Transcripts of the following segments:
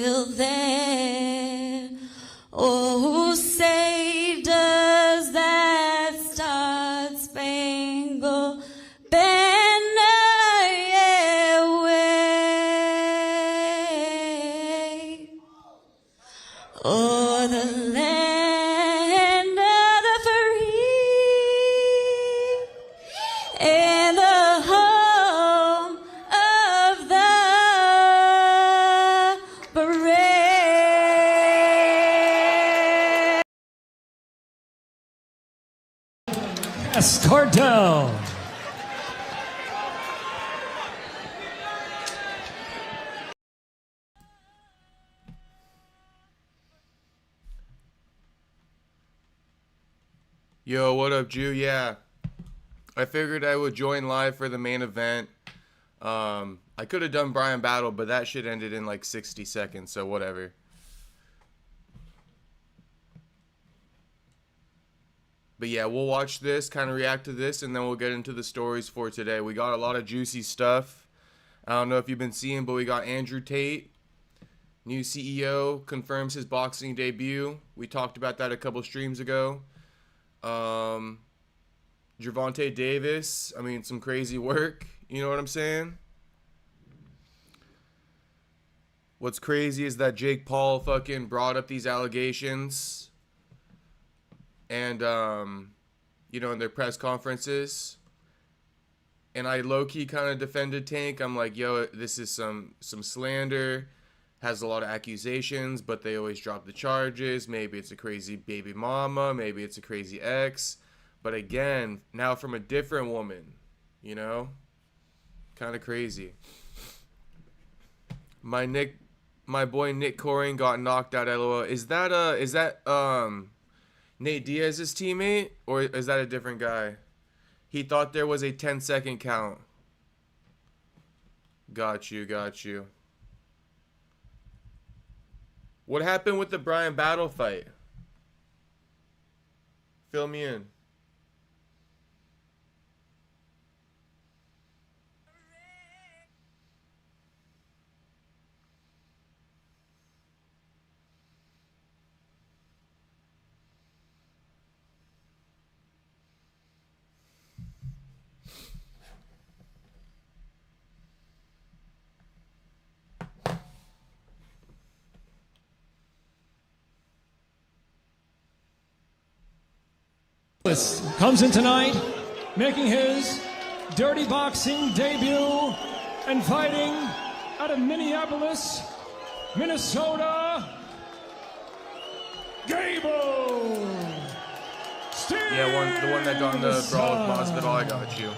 still there? Oh, say does that star-spangled banner yet wave o'er the land of the free and the home of the brave? Cartel. Yo, what up, Jew? Yeah, I figured I would join live for the main event. I could have done Brian Battle, but that shit ended in like 60 seconds, so whatever. But yeah, we'll watch this, kind of react to this, and then we'll get into the stories for today. We got a lot of juicy stuff. I don't know if you've been seeing, but we got Andrew Tate, new CEO, confirms his boxing debut. We talked about that a couple streams ago. Gervonta Davis, I mean, some crazy work. You know what I'm saying? What's crazy is that Jake Paul fucking brought up these allegations. And, you know, in their press conferences. And I low-key kind of defended Tank. I'm like, yo, this is some slander. Has a lot of accusations, but they always drop the charges. Maybe it's a crazy baby mama. Maybe it's a crazy ex. But again, now from a different woman, you know? Kind of crazy. My boy Nick Coring got knocked out, LOL. Is that Nate Diaz's teammate? Or is that a different guy? He thought there was a 10-second count. Got you. What happened with the Brian Battle fight? Fill me in. Comes in tonight, making his dirty boxing debut and fighting out of Minneapolis, Minnesota, Gable. Yeah, the one that got in the brawl with Masvidal. I got you.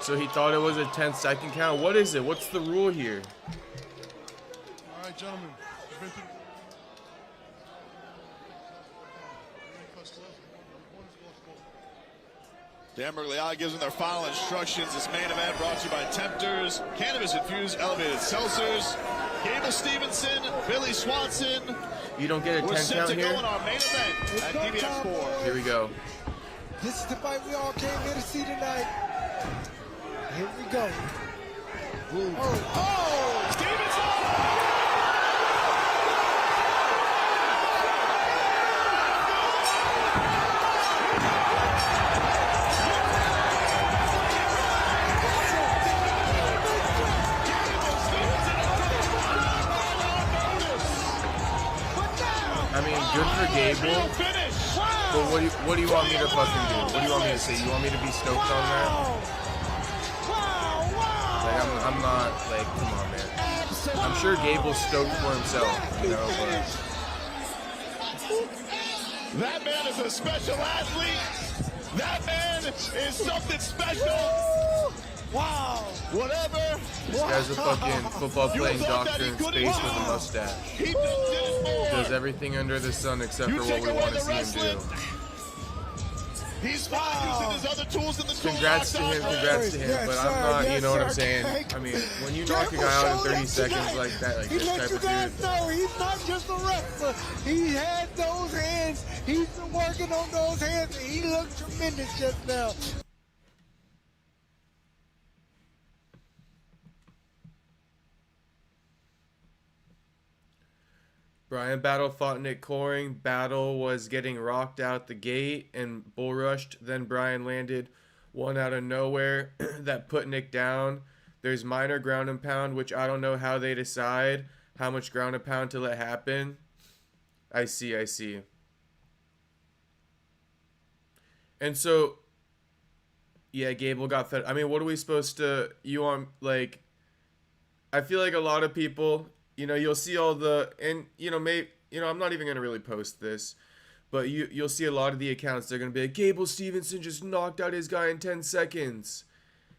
So he thought it was a 10-second count. What is it? What's the rule here? All right, gentlemen. Dan Mergliata gives them their final instructions. This main event brought to you by Tempters, Cannabis-infused elevated seltzers, Gable Stevenson, Billy Swanson. You don't get a 10 count here? We're set to go in our main event at PBS 4. Here we go. This is the fight we all came here to see tonight. Here we go. Ooh. Oh! Stevenson! I mean, good for Gable. But what do you want me to fucking do? What do you want me to say? You want me to be stoked on that? Like, I'm not, like, come on, man. I'm sure Gable's stoked for himself, you know, but... That man is a special athlete. That man is something special. Wow. Whatever. This guy's a fucking football-playing doctor in space with a mustache. He just did it more. Does everything under the sun except for what we want to see him do. He's fine using his other tools in the Congrats to him, but I'm not, you know what I'm saying? I mean, when you knock a guy out in 30 seconds like that, like this type of dude. No, he's not just a wrestler. He had those hands. He's been working on those hands, and he looked tremendous just now. Brian Battle fought Nick Coring. Battle was getting rocked out the gate and bull rushed. Then Brian landed one out of nowhere that put Nick down. There's minor ground and pound, which I don't know how they decide how much ground and pound to let happen. I see. And so, yeah, Gable got fed. I mean, what are we supposed to, you want, like, I feel like a lot of people, you know, you'll see all the, and, you know, I'm not even going to really post this, but you'll see a lot of the accounts, they're going to be like, Gable Stevenson just knocked out his guy in 10 seconds.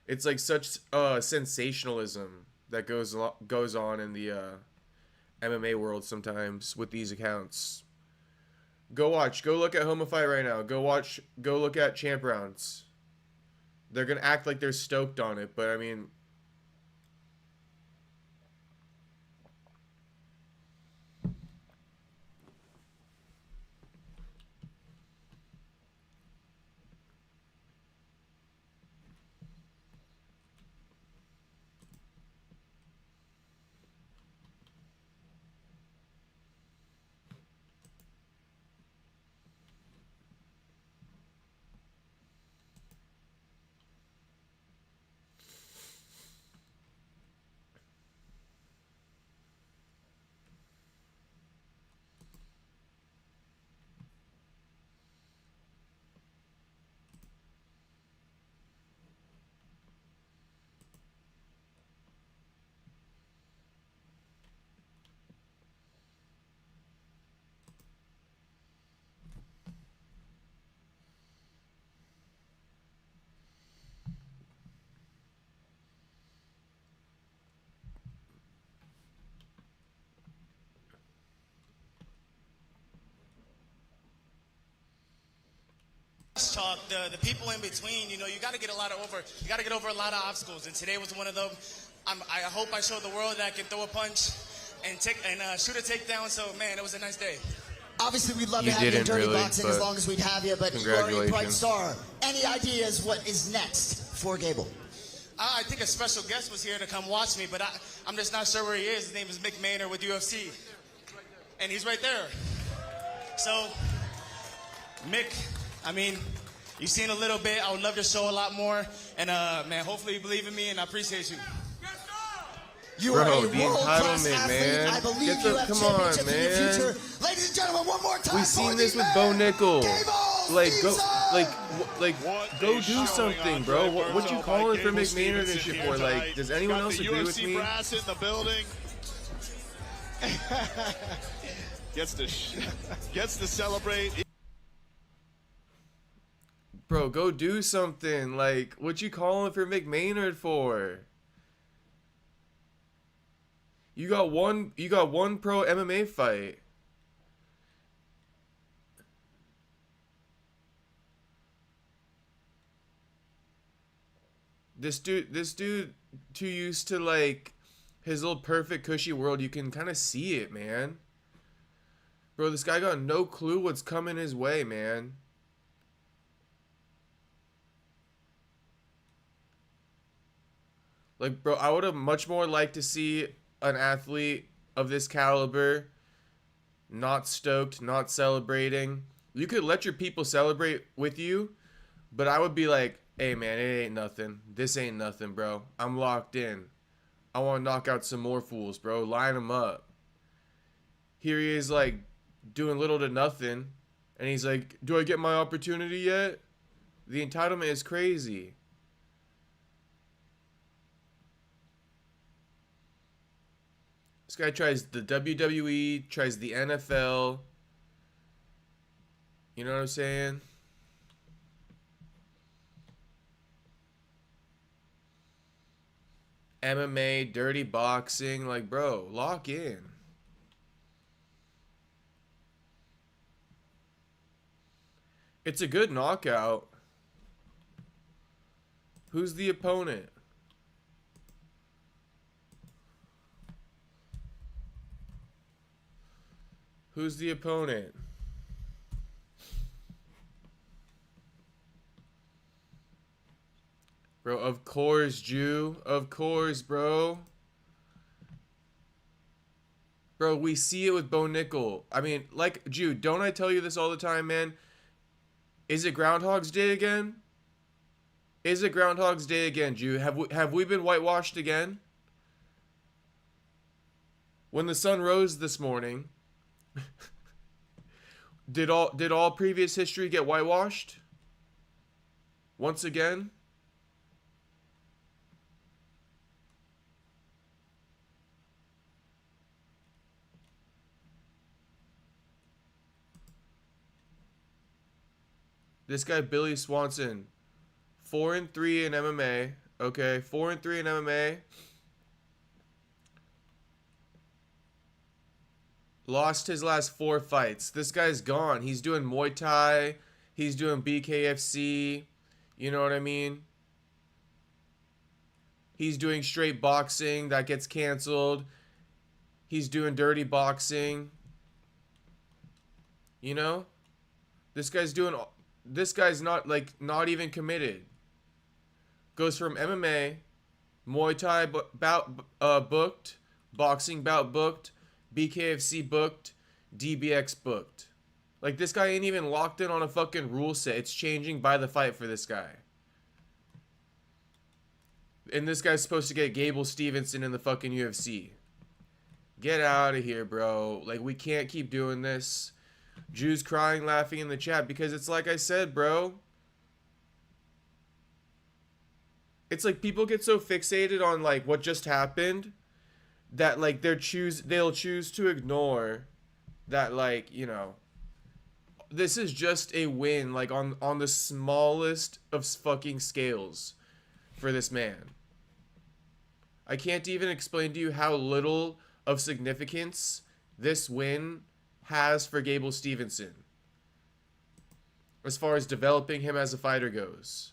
It's like such sensationalism that goes on in the MMA world sometimes with these accounts. Go look at Homa Fight right now. Go look at Champ Rounds. They're going to act like they're stoked on it, but I mean, talk, the people in between, you know, you got to get over a lot of obstacles, and today was one of them. I hope I showed the world that I can throw a punch and shoot a takedown. So man, it was a nice day. Obviously, we'd love to have you in Dirty Boxing as long as we'd have you, but you are a bright star. Any ideas what is next for Gable? I think a special guest was here to come watch me, but I'm just not sure where he is. His name is Mick Maynard with UFC, and he's right there. So, Mick, I mean, you've seen a little bit. I would love to show a lot more. And, man, hopefully you believe in me, and I appreciate you. You are a the world-class entitlement, athlete. man. I believe you have Come championships on, in your man. future. Ladies and gentlemen, one more time. We've seen for this the with man, Bo Nickel. Gable Like, go, Stevenson. go do something, bro. What you calling for Mick Maynard and shit for? Like, does anyone else agree with me? Brass in the building. gets to celebrate. Bro, go do something. Like, what you calling for Mick Maynard for? You got one pro MMA fight. This dude too used to like his little perfect cushy world. You can kind of see it, man. Bro, this guy got no clue what's coming his way, man. Like, bro, I would have much more liked to see an athlete of this caliber not stoked, not celebrating. You could let your people celebrate with you, but I would be like, hey, man, it ain't nothing. This ain't nothing, bro. I'm locked in. I want to knock out some more fools, bro. Line them up. Here he is, like, doing little to nothing, and he's like, do I get my opportunity yet? The entitlement is crazy. This guy tries the WWE, tries the NFL. You know what I'm saying? MMA, dirty boxing. Like, bro, lock in. It's a good knockout. Who's the opponent? Who's the opponent? Bro, of course, Jew. Of course, bro. Bro, we see it with Bo Nickel. I mean, like, Jude, don't I tell you this all the time, man? Is it Groundhog's Day again? Is it Groundhog's Day again, Jude? Have we been whitewashed again? When the sun rose this morning, did all previous history get whitewashed? Once again? This guy, Billy Swanson, 4-3 in MMA. Okay, 4-3 in MMA. Lost his last 4 fights. This guy's gone. He's doing Muay Thai. He's doing BKFC. You know what I mean? He's doing straight boxing. That gets canceled. He's doing dirty boxing. You know? This guy's not even committed. Goes from MMA, Muay Thai booked, boxing bout booked, BKFC booked, DBX booked. Like, this guy ain't even locked in on a fucking rule set. It's changing by the fight for this guy. And this guy's supposed to get Gable Stevenson in the fucking UFC. Get out of here, bro. Like, we can't keep doing this. Jews crying, laughing in the chat because it's like I said, bro. It's like people get so fixated on like what just happened that like they'll choose to ignore that, like, you know, this is just a win, like on the smallest of fucking scales for this man. I can't even explain to you how little of significance this win has for Gable Stevenson as far as developing him as a fighter goes.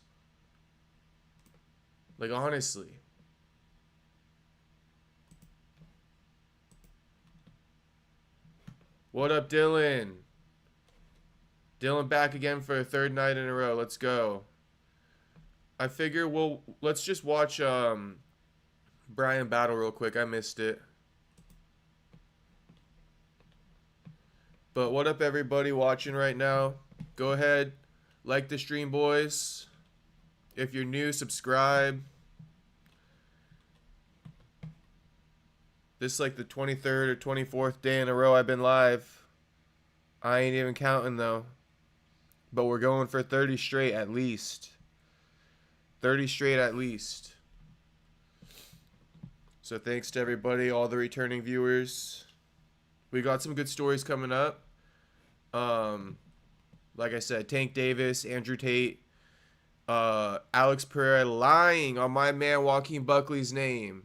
Like, honestly. What up, Dylan? Dylan back again for a 3rd night in a row. Let's go. I figure let's just watch Brian battle real quick. I missed it. But what up, everybody watching right now? Go ahead, like the stream, boys. If you're new, subscribe. This is like the 23rd or 24th day in a row I've been live. I ain't even counting, though. But we're going for 30 straight at least. 30 straight at least. So thanks to everybody, all the returning viewers. We got some good stories coming up. Like I said, Tank Davis, Andrew Tate, Alex Pereira lying on my man Joaquin Buckley's name.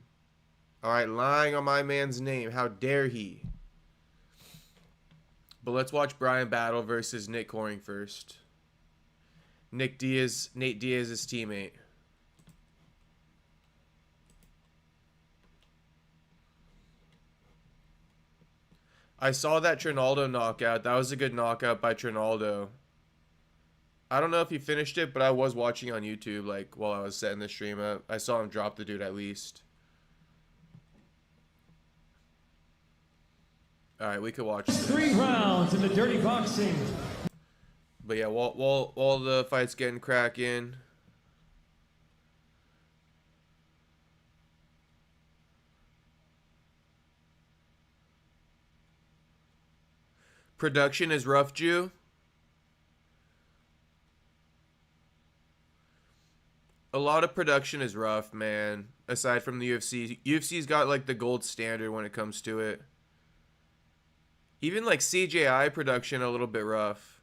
Alright, lying on my man's name. How dare he? But let's watch Brian battle versus Nick Coring first. Nate Diaz's teammate. I saw that Trinaldo knockout. That was a good knockout by Trinaldo. I don't know if he finished it, but I was watching on YouTube, like, while I was setting the stream up. I saw him drop the dude at least. Alright, we could watch this. 3 rounds in the dirty boxing. But yeah, while the fight's getting cracking. Production is rough, Jew. A lot of production is rough, man. Aside from the UFC. UFC's got like the gold standard when it comes to it. Even like CJI production a little bit rough.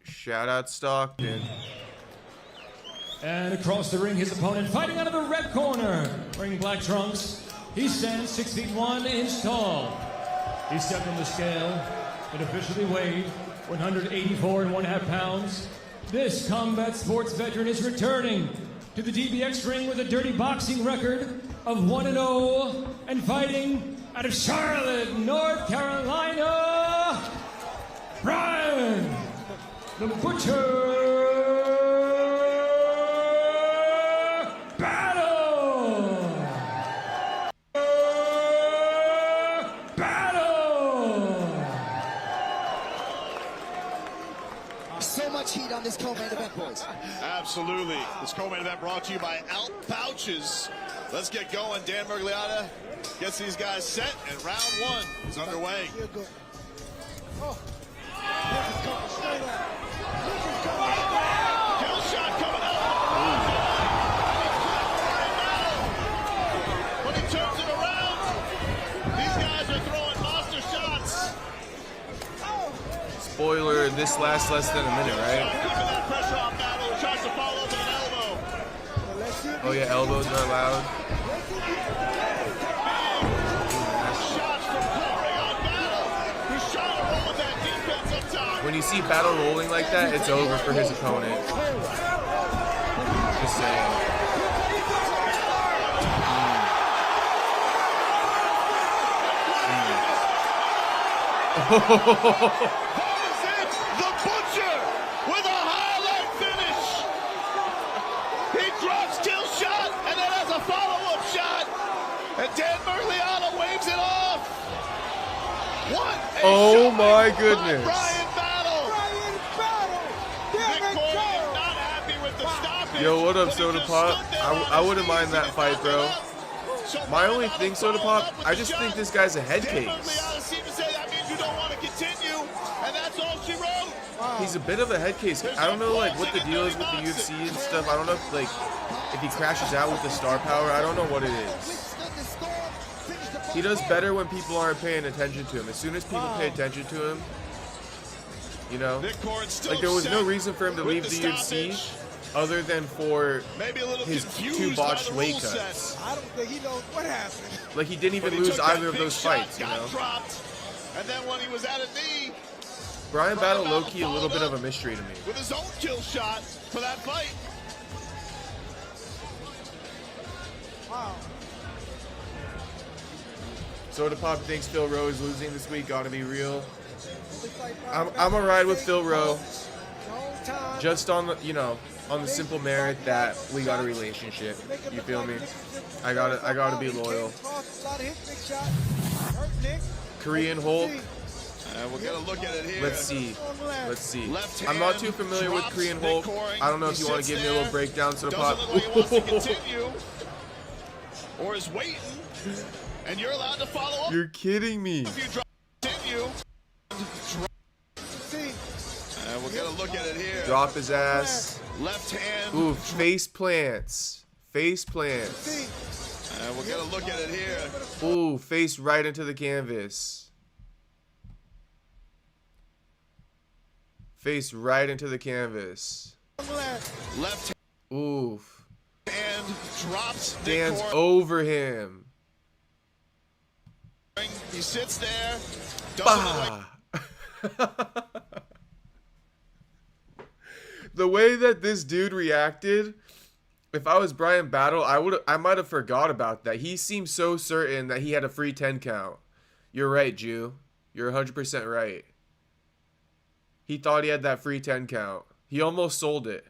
Shout out Stockton. And across the ring, his opponent fighting out of the red corner, wearing black trunks. He stands 6 feet 1 inch tall. He stepped on the scale and officially weighed 184.5 pounds. This combat sports veteran is returning to the DBX ring with a dirty boxing record of 1-0 and fighting out of Charlotte, North Carolina, Brian the Butcher Absolutely. This co-main event brought to you by Accuses. Let's get going. Dan Miragliotta gets these guys set, and round one is underway. Oh. This is coming straight up. This is coming. Kill shot coming up. When he turns it around, these guys are throwing monster shots. Spoiler, this lasts less than a minute, right? Keeping that pressure on Battle, who tries to follow up with an elbow. Oh yeah, elbows are allowed. Shots from pouring on Battle, who's trying to roll with that defense up top. When you see Battle rolling like that, it's over for his opponent. Just saying. The Butcher with a highlight finish. He drops kill shot and then has a follow-up shot. And Dan Miragliotta waves it off. What a Oh shot my by goodness. Brian Battle. Brian Battle. Nick There they Corey go. is not happy with the stoppage. Yo, what up, but he Soda just Pop? stood there on I his wouldn't mind knees that and fight, nothing bro. else. So My Brian only Battle thing, Soda followed Pop, up with I the just shot. think this guy's a head Dan case. Miragliotta seemed to say that means you don't want to continue, and that's all she wrote. He's a bit of a head case. I don't know like what the deal is with the UFC and stuff. I don't know if like if he crashes out with the star power. I don't know what it is. He does better when people aren't paying attention to him. As soon as people pay attention to him, you know, Nick Corey still like there was no set reason for him to with leave the the UFC stoppage. other than for Maybe a little his confused 2 by botched the weight rule cuts. set. I don't think he knows what happened. Like he didn't even But he lose took that either of big those shot, fights, you got know. dropped, and then when he was at a knee, Brian Battle Battle low-key a little bit followed of a mystery to me. with his own kill shot for that fight. Wow. Soda Pop thinks Phil Rowe is losing this week. Gotta be real. Looks like I'm Brian gonna ride with Phil Rowe. No time. Just on the, you know, on the simple merit that we got a relationship. You feel me? I gotta be loyal. Korean Hulk. We're gonna look at it here. Let's see. Let's see. Left I'm not hand too familiar with drops Korean Nick Hulk. Corey. I don't know if He you want to sits give me a little there. breakdown, Soda Doesn't Pop. look like he wants to continue, or is waiting, and you're allowed to follow up You're kidding me. if you drop continue. We're gonna look at it here. Drop his ass. Left hand. Ooh, face plants. Face plants. We're gonna look at it here. Ooh, face right into the canvas. Face right into the canvas. Left Oof. hand drops. Nick Stands Corey. over him. He sits there. Doesn't look like Bah. The way that this dude reacted, if I was Brian Battle, I might have forgot about that. He seemed so certain that he had a free 10 count. You're right, Jew. You're 100% right. He thought he had that free 10 count. He almost sold it.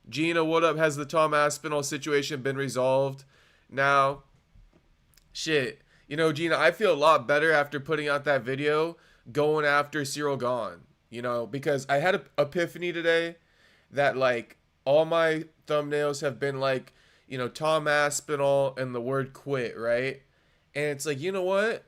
Gina, what up? Has the Tom Aspinall situation been resolved? Now, shit. You know, Gina, I feel a lot better after putting out that video going after Cyril Gahn. You know, because I had an epiphany today that, like, all my thumbnails have been, like, you know, Tom Aspinall and the word quit, right? And it's like, you know what?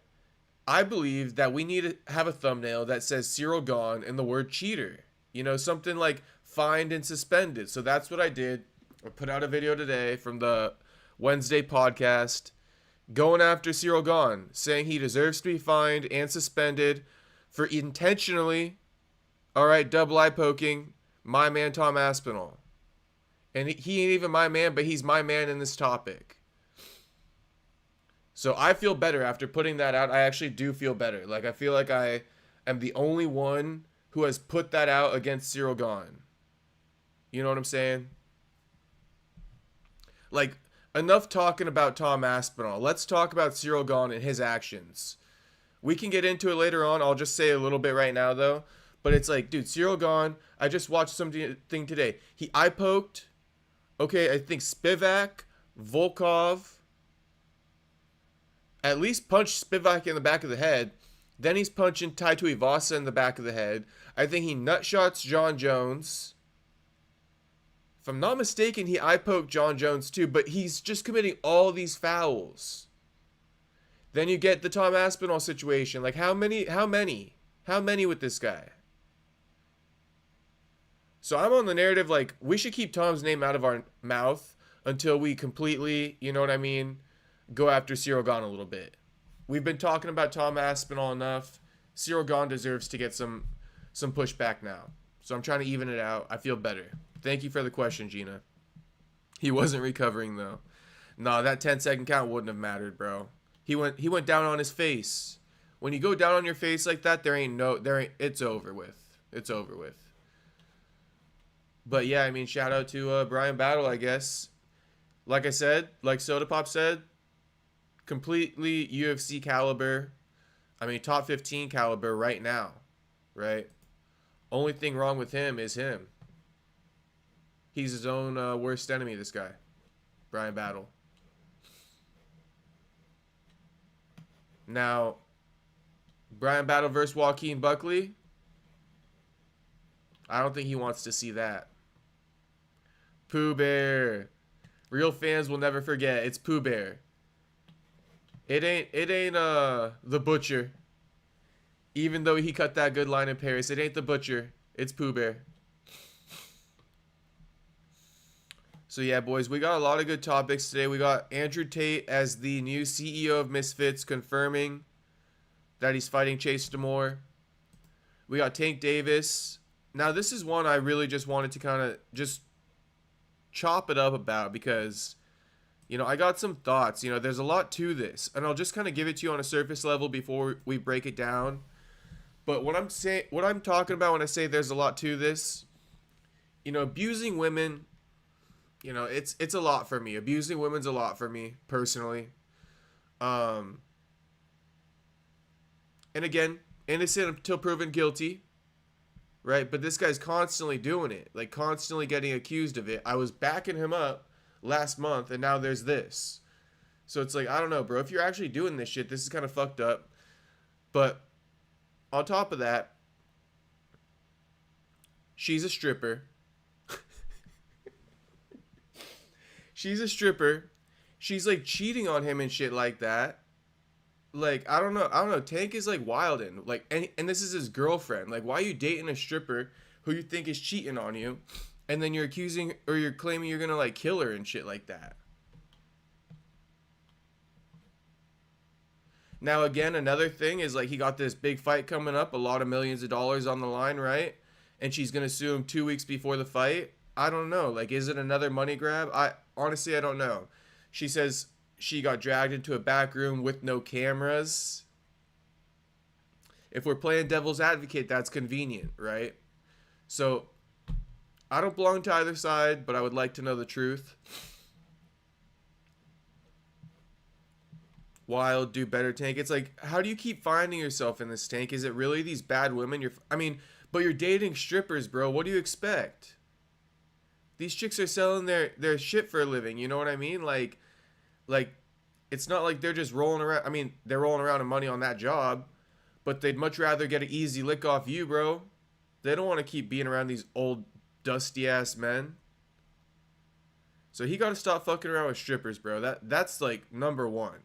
I believe that we need to have a thumbnail that says Cyril Gahn and the word cheater. You know, something like fined and suspended. So that's what I did. I put out a video today from the Wednesday podcast going after Cyril Gahn, saying he deserves to be fined and suspended for intentionally, all right, double eye poking my man Tom Aspinall. And he ain't even my man, but he's my man in this topic. So I feel better after putting that out. I actually do feel better. Like, I feel like I am the only one who has put that out against Cyril Gahn. You know what I'm saying? Like, enough talking about Tom Aspinall. Let's talk about Cyril Gahn and his actions. We can get into it later on. I'll just say a little bit right now, though. But it's like, dude, Cyril Gahn, I just watched something today. He eye poked, okay, I think Spivak, Volkov, at least punched Spivak in the back of the head. Then he's punching Tai Tuivasa in the back of the head. I think he nutshots John Jones. If I'm not mistaken, he eye poked John Jones too, but he's just committing all these fouls. Then you get the Tom Aspinall situation. Like, how many with this guy? So I'm on the narrative, like, we should keep Tom's name out of our mouth until we completely, you know what I mean, go after Cyril Gane a little bit. We've been talking about Tom Aspinall enough. Cyril Gane deserves to get some pushback now. So I'm trying to even it out. I feel better. Thank you for the question, Gina. He wasn't recovering, though. Nah, that 10-second count wouldn't have mattered, bro. He went down on his face. When you go down on your face like that, it's over with. It's over with. But yeah, I mean, shout out to Brian Battle, I guess. Like I said, like Soda Pop said, completely UFC caliber. I mean, top 15 caliber right now, right? Only thing wrong with him is him. He's his own worst enemy, this guy, Brian Battle. Now, Brian Battle versus Joaquin Buckley, I don't think he wants to see that. Pooh Bear. Real fans will never forget. It's Pooh Bear. It ain't the Butcher. Even though he cut that good line in Paris, it ain't the Butcher. It's Pooh Bear. So yeah, boys, we got a lot of good topics today. We got Andrew Tate as the new CEO of Misfits confirming that he's fighting Chase D'Amour. We got Tank Davis. Now, this is one I really just wanted to kind of just chop it up about because, you know, I got some thoughts. You know, there's a lot to this, and I'll just kind of give it to you on a surface level before we break it down. But what I'm talking about when I say there's a lot to this, you know, abusing women, you know, it's a lot for me. Abusing women's a lot for me personally. And again, innocent until proven guilty. Right? But this guy's constantly doing it. Like, constantly getting accused of it. I was backing him up last month, and now there's this. So it's like, I don't know, bro. If you're actually doing this shit, this is kind of fucked up. But on top of that, she's a stripper. She's a stripper. She's, like, cheating on him and shit like that. Like, I don't know. Tank is, like, wildin'. Like, and this is his girlfriend. Like, why are you dating a stripper who you think is cheating on you, and then you're accusing, or you're claiming you're gonna, like, kill her and shit like that? Now, again, another thing is, like, he got this big fight coming up, a lot of millions of dollars on the line, right? And she's gonna sue him 2 weeks before the fight. I don't know. Like, is it another money grab? Honestly, I don't know. She says she got dragged into a back room with no cameras. If we're playing devil's advocate, that's convenient, right? So, I don't belong to either side, but I would like to know the truth. Wild, do better, Tank. It's like, how do you keep finding yourself in this, Tank? Is it really these bad women? But you're dating strippers, bro. What do you expect? These chicks are selling their shit for a living, you know what I mean? Like, it's not like they're just rolling around. I mean, they're rolling around in money on that job, but they'd much rather get an easy lick off you, bro. They don't want to keep being around these old, dusty-ass men. So he got to stop fucking around with strippers, bro. That's, like, number one.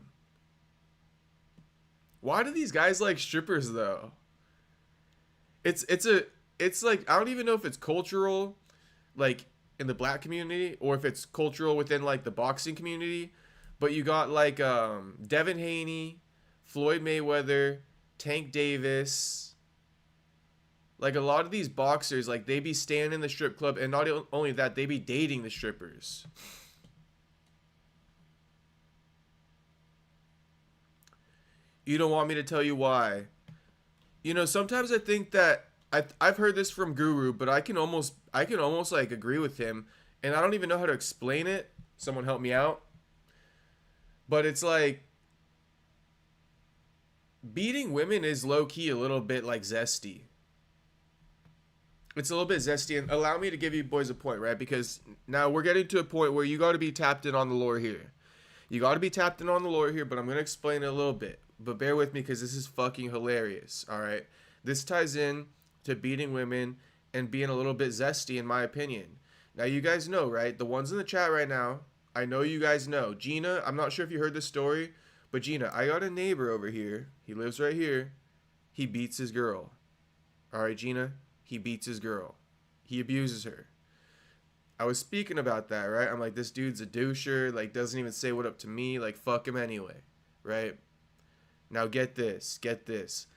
Why do these guys like strippers, though? It's like, I don't even know if it's cultural, like, in the black community, or if it's cultural within, like, the boxing community. But you got, like, Devin Haney, Floyd Mayweather, Tank Davis. Like, a lot of these boxers, like, they be staying in the strip club, and not only that, they be dating the strippers. You don't want me to tell you why. You know, sometimes I think that I've heard this from Guru, but I can almost like agree with him, and I don't even know how to explain it. Someone help me out. But it's like, beating women is low-key a little bit like zesty. It's a little bit zesty, and allow me to give you boys a point, right? Because now we're getting to a point where you got to be tapped in on the lore here. You got to be tapped in on the lore here, but I'm going to explain it a little bit. But bear with me because this is fucking hilarious, all right? This ties in to beating women and being a little bit zesty, in my opinion. Now, you guys know, right? The ones in the chat right now, I know you guys know. Gina, I'm not sure if you heard this story, but Gina, I got a neighbor over here. He lives right here. He beats his girl. All right, Gina? He beats his girl. He abuses her. I was speaking about that, right? I'm like, this dude's a doucher. Like, doesn't even say what up to me. Like, fuck him anyway, right? Now, get this. Get this.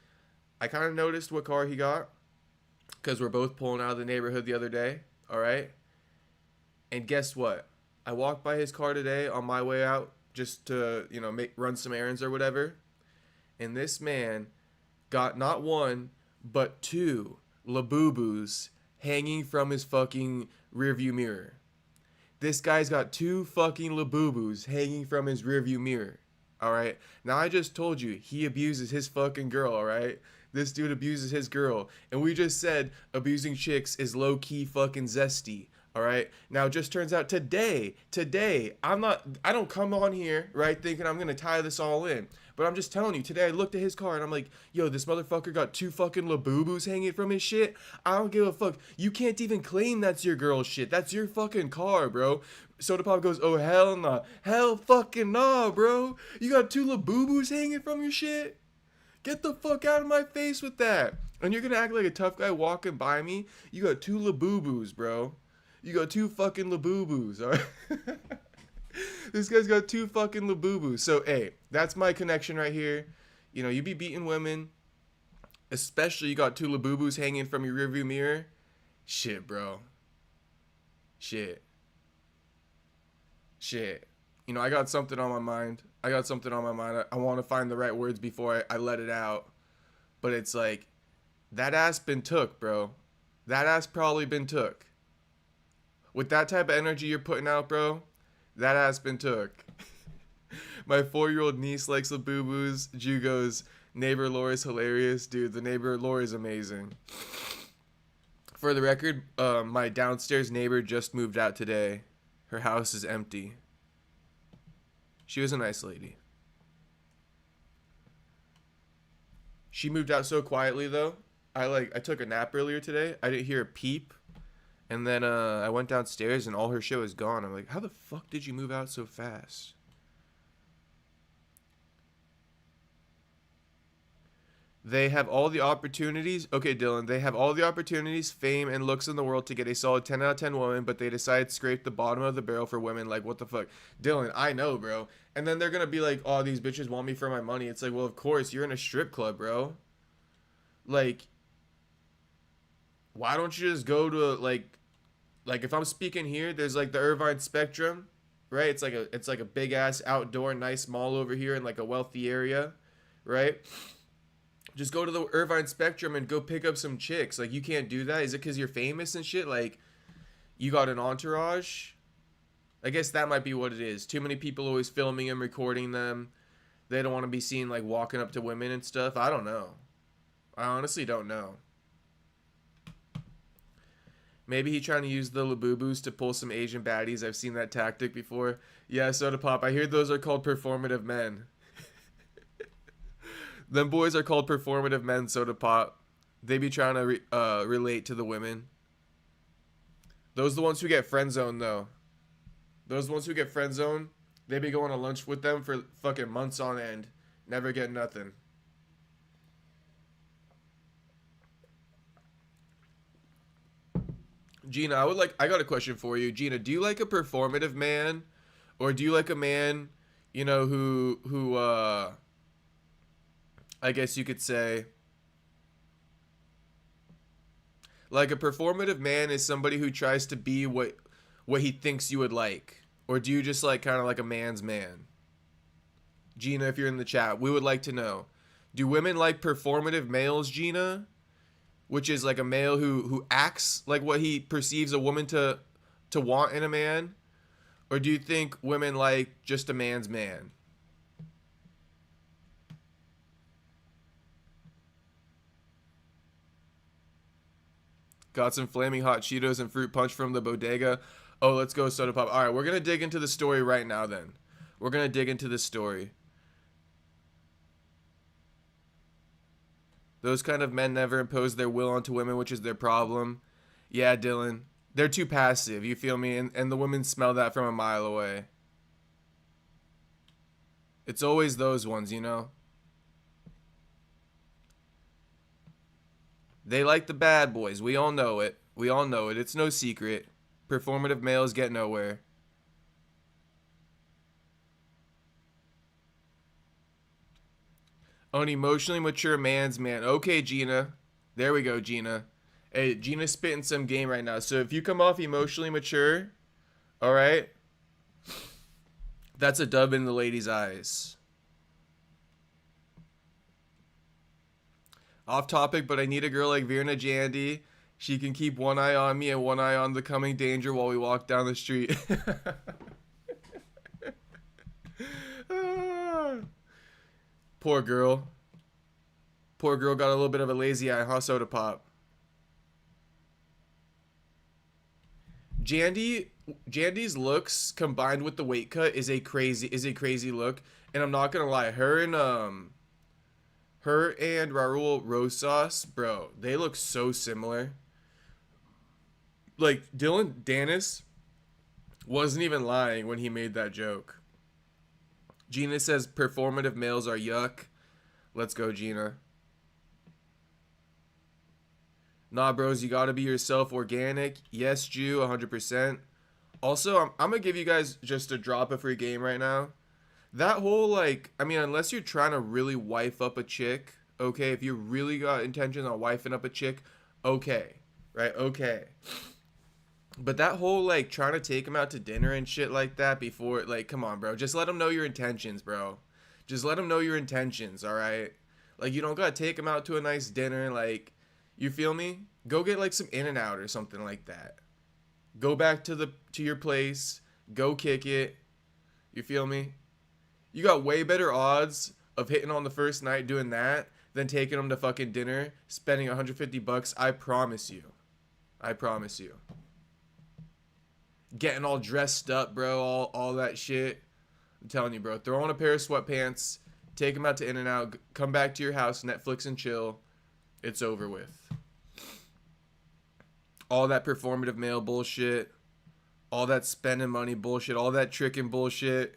I kind of noticed what car he got because we're both pulling out of the neighborhood the other day, all right? And guess what? I walked by his car today on my way out just to, you know, run some errands or whatever. And this man got not one, but two Labubu's hanging from his fucking rearview mirror. This guy's got two fucking Labubu's hanging from his rearview mirror. All right. Now, I just told you he abuses his fucking girl. All right. This dude abuses his girl. And we just said abusing chicks is low key fucking zesty. All right. Now, it just turns out today, I don't come on here, right, thinking I'm going to tie this all in. But I'm just telling you, today I looked at his car and I'm like, yo, this motherfucker got two fucking Labubu's hanging from his shit. I don't give a fuck. You can't even claim that's your girl's shit. That's your fucking car, bro. Soda Pop goes, oh, hell nah. Hell fucking nah, bro. You got two Labubu's hanging from your shit? Get the fuck out of my face with that. And you're going to act like a tough guy walking by me? You got two Labubu's, bro. You got two fucking Labubu's, all right? This guy's got two fucking Labubu's. So, hey, that's my connection right here. You know, you be beating women, especially you got two Labubu's hanging from your rearview mirror. Shit, bro. Shit. You know, I got something on my mind. I want to find the right words before I let it out. But it's like, that ass been took, bro. That ass probably been took. With that type of energy you're putting out, bro, that ass been took. My 4-year-old niece likes Labubu's. Jew goes, neighbor Laura's hilarious. Dude, the neighbor Laura's amazing. For the record, my downstairs neighbor just moved out today. Her house is empty. She was a nice lady. She moved out so quietly, though. I took a nap earlier today. I didn't hear a peep. And then I went downstairs and all her shit was gone. I'm like, how the fuck did you move out so fast? They have all the opportunities. Okay, Dylan, they have all the opportunities, fame, and looks in the world to get a solid 10 out of 10 woman, but they decide to scrape the bottom of the barrel for women. Like, what the fuck? Dylan, I know, bro. And then they're going to be like, oh, these bitches want me for my money. It's like, well, of course, you're in a strip club, bro. Like, why don't you just go to, like if I'm speaking here, there's, like, the Irvine Spectrum, right? It's like a big-ass outdoor nice mall over here in, like, a wealthy area, right? Just go to the Irvine Spectrum and go pick up some chicks. Like, you can't do that? Is it because you're famous and shit? Like, you got an entourage? I guess that might be what it is. Too many people always filming them, recording them. They don't want to be seen, like, walking up to women and stuff. I don't know. I honestly don't know. Maybe he trying to use the Labubus to pull some Asian baddies. I've seen that tactic before. Yeah, Soda Pop. I hear those are called performative men. Them boys are called performative men, Soda Pop. They be trying to relate to the women. Those are the ones who get friend zoned, though. Those ones who get friend zoned, they be going to lunch with them for fucking months on end. Never get nothing. Gina, I got a question for you. Gina, do you like a performative man? Or do you like a man, you know, who I guess you could say, like, a performative man is somebody who tries to be what he thinks you would like? Or do you just like kind of like a man's man? Gina, if you're in the chat, we would like to know. Do women like performative males, Gina? Which is like a male who acts like what he perceives a woman to want in a man? Or do you think women like just a man's man? Got some flaming hot Cheetos and fruit punch from the bodega. Oh, let's go, Soda Pop. All right, we're going to dig into the story right now then. We're going to dig into the story. Those kind of men never impose their will onto women, which is their problem. Yeah, Dylan. They're too passive, you feel me? And the women smell that from a mile away. It's always those ones, you know? They like the bad boys. We all know it. We all know it. It's no secret. Performative males get nowhere. An emotionally mature man's man. Okay, Gina. There we go, Gina. Hey, Gina's spitting some game right now. So if you come off emotionally mature, all right, that's a dub in the ladies' eyes. Off topic, but I need a girl like Virna Jandy. She can keep one eye on me and one eye on the coming danger while we walk down the street. Poor girl. Poor girl got a little bit of a lazy eye, huh, Soda Pop? Jandy's looks combined with the weight cut is a crazy look, and I'm not gonna lie, her and Raul Rosas, bro, they look so similar. Like Dylan Dennis wasn't even lying when he made that joke. Gina says performative males are yuck. Let's go, Gina. Nah, bros, you gotta be yourself, organic. Yes, Jew, 100%. Also, I'm gonna give you guys just a drop of free game right now. That whole, like, I mean, unless you're trying to really wife up a chick, okay? If you really got intentions on wifing up a chick, okay, right? Okay. But that whole, like, trying to take him out to dinner and shit like that before, like, come on, bro. Just let him know your intentions, bro. Just let him know your intentions, all right? Like, you don't gotta take him out to a nice dinner, like, you feel me? Go get, like, some In-N-Out or something like that. Go back to your place. Go kick it. You feel me? You got way better odds of hitting on the first night doing that than taking him to fucking dinner, spending $150. I promise you. I promise you. Getting all dressed up, bro, all that shit. I'm telling you, bro. Throw on a pair of sweatpants, take him out to In-N-Out, come back to your house, Netflix and chill. It's over with. All that performative male bullshit, all that spending money bullshit, all that tricking bullshit.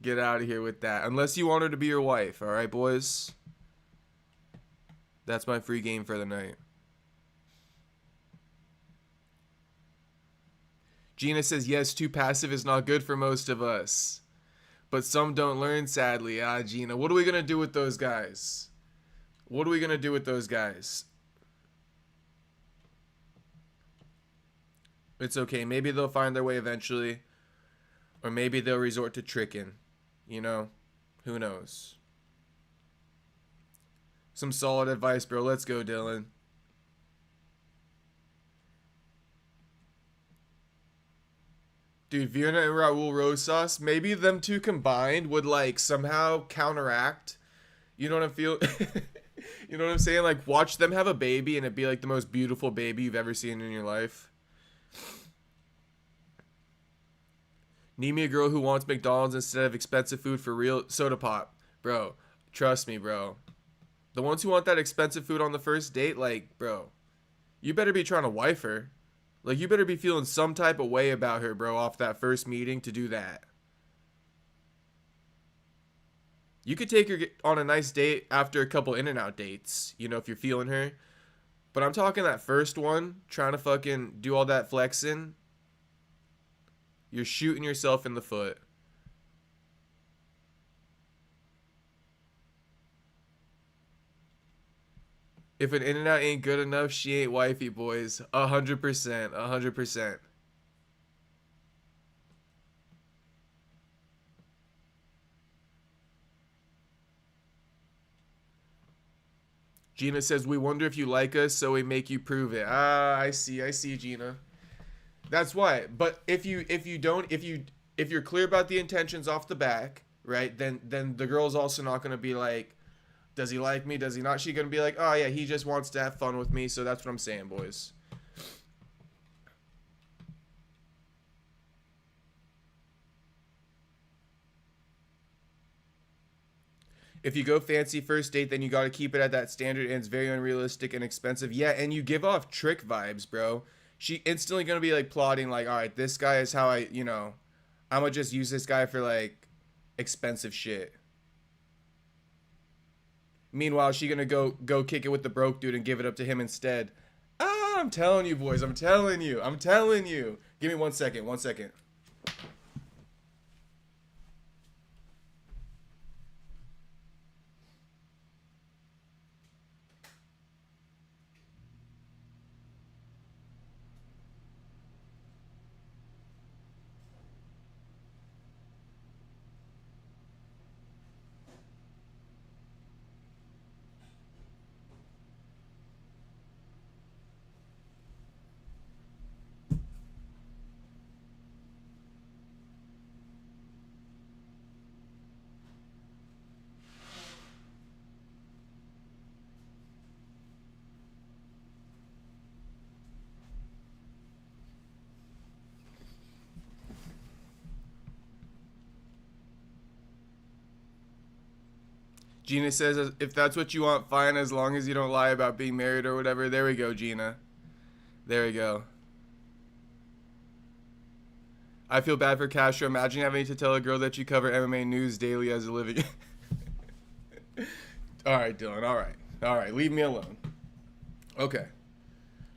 Get out of here with that. Unless you want her to be your wife, all right, boys? That's my free game for the night. Gina says, yes, too passive is not good for most of us. But some don't learn, sadly. Ah, Gina, what are we going to do with those guys? What are we going to do with those guys? It's okay. Maybe they'll find their way eventually. Or maybe they'll resort to tricking. You know? Who knows? Some solid advice, bro. Let's go, Dylan. Dude, Virna and Raul Rosas, maybe them two combined would, like, somehow counteract. You know what I'm feeling? You know what I'm saying? Like, watch them have a baby and it'd be, like, the most beautiful baby you've ever seen in your life. Need me a girl who wants McDonald's instead of expensive food for real. Soda Pop. Bro, trust me, bro. The ones who want that expensive food on the first date, like, bro, you better be trying to wife her. Like, you better be feeling some type of way about her, bro, off that first meeting to do that. You could take her on a nice date after a couple In-N-Out dates, you know, if you're feeling her. But I'm talking that first one, trying to fucking do all that flexing. You're shooting yourself in the foot. If an In-N-Out ain't good enough, she ain't wifey, boys. 100%. 100%. Gina says, we wonder if you like us, so we make you prove it. Ah, I see, Gina. That's why. But if you're clear about the intentions off the back, right, then the girl's also not gonna be like, does he like me? Does he not? She's gonna be like, oh yeah, he just wants to have fun with me. So that's what I'm saying, boys. If you go fancy first date, then you got to keep it at that standard, and it's very unrealistic and expensive. Yeah, and you give off trick vibes, bro. she instantly gonna be like plotting like, all right, this guy is how I, you know, I'm gonna just use this guy for like expensive shit. Meanwhile, she gonna go kick it with the broke dude and give it up to him instead. Ah, I'm telling you, boys. I'm telling you. I'm telling you. Give me 1 second. 1 second. Gina says, if that's what you want, fine, as long as you don't lie about being married or whatever. There we go, Gina. There we go. I feel bad for Castro. Imagine having to tell a girl that you cover MMA news daily as a living. All right, Dylan. All right. All right. Leave me alone. Okay.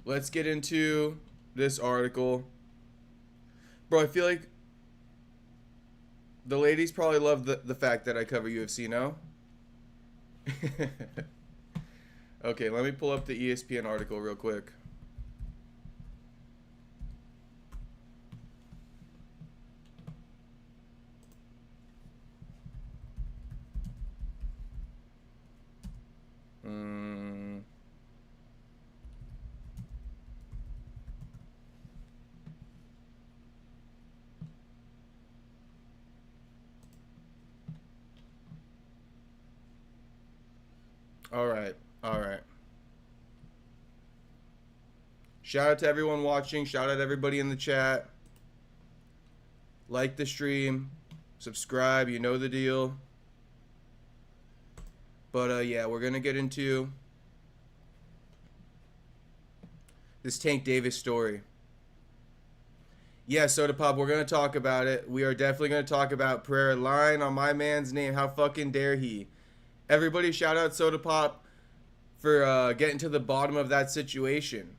Let's get into this article. Bro, I feel like the ladies probably love the fact that I cover UFC, no? Okay, let me pull up the ESPN article real quick. All right. Shout out to everyone watching. Shout out to everybody in the chat. Like the stream. Subscribe. You know the deal. But, yeah, we're going to get into this Tank Davis story. Yeah, Soda Pop, we're going to talk about it. We are definitely going to talk about Pereira lying on my man's name. How fucking dare he? Everybody shout out Soda Pop for getting to the bottom of that situation.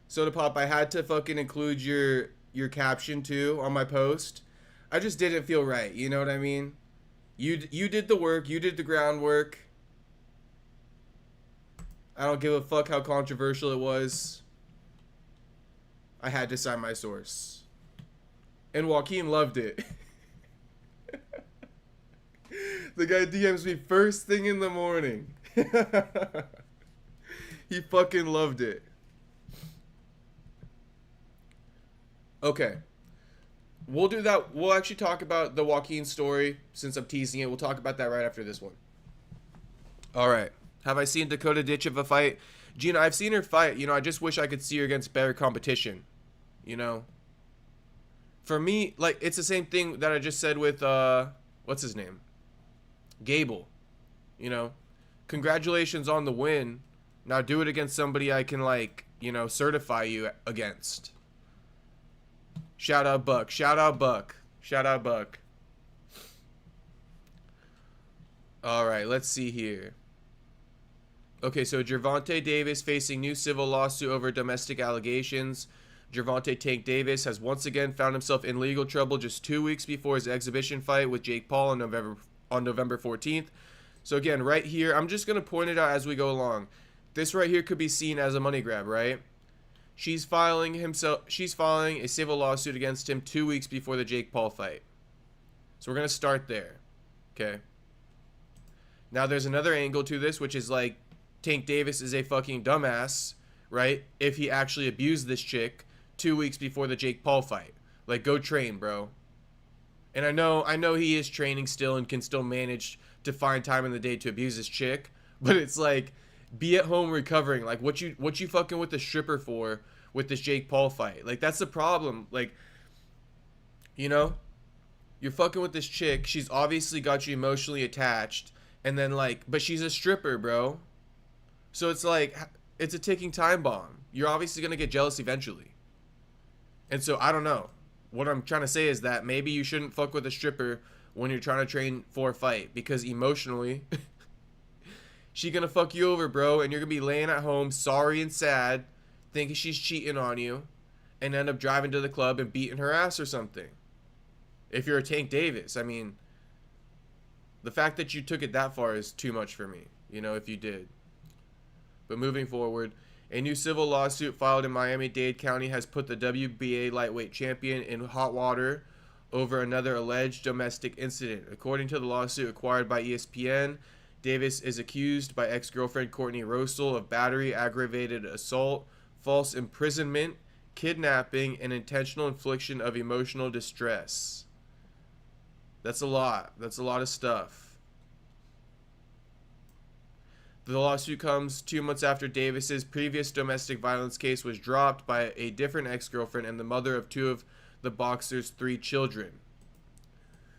Soda Pop, I had to fucking include your caption too on my post. I just didn't feel right, you know what I mean? You did the work, you did the groundwork. I don't give a fuck how controversial it was. I had to cite my source. And Joaquin loved it. The guy DMs me first thing in the morning. He fucking loved it. Okay. We'll do that. We'll actually talk about the Joaquin story since I'm teasing it. We'll talk about that right after this one. All right. Have I seen Dakota Ditch of a fight? Gina, I've seen her fight. You know, I just wish I could see her against better competition. You know? For me, like, it's the same thing that I just said with, what's his name? Gable. You know? Congratulations on the win. Now do it against somebody I can, like, you know, certify you against. Shout out Buck. Shout out Buck. Shout out Buck. Alright, let's see here. Okay, so Gervonta Davis facing new civil lawsuit over domestic allegations. Gervonta Tank Davis has once again found himself in legal trouble just 2 weeks before his exhibition fight with Jake Paul on November 14th. So again, right here, I'm just going to point it out as we go along. This right here could be seen as a money grab, right? She's filing a civil lawsuit against him 2 weeks before the Jake Paul fight. So we're going to start there. Okay. Now there's another angle to this, which is like Tank Davis is a fucking dumbass, right? If he actually abused this chick 2 weeks before the Jake Paul fight. Like, go train, bro. And I know he is training still and can still manage to find time in the day to abuse this chick, but it's like, be at home recovering. Like, what you fucking with the stripper for with this Jake Paul fight? Like, that's the problem. Like, you know, you're fucking with this chick. She's obviously got you emotionally attached, and then like, but she's a stripper, bro. So it's like, It's a ticking time bomb. You're obviously going to get jealous eventually. And so, I don't know. What I'm trying to say is that maybe you shouldn't fuck with a stripper when you're trying to train for a fight. Because emotionally, she going to fuck you over, bro. And you're going to be laying at home, sorry and sad, thinking she's cheating on you. And end up driving to the club and beating her ass or something. If you're a Tank Davis, I mean, the fact that you took it that far is too much for me, you know, if you did. But moving forward, a new civil lawsuit filed in Miami-Dade County has put the WBA lightweight champion in hot water over another alleged domestic incident. According to the lawsuit acquired by ESPN, Davis is accused by ex-girlfriend Courtney Rosal of battery, aggravated assault, false imprisonment, kidnapping, and intentional infliction of emotional distress. That's a lot. That's a lot of stuff. The lawsuit comes 2 months after Davis's previous domestic violence case was dropped by a different ex-girlfriend and the mother of 2 of the boxer's 3 children.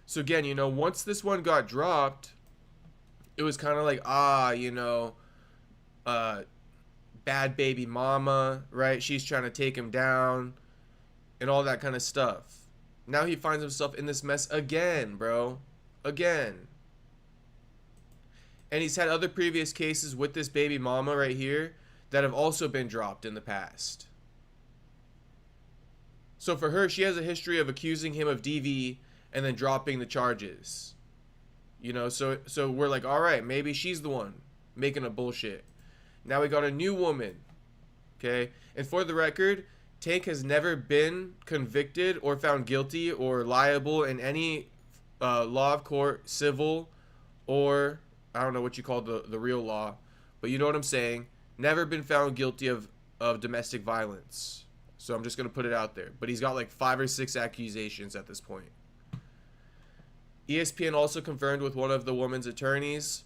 So again, you know, once this one got dropped, it was kind of like, you know, bad baby mama, right? She's trying to take him down and all that kind of stuff. Now he finds himself in this mess again, bro. Again. And he's had other previous cases with this baby mama right here that have also been dropped in the past. So for her, she has a history of accusing him of DV and then dropping the charges. You know, so we're like, all right, maybe she's the one making a bullshit. Now we got a new woman, okay? And for the record, Tank has never been convicted or found guilty or liable in any law of court, civil, or I don't know what you call the real law, but you know what I'm saying. Never been found guilty of domestic violence. So I'm just going to put it out there. But he's got like 5 or 6 accusations at this point. ESPN also confirmed with one of the woman's attorneys,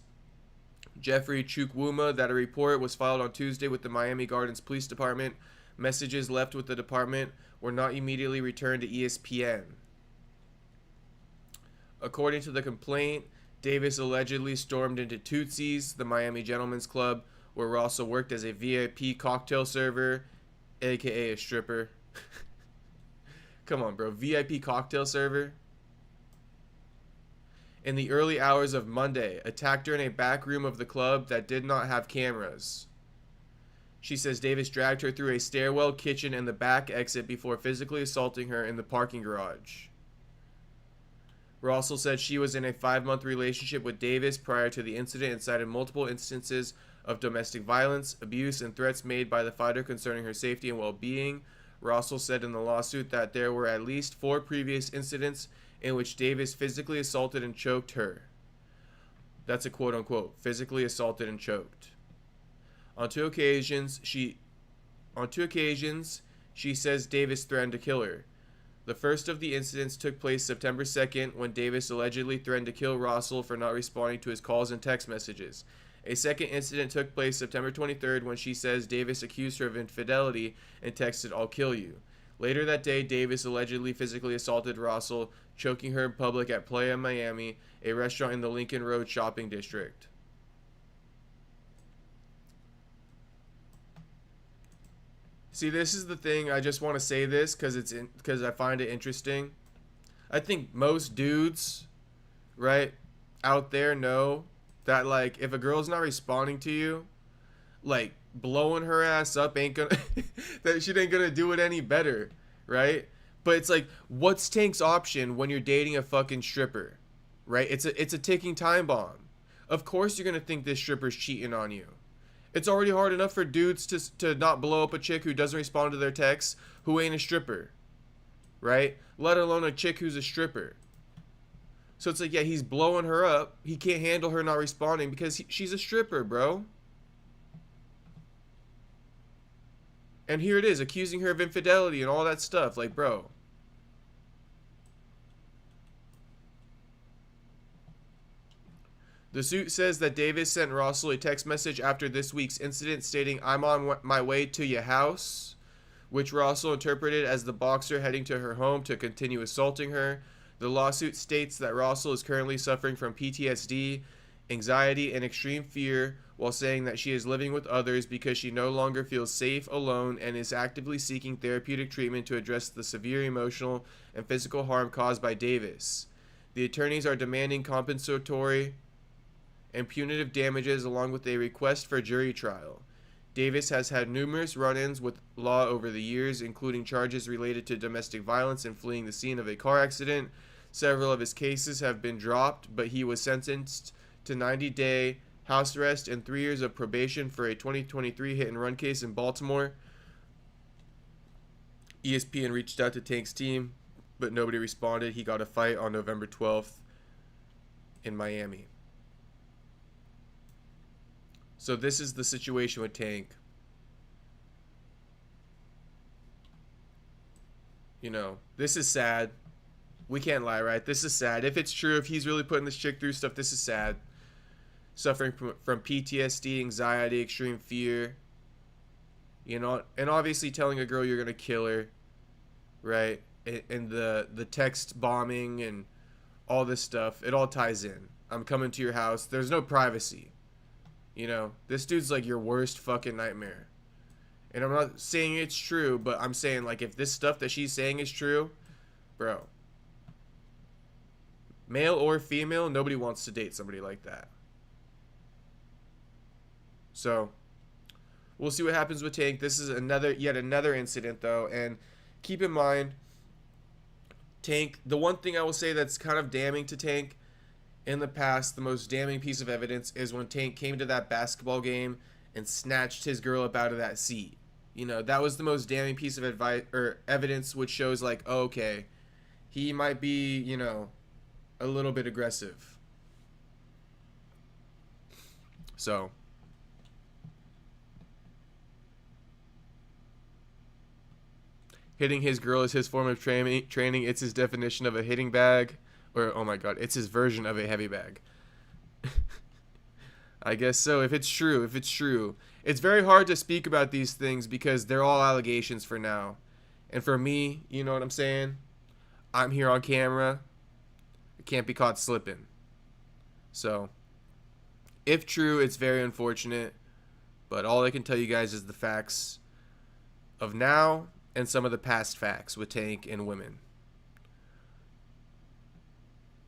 Jeffrey Chukwuma, that a report was filed on Tuesday with the Miami Gardens Police Department. Messages left with the department were not immediately returned to ESPN. According to the complaint, Davis allegedly stormed into Tootsie's, the Miami Gentlemen's Club, where Russell worked as a VIP cocktail server, aka a stripper. Come on, bro. VIP cocktail server? In the early hours of Monday, attacked her in a back room of the club that did not have cameras. She says Davis dragged her through a stairwell, kitchen, and the back exit before physically assaulting her in the parking garage. Russell said she was in a 5-month relationship with Davis prior to the incident and cited multiple instances of domestic violence, abuse, and threats made by the fighter concerning her safety and well-being. Russell said in the lawsuit that there were at least 4 previous incidents in which Davis physically assaulted and choked her. That's a quote-unquote, physically assaulted and choked. On two occasions, she says Davis threatened to kill her. The first of the incidents took place September 2nd when Davis allegedly threatened to kill Russell for not responding to his calls and text messages. A second incident took place September 23rd when she says Davis accused her of infidelity and texted, "I'll kill you." Later that day, Davis allegedly physically assaulted Russell, choking her in public at Playa Miami, a restaurant in the Lincoln Road shopping district. See, this is the thing. I just want to say this because I find it interesting. I think most dudes, right, out there know that, like, if a girl's not responding to you, like, blowing her ass up ain't gonna that shit ain't gonna do it any better, right? But it's like, what's Tank's option when you're dating a fucking stripper, right? It's a ticking time bomb. Of course you're gonna think this stripper's cheating on you. It's already hard enough for dudes to not blow up a chick who doesn't respond to their texts, who ain't a stripper, right? Let alone a chick who's a stripper. So it's like, yeah, he's blowing her up. He can't handle her not responding because she's a stripper, bro. And here it is, accusing her of infidelity and all that stuff. Like, bro. The suit says that Davis sent Russell a text message after this week's incident stating, "I'm on my way to your house," which Russell interpreted as the boxer heading to her home to continue assaulting her. The lawsuit states that Russell is currently suffering from PTSD anxiety, and extreme fear, while saying that she is living with others because she no longer feels safe alone and is actively seeking therapeutic treatment to address the severe emotional and physical harm caused by Davis. The attorneys are demanding compensatory and punitive damages along with a request for jury trial. Davis has had numerous run-ins with law over the years, including charges related to domestic violence and fleeing the scene of a car accident. Several of his cases have been dropped, but he was sentenced to 90-day house arrest and 3 years of probation for a 2023 hit-and-run case in Baltimore. ESPN reached out to Tank's team, but nobody responded. He got a fight on November 12th in Miami. So this is the situation with Tank. You know, this is sad. We can't lie, right? This is sad. If it's true, if he's really putting this chick through stuff, this is sad. Suffering from PTSD, anxiety, extreme fear. You know, and obviously telling a girl you're going to kill her, right? And the text bombing and all this stuff, it all ties in. I'm coming to your house. There's no privacy. You know, this dude's like your worst fucking nightmare. And I'm not saying it's true, but I'm saying, like, if this stuff that she's saying is true, bro, male or female, nobody wants to date somebody like that. So, we'll see what happens with Tank. This is yet another incident, though, and keep in mind, Tank, the one thing I will say that's kind of damning to Tank in the past, the most damning piece of evidence is when Tank came to that basketball game and snatched his girl up out of that seat. You know, that was the most damning piece of evidence, which shows, like, oh, okay, he might be, you know, a little bit aggressive. So, hitting his girl is his form of training. It's his definition of a hitting bag. Or, oh my god, it's his version of a heavy bag. I guess so, if it's true. It's very hard to speak about these things because they're all allegations for now. And for me, you know what I'm saying? I'm here on camera. I can't be caught slipping. So, if true, it's very unfortunate. But all I can tell you guys is the facts of now and some of the past facts with Tank and women.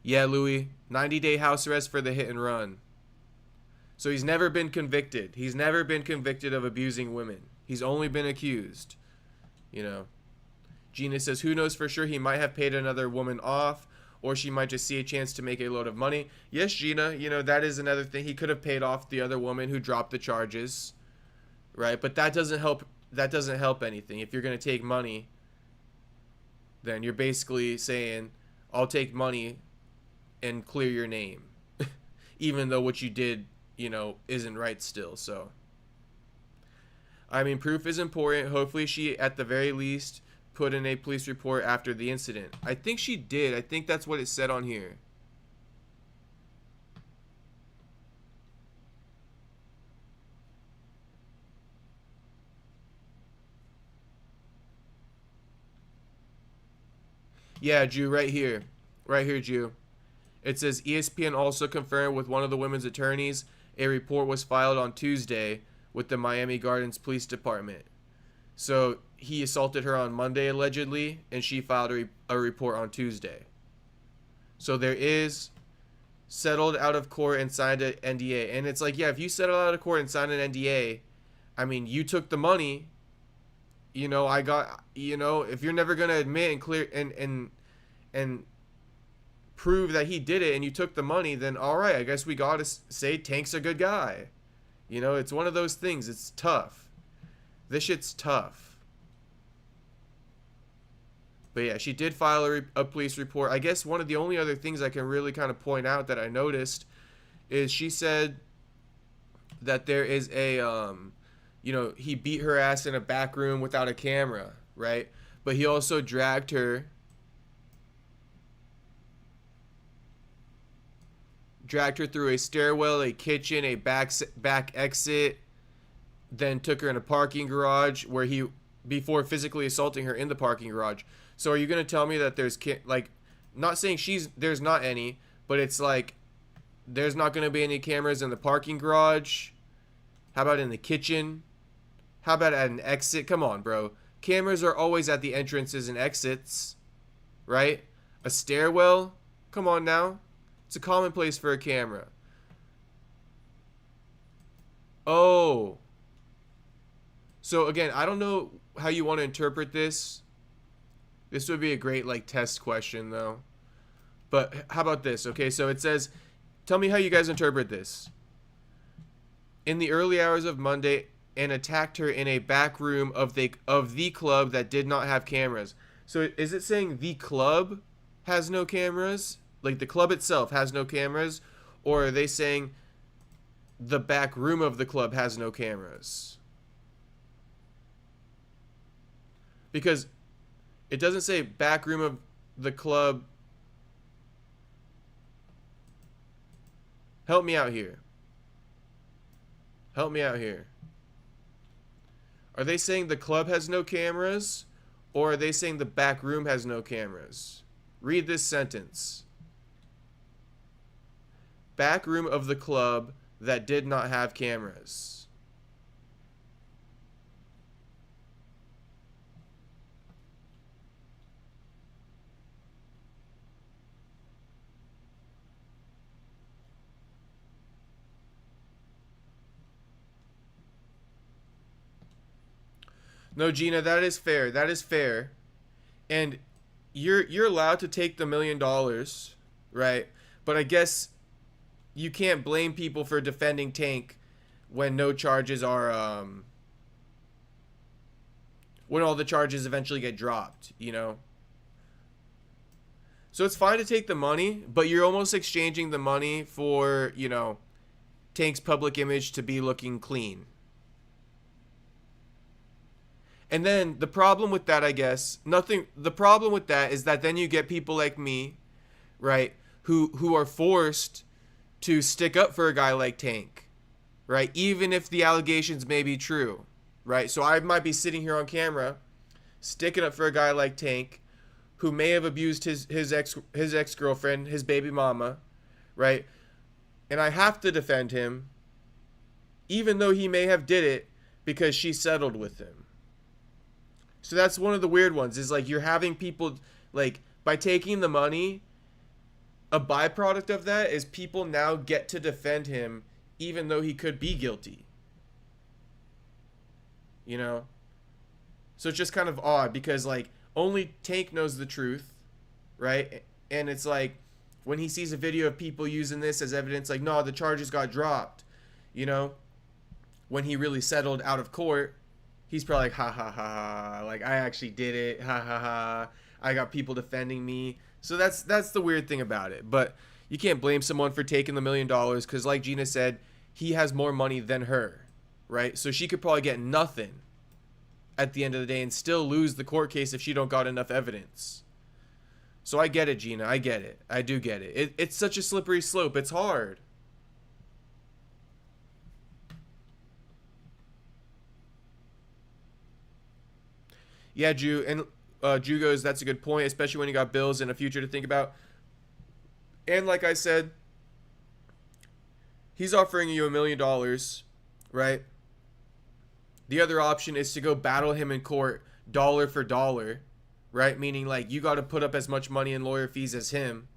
Yeah, Louis, 90-day house arrest for the hit and run. So he's never been convicted. He's never been convicted of abusing women. He's only been accused. You know. Gina says, who knows for sure, he might have paid another woman off, or she might just see a chance to make a load of money. Yes, Gina, you know, that is another thing. He could have paid off the other woman who dropped the charges. Right? But that doesn't help anything. If you're going to take money, then you're basically saying, I'll take money and clear your name, even though what you did, you know, isn't right still. So, I mean, proof is important. Hopefully she, at the very least, put in a police report after the incident. I think she did. I think that's what it said on here. Yeah, Jew, right here. Right here, Jew. It says ESPN also confirmed with one of the women's attorneys a report was filed on Tuesday with the Miami Gardens Police Department. So he assaulted her on Monday allegedly, and she filed a report on Tuesday. So there is settled out of court and signed an NDA. And it's like, yeah, if you settle out of court and sign an NDA, I mean, you took the money. You know, if you're never going to admit and clear and prove that he did it and you took the money, then all right, I guess we got to say Tank's a good guy. You know, it's one of those things. It's tough. This shit's tough. But yeah, she did file a police report. I guess one of the only other things I can really kind of point out that I noticed is she said that there is a, you know, he beat her ass in a back room without a camera, right? But he also dragged her through a stairwell, a kitchen, a back exit, then took her in a parking garage where he, before physically assaulting her in the parking garage. So are you going to tell me that there's, like, not saying there's not any, but it's like, there's not going to be any cameras in the parking garage? How about in the kitchen? How about at an exit? Come on, bro. Cameras are always at the entrances and exits, right? A stairwell? Come on now. It's a commonplace for a camera. Oh. So again, I don't know how you want to interpret this. This would be a great like test question though. But how about this? Okay, so it says, tell me how you guys interpret this. In the early hours of Monday, and attacked her in a back room of the club that did not have cameras. So is it saying the club has no cameras? Like the club itself has no cameras? Or are they saying the back room of the club has no cameras? Because it doesn't say back room of the club. Help me out here. Help me out here. Are they saying the club has no cameras? Or are they saying the back room has no cameras? Read this sentence. Back room of the club that did not have cameras. No, Gina, that is fair. That is fair. And you're allowed to take the $1 million, right? But I guess you can't blame people for defending Tank when no charges are when all the charges eventually get dropped, you know? So it's fine to take the money, but you're almost exchanging the money for, you know, Tank's public image to be looking clean. And then the problem with that, I guess, the problem with that is that then you get people like me, right, who are forced to stick up for a guy like Tank, right, even if the allegations may be true, right? So I might be sitting here on camera sticking up for a guy like Tank who may have abused his ex-girlfriend, his baby mama, right? And I have to defend him even though he may have did it because she settled with him. So that's one of the weird ones, is like you're having people, like, by taking the money, a byproduct of that is people now get to defend him even though he could be guilty. You know? So it's just kind of odd because, like, only Tank knows the truth, right? And it's like, when he sees a video of people using this as evidence, like, no, the charges got dropped, you know? When he really settled out of court, he's probably like, ha ha ha, like, I actually did it, ha ha ha, I got people defending me. So that's the weird thing about it. But you can't blame someone for taking the $1 million because, like Gina said, he has more money than her, right? So she could probably get nothing at the end of the day and still lose the court case if she don't got enough evidence. So I get it, Gina, I get it. I do get it. It's such a slippery slope. It's hard. Yeah, Jew, and Jew goes, that's a good point, especially when you got bills and a future to think about. And like I said, he's offering you $1 million, right? The other option is to go battle him in court dollar for dollar, right? Meaning, like, you got to put up as much money in lawyer fees as him.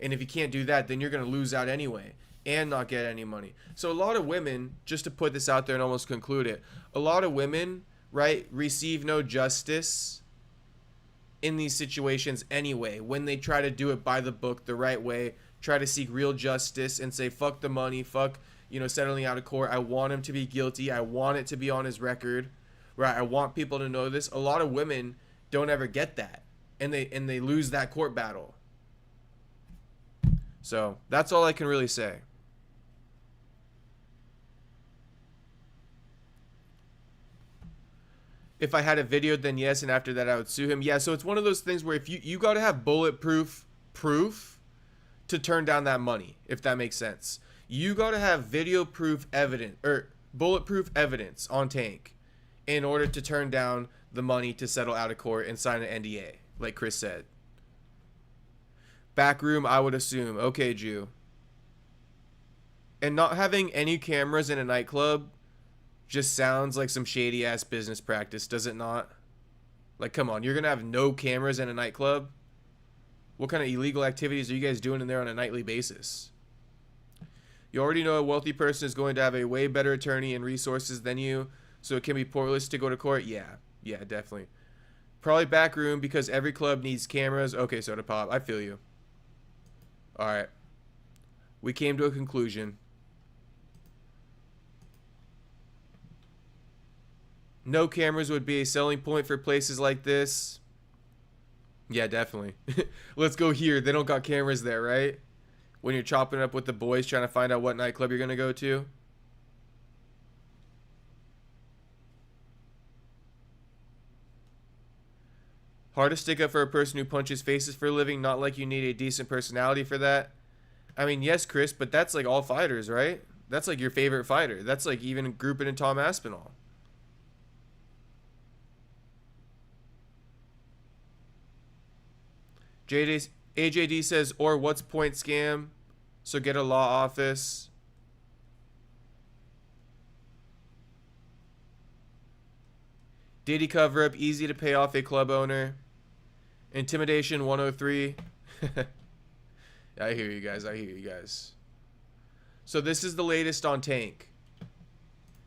And if you can't do that, then you're going to lose out anyway and not get any money. So a lot of women, just to put this out there and almost conclude it, a lot of women, right, receive no justice in these situations anyway when they try to do it by the book the right way, try to seek real justice and say, fuck the money, fuck, you know, settling out of court. I want him to be guilty. I want it to be on his record, right? I want people to know this. A lot of women don't ever get that, and they lose that court battle. So that's all I can really say. If I had a video, then yes, and after that I would sue him. Yeah, so it's one of those things where if you got to have bulletproof proof to turn down that money, if that makes sense. You got to have video proof evidence or bulletproof evidence on Tank in order to turn down the money to settle out of court and sign an NDA, like Chris said. Back room, I would assume. Okay, Jew. And not having any cameras in a nightclub just sounds like some shady ass business practice, does it not? Like, come on, you're gonna have no cameras in a nightclub? What kind of illegal activities are you guys doing in there on a nightly basis? You already know a wealthy person is going to have a way better attorney and resources than you, so it can be pointless to go to court? Yeah, definitely. Probably back room because every club needs cameras. Okay, Soda Pop, I feel you. Alright. We came to a conclusion. No cameras would be a selling point for places like this. Yeah, definitely. Let's go here. They don't got cameras there, right? When you're chopping up with the boys trying to find out what nightclub you're going to go to. Hard to stick up for a person who punches faces for a living. Not like you need a decent personality for that. I mean, yes, Chris, but that's like all fighters, right? That's like your favorite fighter. That's like even grouping in Tom Aspinall. AJD says, or what's point scam? So get a law office. Diddy cover up, easy to pay off a club owner. Intimidation 103. I hear you guys. So this is the latest on Tank.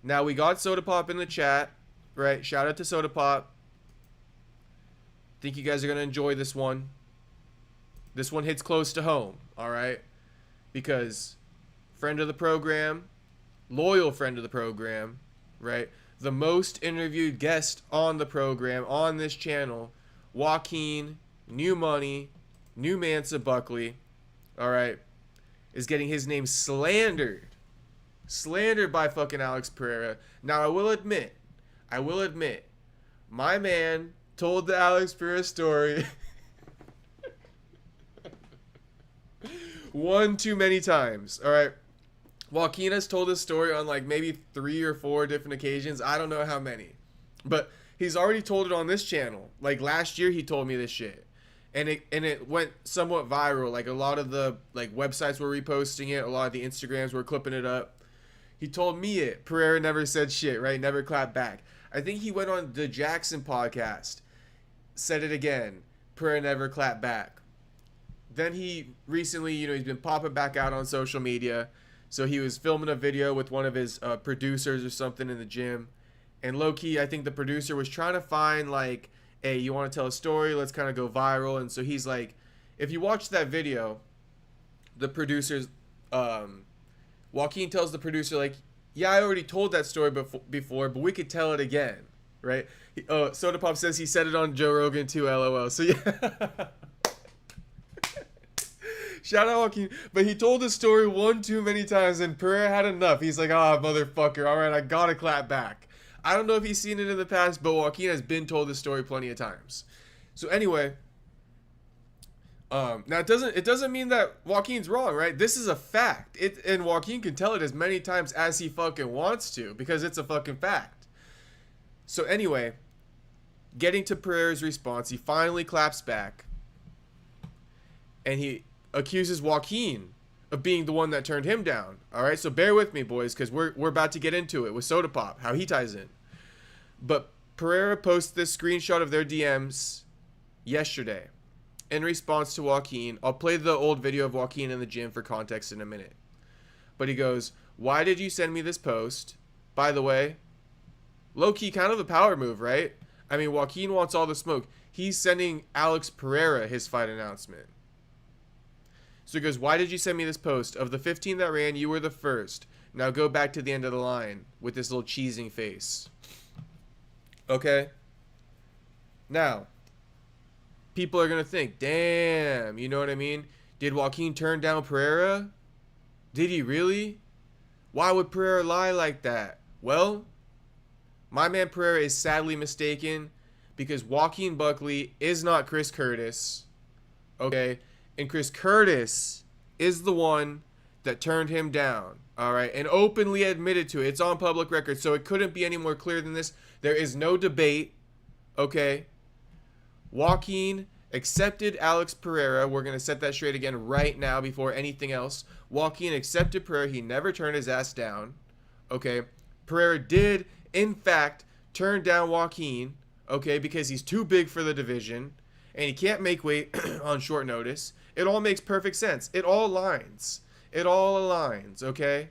Now we got Soda Pop in the chat, right? Shout out to Soda Pop. Think you guys are gonna enjoy this one. This one hits close to home, all right? Because friend of the program, loyal friend of the program, right? The most interviewed guest on the program, on this channel, Joaquin, New Money, New Mansa Buckley, all right, is getting his name slandered. Slandered by fucking Alex Pereira. Now, I will admit, my man told the Alex Pereira story one too many times, all right? Joaquin has told this story on like maybe 3 or 4 different occasions. I don't know how many. But he's already told it on this channel. Like last year he told me this shit. And it went somewhat viral. Like a lot of the like websites were reposting it. A lot of the Instagrams were clipping it up. He told me it. Pereira never said shit, right? Never clapped back. I think he went on the Jackson podcast. Said it again. Pereira never clapped back. Then he recently, he's been popping back out on social media. So he was filming a video with one of his producers or something in the gym. And low-key, I think the producer was trying to find, like, hey, you want to tell a story? Let's kind of go viral. And so he's like, if you watch that video, the producers, Joaquin tells the producer, like, yeah, I already told that story before, but we could tell it again, right? Soda Pop says he said it on Joe Rogan too, LOL. So, yeah. Shout out Joaquin. But he told the story one too many times, and Pereira had enough. He's like, motherfucker, all right, I gotta clap back. I don't know if he's seen it in the past, but Joaquin has been told this story plenty of times. So anyway, now it doesn't mean that Joaquin's wrong, right? This is a fact. And Joaquin can tell it as many times as he fucking wants to, because it's a fucking fact. So anyway, getting to Pereira's response, he finally claps back, and he accuses Joaquin of being the one that turned him down. All right, so bear with me, boys, because we're about to get into it with Soda Pop, how he ties in. But Pereira posted this screenshot of their DMs yesterday in response to Joaquin. I'll play the old video of Joaquin in the gym for context in a minute. But he goes, why did you send me this post? By the way, low-key kind of a power move, right? I mean, Joaquin wants all the smoke. He's sending Alex Pereira his fight announcement. So he goes, why did you send me this post? Of the 15 that ran, you were the first. Now go back to the end of the line with this little cheesing face. Okay? Now, people are going to think, damn, you know what I mean? Did Joaquin turn down Pereira? Did he really? Why would Pereira lie like that? Well, my man Pereira is sadly mistaken because Joaquin Buckley is not Chris Curtis. Okay? And Chris Curtis is the one that turned him down, all right, and openly admitted to it. It's on public record, so it couldn't be any more clear than this. There is no debate, okay? Joaquin accepted Alex Pereira. We're going to set that straight again right now before anything else. Joaquin accepted Pereira. He never turned his ass down. Okay. Pereira did, in fact, turn down Joaquin. Okay. Because he's too big for the division. And he can't make weight on short notice. It all makes perfect sense. It all aligns. It all aligns. Okay.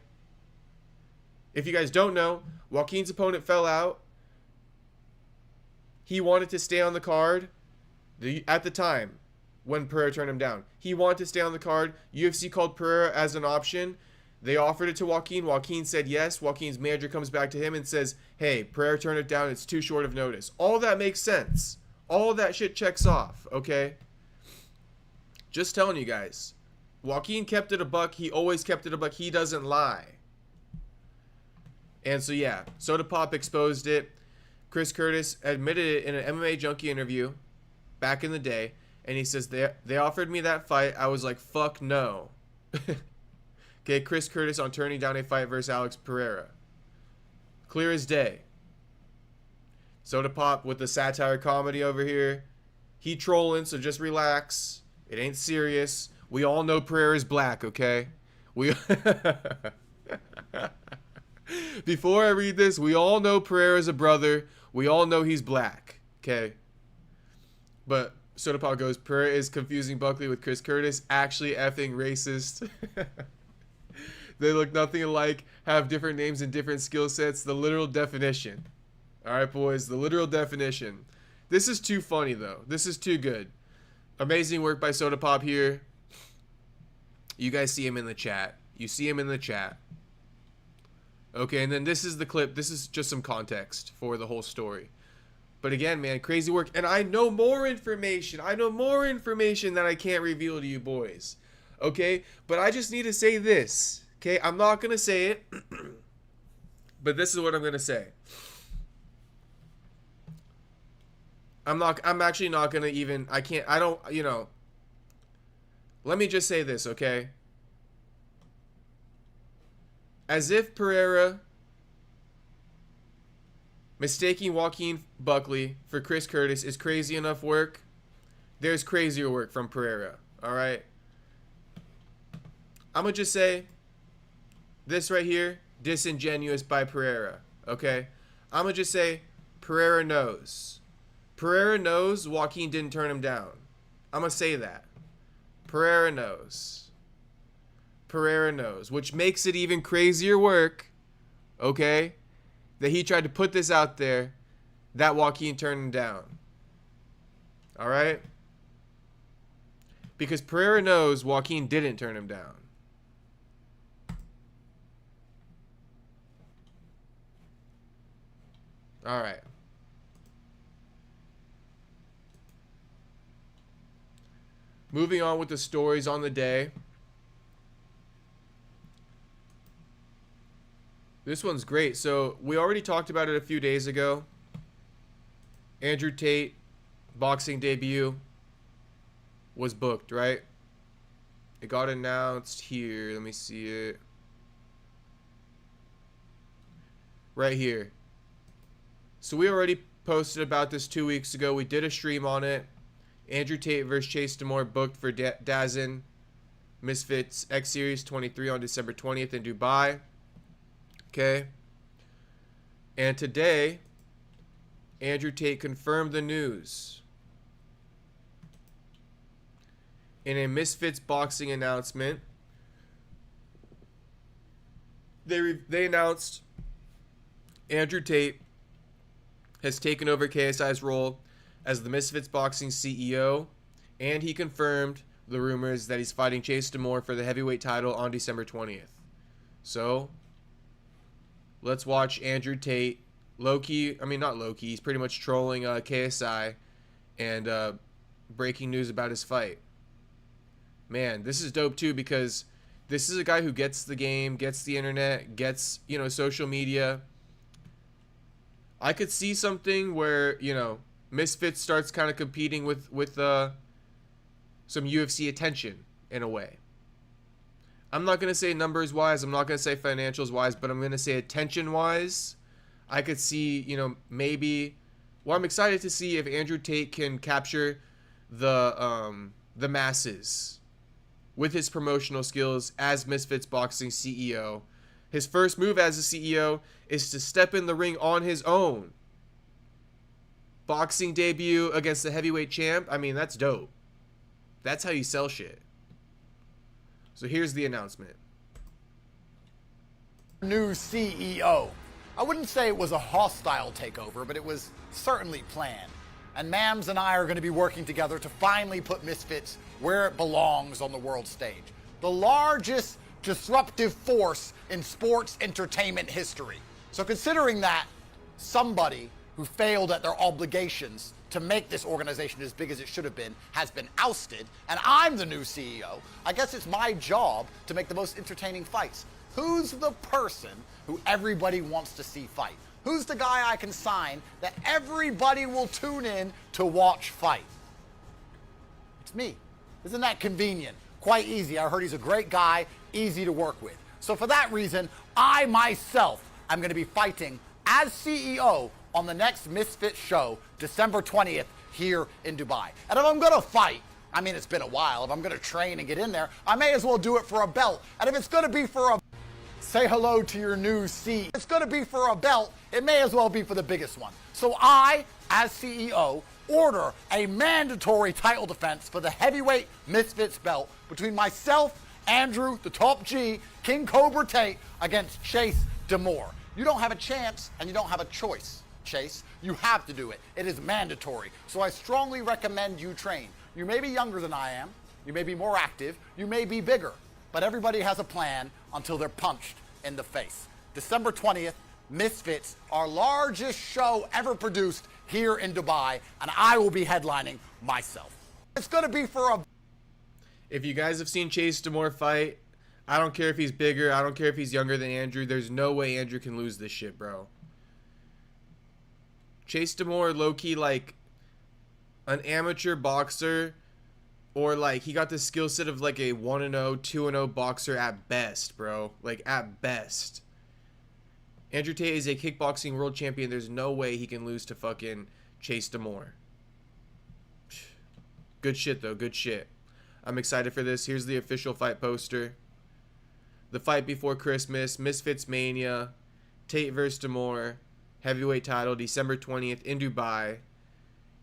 If you guys don't know, Joaquin's opponent fell out. He wanted to stay on the card at the time when Pereira turned him down. He wanted to stay on the card. UFC called Pereira as an option. They offered it to Joaquin. Joaquin said yes. Joaquin's manager comes back to him and says, hey, Pereira turned it down. It's too short of notice. All that makes sense. All that shit checks off, okay? Just telling you guys. Joaquin kept it a buck. He always kept it a buck. He doesn't lie. And so, yeah, Soda Pop exposed it. Chris Curtis admitted it in an MMA Junkie interview back in the day. And he says, they offered me that fight. I was like, fuck no. Okay, Chris Curtis on turning down a fight versus Alex Pereira. Clear as day. Soda Pop with the satire comedy over here. He trolling, so just relax. It ain't serious. We all know Pereira's black, okay? Before I read this, we all know Pereira's a brother. We all know he's black, okay? But Soda Pop goes, Pereira is confusing Buckley with Chris Curtis. Actually effing racist. They look nothing alike, have different names and different skill sets. The literal definition. All right, boys, the literal definition. This is too funny, though. This is too good. Amazing work by Soda Pop here. You guys see him in the chat. You see him in the chat. Okay, and then this is the clip. This is just some context for the whole story. But again, man, crazy work. And I know more information. I know more information that I can't reveal to you boys. Okay? But I just need to say this. Okay? I'm not going to say it. But this is what I'm going to say. I'm actually not going to even, let me just say this, okay? As if Pereira mistaking Joaquin Buckley for Chris Curtis is crazy enough work, there's crazier work from Pereira, all right? I'm going to just say this right here, disingenuous by Pereira, okay? I'm going to just say Pereira knows. Pereira knows Joaquin didn't turn him down. I'm going to say that. Pereira knows. Pereira knows, which makes it even crazier work, okay, that he tried to put this out there, that Joaquin turned him down. All right? Because Pereira knows Joaquin didn't turn him down. All right. Moving on with the stories on the day. This one's great. So we already talked about it a few days ago. Andrew Tate boxing debut was booked, right? It got announced here. Let me see it. Right here. So we already posted about this 2 weeks ago. We did a stream on it. Andrew Tate versus Chase Demore booked for DAZN Misfits X Series 23 on December 20th in Dubai. Okay. And today, Andrew Tate confirmed the news. In a Misfits Boxing announcement, they announced Andrew Tate has taken over KSI's role as the Misfits Boxing CEO, and he confirmed the rumors that he's fighting Chase Demore for the heavyweight title on December 20th. So, let's watch Andrew Tate, not low-key, he's pretty much trolling KSI and breaking news about his fight. Man, this is dope too, because this is a guy who gets the game, gets the internet, gets, social media. I could see something where, Misfits starts kind of competing with some UFC attention in a way. I'm not going to say numbers-wise, I'm not going to say financials-wise, but I'm going to say attention-wise. I could see, maybe... Well, I'm excited to see if Andrew Tate can capture the masses with his promotional skills as Misfits Boxing CEO. His first move as a CEO is to step in the ring on his own. Boxing debut against the heavyweight champ. I mean, that's dope. That's how you sell shit. So here's the announcement. New CEO. I wouldn't say it was a hostile takeover, but it was certainly planned. And Mams and I are going to be working together to finally put Misfits where it belongs on the world stage. The largest disruptive force in sports entertainment history. So considering that somebody who failed at their obligations to make this organization as big as it should have been has been ousted, and I'm the new CEO, I guess it's my job to make the most entertaining fights. Who's the person who everybody wants to see fight? Who's the guy I can sign that everybody will tune in to watch fight? It's me. Isn't that convenient? Quite easy. I heard he's a great guy, easy to work with. So for that reason, I myself am going to be fighting as CEO on the next Misfits show, December 20th, here in Dubai. And if I'm going to fight, I mean, it's been a while. If I'm going to train and get in there, I may as well do it for a belt. And if it's going to be for a... Say hello to your new CEO. If it's going to be for a belt, it may as well be for the biggest one. So I, as CEO, order a mandatory title defense for the heavyweight Misfits belt between myself, Andrew, the top G, King Cobra Tate, against Chase Demore. You don't have a chance and you don't have a choice, Chase. You have to do it. It is mandatory. So I strongly recommend you train. You may be younger than I am. You may be more active. You may be bigger. But everybody has a plan until they're punched in the face. December 20th, Misfits, our largest show ever produced here in Dubai, and I will be headlining myself. It's going to be for a... If you guys have seen Chase Demore fight, I don't care if he's bigger, I don't care if he's younger than Andrew, there's no way Andrew can lose this shit, bro. Chase Demore, low-key, like, an amateur boxer, or, like, he got the skill set of, like, a 1-0, 2-0 boxer at best, bro. Like, at best. Andrew Tate is a kickboxing world champion. There's no way he can lose to fucking Chase Demore. Good shit, though. Good shit. I'm excited for this. Here's the official fight poster. The fight before Christmas. Misfits Mania. Tate vs. Demore. Heavyweight title. December 20th in Dubai.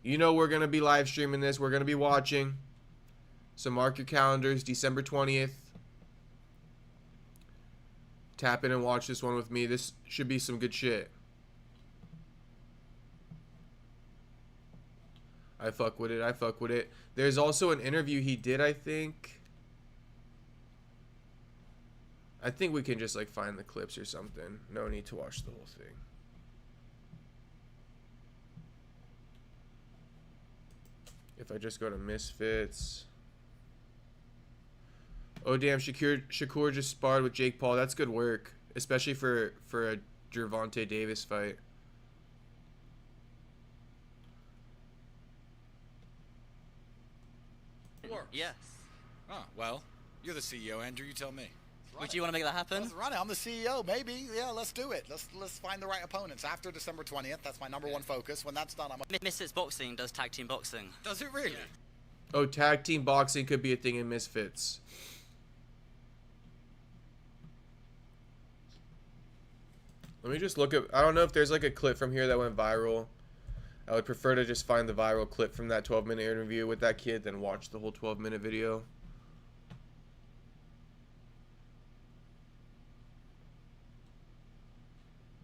You know we're going to be live streaming this. We're going to be watching. So mark your calendars. December 20th. Tap in and watch this one with me. This should be some good shit. I fuck with it. I fuck with it. There's also an interview he did, I think. I think we can just, like, find the clips or something. No need to watch the whole thing. If I just go to Misfits. Oh, damn. Shakur just sparred with Jake Paul. That's good work. Especially for a Gervonta Davis fight. Yes. Oh, well, you're the CEO, Andrew. You tell me. Would you want to make that happen? Let's run it. I'm the CEO, maybe. Yeah, let's do it. Let's find the right opponents. After December 20th, that's my number one focus. When that's done, I'm... Misfits Boxing does tag team boxing. Does it really? Yeah. Oh, tag team boxing could be a thing in Misfits. Let me just look at... I don't know if there's like a clip from here that went viral. I would prefer to just find the viral clip from that 12-minute interview with that kid than watch the whole 12-minute video.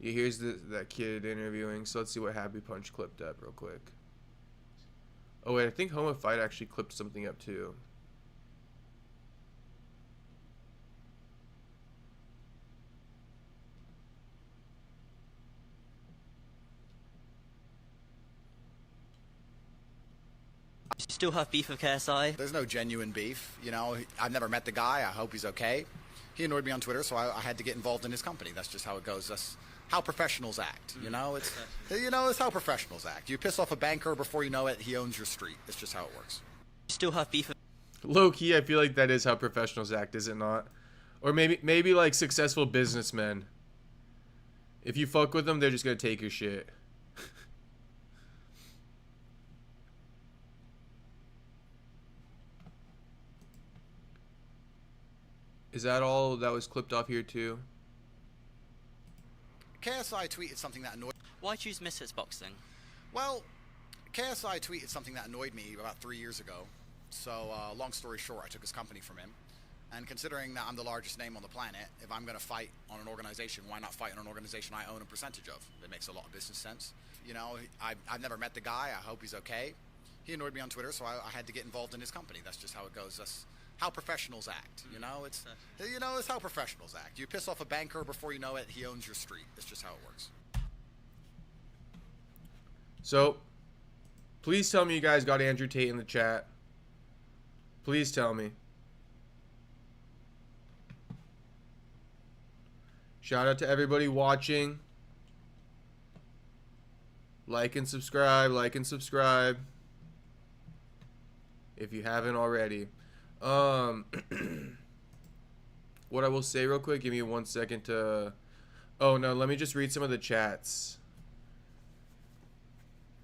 Yeah, here's that kid interviewing. So let's see what Happy Punch clipped up real quick. Oh wait, I think Home of Fight actually clipped something up too. Still have beef with KSI? There's no genuine beef. You know, I've never met the guy. I hope he's okay. He annoyed me on Twitter, so I had to get involved in his company. That's just how it goes. That's how professionals act. You know, it's how professionals act. You piss off a banker, before you know it, he owns your street. It's just how it works. Still have beef with... Low key, I feel like that is how professionals act, is it not? Or maybe like successful businessmen. If you fuck with them, they're just gonna take your shit. Is that all that was clipped off here too? KSI tweeted something that annoyed... Why choose Misfits Boxing? Well, KSI tweeted something that annoyed me about 3 years ago. So, long story short, I took his company from him. And considering that I'm the largest name on the planet, if I'm going to fight on an organization, why not fight on an organization I own a percentage of? It makes a lot of business sense. You know, I've never met the guy. I hope he's okay. He annoyed me on Twitter, so I had to get involved in his company. That's just how it goes. That's how professionals act. You know, it's how professionals act. You piss off a banker, before you know it, he owns your street. That's just how it works. So, please tell me you guys got Andrew Tate in the chat. Please tell me. Shout out to everybody watching. Like and subscribe, if you haven't already. What I will say real quick, give me 1 second to... Oh no, let me just read some of the chats.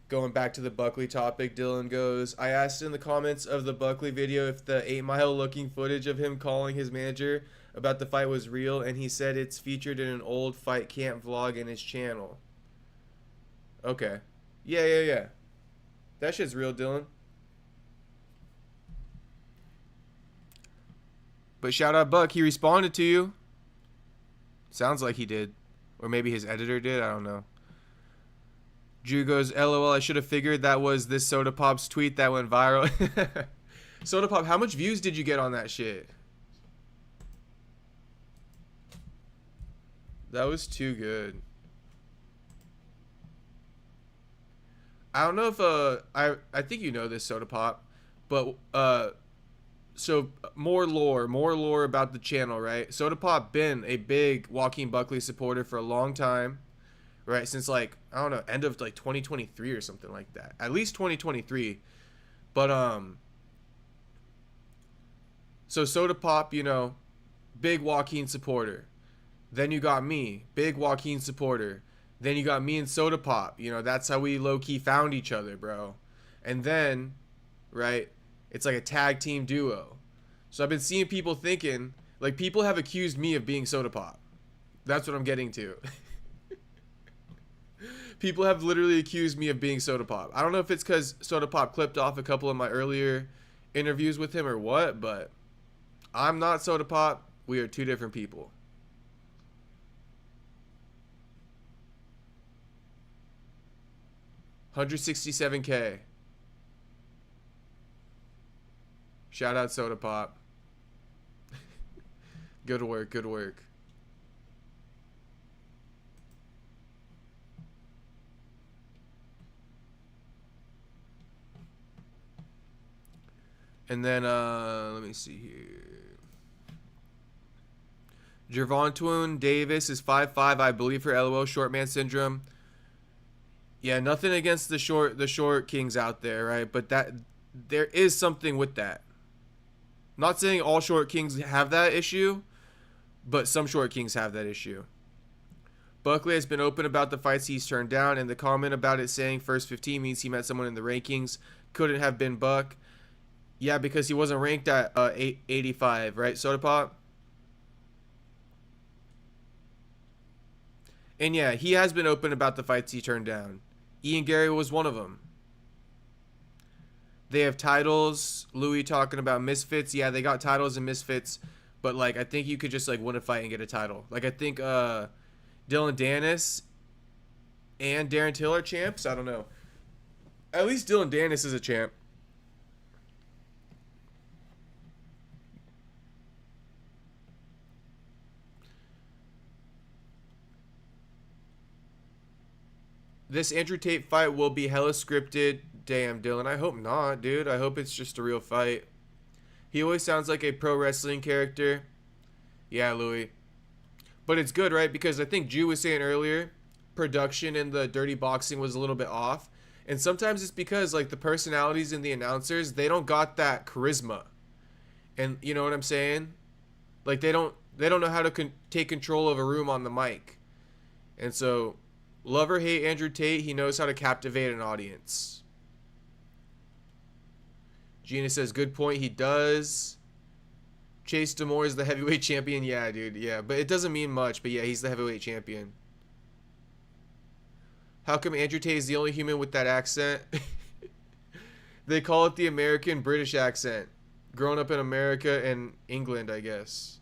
Going back to the Buckley topic, Dylan goes, I asked in the comments of the Buckley video if the 8 Mile looking footage of him calling his manager about the fight was real, and he said it's featured in an old fight camp vlog in his channel. Okay. Yeah. That shit's real, Dylan. But shout out Buck, he responded to you. Sounds like he did. Or maybe his editor did, I don't know. Drew goes, LOL, I should have figured that was this Soda Pop's tweet that went viral. Soda Pop, how much views did you get on that shit? That was too good. I don't know if I think you know this, Soda Pop, but so more lore about the channel, right? Soda Pop been a big Joaquin Buckley supporter for a long time, right? Since like, I don't know, end of like 2023 or something like that. At least 2023. But so Soda Pop, you know, big Joaquin supporter. Then you got me, big Joaquin supporter. Then you got me and Soda Pop. You know, that's how we low-key found each other, bro. And then, right, it's like a tag team duo. So I've been seeing people thinking, like, people have accused me of being Soda Pop. That's what I'm getting to. People have literally accused me of being Soda Pop. I don't know if it's because Soda Pop clipped off a couple of my earlier interviews with him or what, but I'm not Soda Pop. We are two different people. $167K. Shout out Soda Pop. Good work, good work. And then let me see here. Gervonta Davis is 5'5", I believe, for LOL, short man syndrome. Yeah, nothing against the short kings out there, right? But that there is something with that. Not saying all short kings have that issue, but some short kings have that issue. Buckley has been open about the fights he's turned down, and the comment about it saying first 15 means he met someone in the rankings couldn't have been Buck. Yeah, because he wasn't ranked at 85, right, Soda Pop? And yeah, he has been open about the fights he turned down. Ian Gary was one of them. They have titles. Louis talking about Misfits. Yeah, they got titles in Misfits. But, like, I think you could just, like, win a fight and get a title. Like, I think Dylan Danis and Darren Till are champs. I don't know. At least Dylan Danis is a champ. This Andrew Tate fight will be hella scripted. Damn, Dylan. I hope not, dude. I hope it's just a real fight. He always sounds like a pro wrestling character. Yeah, Louis. But it's good, right? Because I think Jew was saying earlier, production in the Dirty Boxing was a little bit off. And sometimes it's because, like, the personalities and the announcers, they don't got that charisma. And you know what I'm saying? Like, they don't know how to take control of a room on the mic. And so, love or hate Andrew Tate, he knows how to captivate an audience. Gina says, good point, he does. Chase D'Amore is the heavyweight champion. Yeah, dude. Yeah, but it doesn't mean much. But yeah, he's the heavyweight champion. How come Andrew Tate is the only human with that accent? They call it the American British accent. Growing up in America and England, I guess.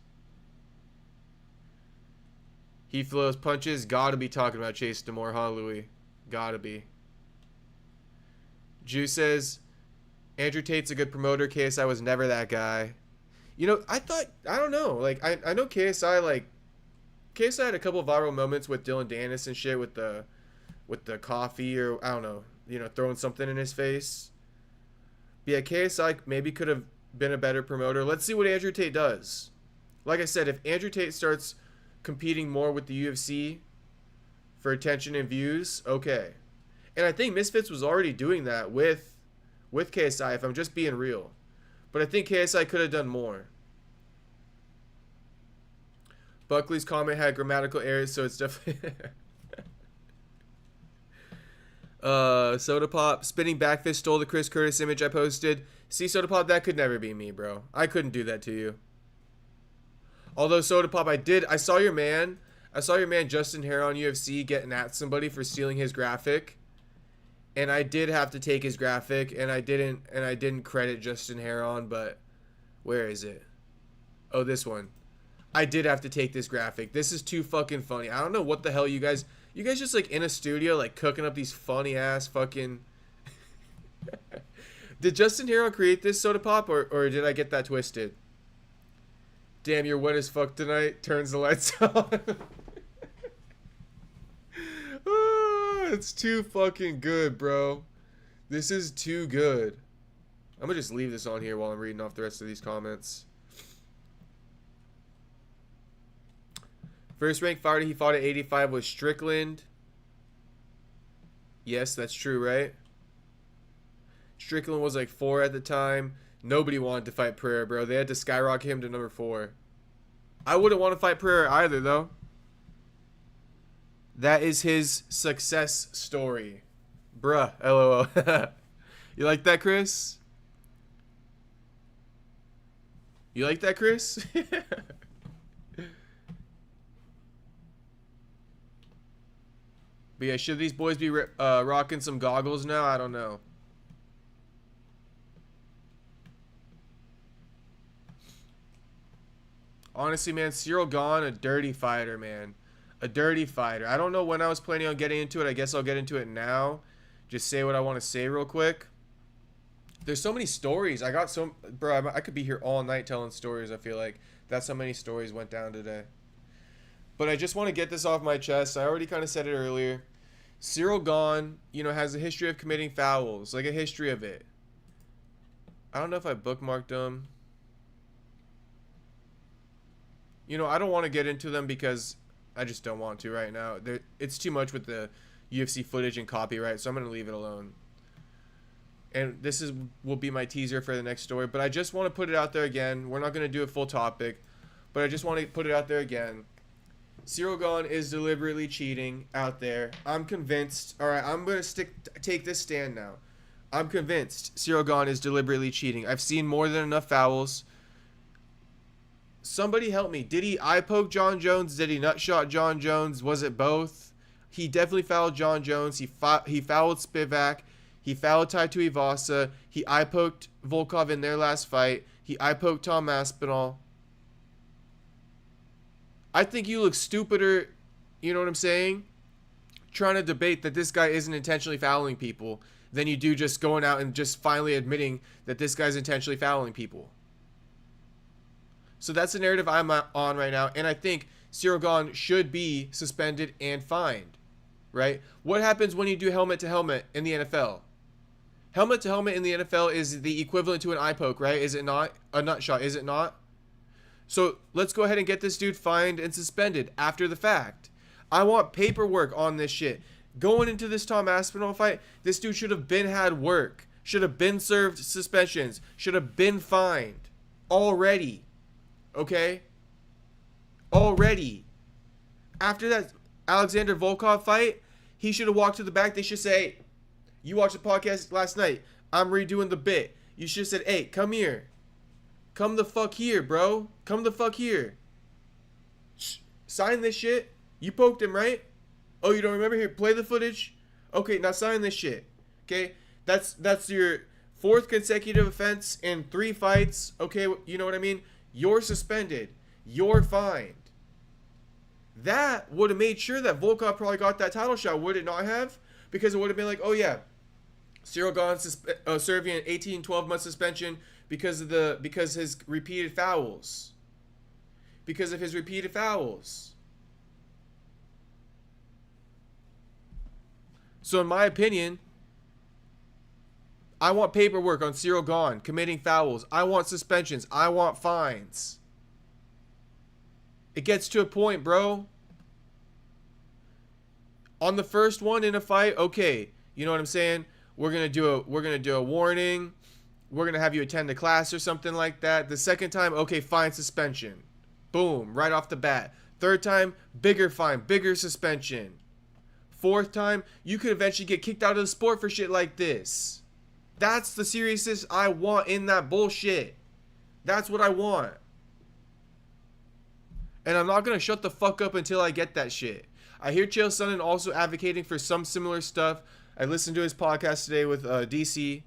He flows punches. Gotta be talking about Chase D'Amore, huh, Louis? Gotta be. Jew says, Andrew Tate's a good promoter. KSI was never that guy. You know, I don't know. Like, I know KSI, KSI had a couple of viral moments with Dylan Dennis and shit with the coffee or, I don't know, you know, throwing something in his face. But yeah, KSI maybe could have been a better promoter. Let's see what Andrew Tate does. Like I said, if Andrew Tate starts competing more with the UFC for attention and views, okay. And I think Misfits was already doing that with KSI, if I'm just being real. But I think KSI could have done more. Buckley's comment had grammatical errors, so it's definitely... Soda Pop, spinning back fist stole the Chris Curtis image I posted. See, Soda Pop, that could never be me, bro. I couldn't do that to you. Although, Soda Pop, I saw your man Justin Hare on UFC getting at somebody for stealing his graphic. And I did have to take his graphic, and I didn't credit Justin Hare on, but where is it? Oh, this one. I did have to take this graphic. This is too fucking funny. I don't know what the hell you guys just like in a studio like cooking up these funny ass fucking Did Justin Hare create this, Soda Pop, or did I get that twisted? Damn, you're wet as fuck tonight. Turns the lights on. It's too fucking good, bro. This is too good. I'm gonna just leave this on here while I'm reading off the rest of these comments. First ranked fighter he fought at 85 was Strickland. Yes, that's true, right? Strickland was like 4 at the time. Nobody wanted to fight Pereira, bro. They had to skyrocket him to number 4. I wouldn't want to fight Pereira either, though. That is his success story. Bruh, LOL. You like that, Chris? You like that, Chris? But yeah, should these boys be rocking some goggles now? I don't know. Honestly, man, Cyril Gahn, a dirty fighter, man. A dirty fighter. I don't know when I was planning on getting into it. I guess I'll get into it now. Just say what I want to say real quick. There's so many stories. Bro, I could be here all night telling stories, I feel like. That's how many stories went down today. But I just want to get this off my chest. I already kind of said it earlier. Cyril Gahn, you know, has a history of committing fouls. Like a history of it. I don't know if I bookmarked them. You know, I don't want to get into them because I just don't want to right now. It's too much with the UFC footage and copyright, so I'm going to leave it alone. And this will be my teaser for the next story. But I just want to put it out there again. We're not going to do a full topic. But I just want to put it out there again. Cyril Gahn is deliberately cheating out there. I'm convinced. All right, I'm going to take this stand now. I'm convinced Cyril Gahn is deliberately cheating. I've seen more than enough fouls. Somebody help me. Did he eye poke John Jones? Did he nutshot John Jones? Was it both? He definitely fouled John Jones. He fouled Spivak. He fouled Tai Tuivasa. He eye poked Volkov in their last fight. He eye poked Tom Aspinall. I think you look stupider, you know what I'm saying? Trying to debate that this guy isn't intentionally fouling people than you do just going out and just finally admitting that this guy's intentionally fouling people. So that's the narrative I'm on right now, and I think Cyril Gahn should be suspended and fined, right? What happens when you do helmet-to-helmet in the NFL? Helmet-to-helmet in the NFL is the equivalent to an eye poke, right? Is it not? A nut shot, is it not? So let's go ahead and get this dude fined and suspended after the fact. I want paperwork on this shit. Going into this Tom Aspinall fight, this dude should have had work. Should have been served suspensions. Should have been fined. Already. Okay? Already. After that Alexander Volkov fight, he should have walked to the back. They should say, you watched the podcast last night. I'm redoing the bit. You should have said, hey, come here. Come the fuck here, bro. Come the fuck here. Sign this shit. You poked him, right? Oh, you don't remember? Here, play the footage. Okay, now sign this shit. Okay? That's your 4th consecutive offense in 3 fights. Okay, you know what I mean? You're suspended. You're fined. That would have made sure that Volkov probably got that title shot, would it not have? Because it would have been like, oh yeah, Cyril Gahn serving an 18, 12-month suspension because his repeated fouls. Because of his repeated fouls. So in my opinion, I want paperwork on Cyril Gahn committing fouls. I want suspensions. I want fines. It gets to a point, bro. On the first one in a fight, okay, you know what I'm saying? We're gonna do a warning. We're gonna have you attend a class or something like that. The second time, okay, fine, suspension. Boom, right off the bat. Third time, bigger fine, bigger suspension. Fourth time, you could eventually get kicked out of the sport for shit like this. That's the seriousness I want in that bullshit. That's what I want. And I'm not gonna shut the fuck up until I get that shit. I hear Chael Sonnen also advocating for some similar stuff. I listened to his podcast today with DC.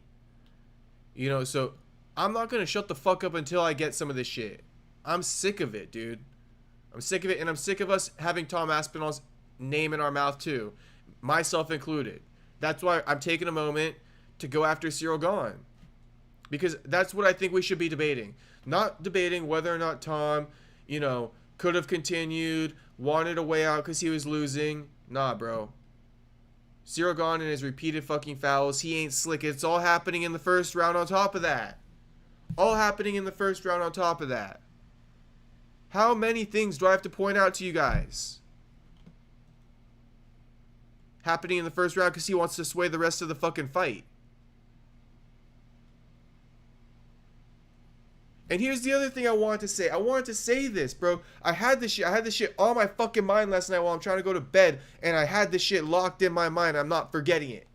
You know, so I'm not gonna shut the fuck up until I get some of this shit. I'm sick of it, dude. I'm sick of it, and I'm sick of us having Tom Aspinall's name in our mouth too, myself included. That's why I'm taking a moment to go after Cyril Gahn, because that's what I think we should be debating. Not debating whether or not Tom, you know, could have continued, wanted a way out because he was losing. Nah, bro. Cyril Gahn and his repeated fucking fouls, he ain't slick. It's all happening in the first round on top of that. All happening in the first round on top of that. How many things do I have to point out to you guys? Happening in the first round because he wants to sway the rest of the fucking fight. And here's the other thing I wanted to say. I wanted to say this, bro. I had this shit on my fucking mind last night while I'm trying to go to bed, and I had this shit locked in my mind. I'm not forgetting it.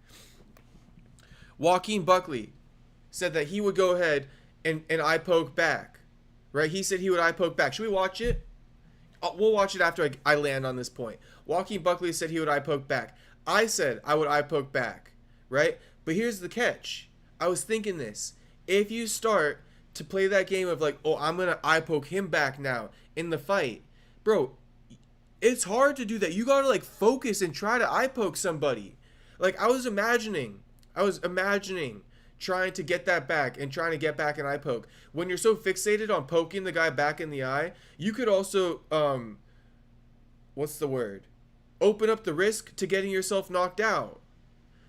Joaquin Buckley said that he would go ahead and eye poke back. Right? He said he would eye poke back. Should we watch it? We'll watch it after I land on this point. Joaquin Buckley said he would eye poke back. I said I would eye poke back. Right? But here's the catch. I was thinking this. If you start to play that game of like, oh, I'm gonna eye poke him back now in the fight, bro, it's hard to do that. You gotta like focus and try to eye poke somebody. Like I was imagining trying to get that back and trying to get back an eye poke. When you're so fixated on poking the guy back in the eye, you could also what's the word? Open up the risk to getting yourself knocked out.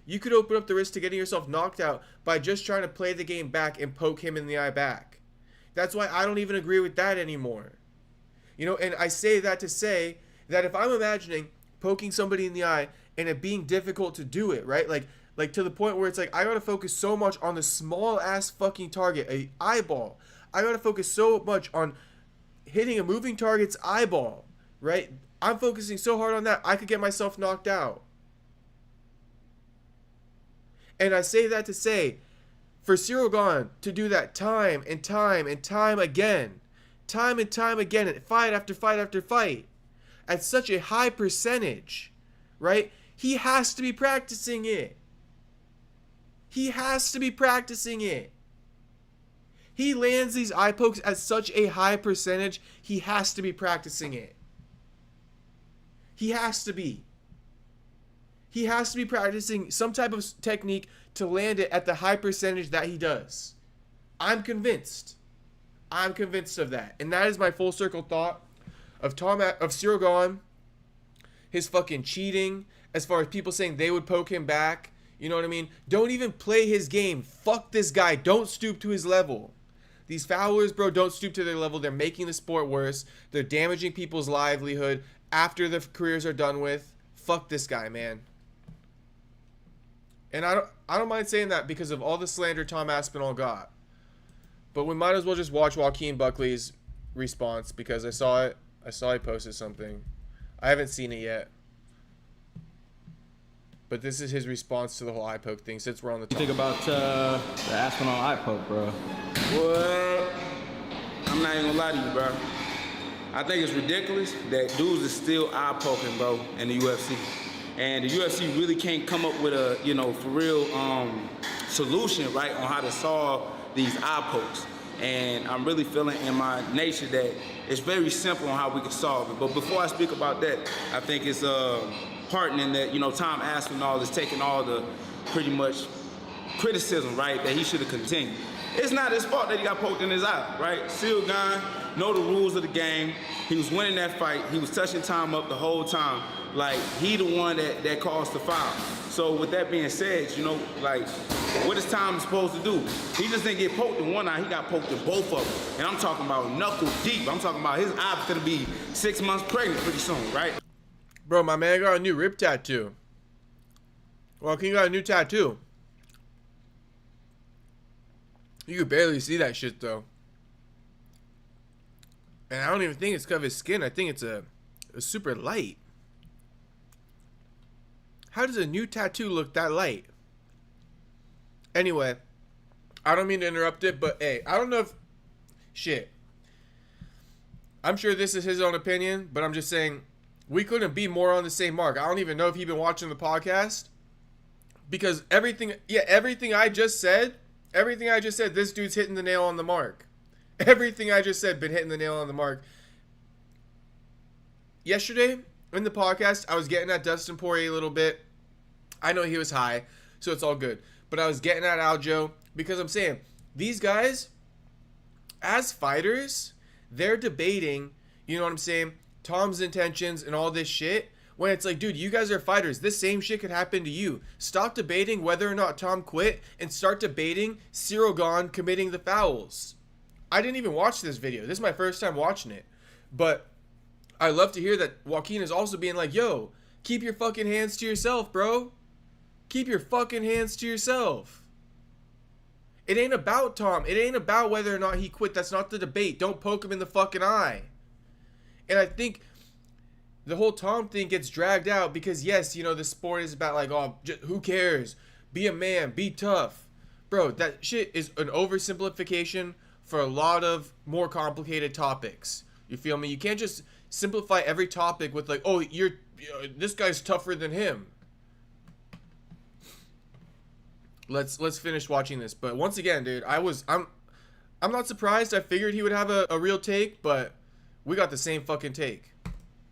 You could open up the risk to getting yourself knocked out by just trying to play the game back and poke him in the eye back. That's why I don't even agree with that anymore. You know, and I say that to say that if I'm imagining poking somebody in the eye and it being difficult to do it, right? Like to the point where it's like I gotta focus so much on the small ass fucking target, a eyeball. I gotta focus so much on hitting a moving target's eyeball, right? I'm focusing so hard on that I could get myself knocked out. And I say that to say, for Cyril Gahn to do that time and time again, and fight after fight after fight, at such a high percentage, right? He has to be practicing it. He has to be practicing it. He lands these eye pokes at such a high percentage, he has to be practicing it. He has to be. He has to be practicing some type of technique to land it at the high percentage that he does. I'm convinced. I'm convinced of that. And that is my full circle thought of Cyril Gahn, his fucking cheating, as far as people saying they would poke him back. You know what I mean? Don't even play his game. Fuck this guy. Don't stoop to his level. These foulers, bro, don't stoop to their level. They're making the sport worse. They're damaging people's livelihood after their careers are done with. Fuck this guy, man. And I don't mind saying that because of all the slander Tom Aspinall got. But we might as well just watch Joaquin Buckley's response because I saw it. I saw he posted something. I haven't seen it yet. But this is his response to the whole eye poke thing since we're on the topic. What do you think about the Aspinall eye poke, bro? What? I'm not even gonna lie to you, bro. I think it's ridiculous that dudes is still eye poking, bro, in the UFC. And the UFC really can't come up with a, you know, for real solution, right, on how to solve these eye pokes. And I'm really feeling in my nature that it's very simple on how we can solve it. But before I speak about that, I think it's heartening that, you know, Tom Aspinall is taking all the pretty much criticism, right, that he should have continued. It's not his fault that he got poked in his eye, right? Sealed gun, know the rules of the game. He was winning that fight. He was touching Tom up the whole time. Like, he the one that caused the foul. So with that being said, you know, like, what is Tom supposed to do? He just didn't get poked in one eye, he got poked in both of them. And I'm talking about knuckle deep. I'm talking about his eye's gonna be 6 months pregnant pretty soon, right? Bro, my man got a new rib tattoo. Joaquin got a new tattoo. You could barely see that shit though. And I don't even think it's because of his skin. I think it's a super light. How does a new tattoo look that light? Anyway, I don't mean to interrupt it, but hey, I don't know if... Shit. I'm sure this is his own opinion, but I'm just saying, we couldn't be more on the same mark. I don't even know if he's been watching the podcast. Because everything I just said, this dude's hitting the nail on the mark. Everything I just said been hitting the nail on the mark. Yesterday, in the podcast, I was getting at Dustin Poirier a little bit. I know he was high, so it's all good. But I was getting at Aljo because I'm saying, these guys, as fighters, they're debating, you know what I'm saying, Tom's intentions and all this shit. When it's like, dude, you guys are fighters. This same shit could happen to you. Stop debating whether or not Tom quit and start debating Cyril Gane committing the fouls. I didn't even watch this video. This is my first time watching it. But I love to hear that Joaquin is also being like, yo, keep your fucking hands to yourself, bro. Keep your fucking hands to yourself. It ain't about Tom. It ain't about whether or not he quit. That's not the debate. Don't poke him in the fucking eye. And I think the whole Tom thing gets dragged out because, yes, you know, the sport is about like, oh, who cares? Be a man. Be tough. Bro, that shit is an oversimplification for a lot of more complicated topics. You feel me? You can't just simplify every topic with like, oh, this guy's tougher than him. Let's finish watching this. But once again, dude, I'm not surprised. I figured he would have a real take, but we got the same fucking take.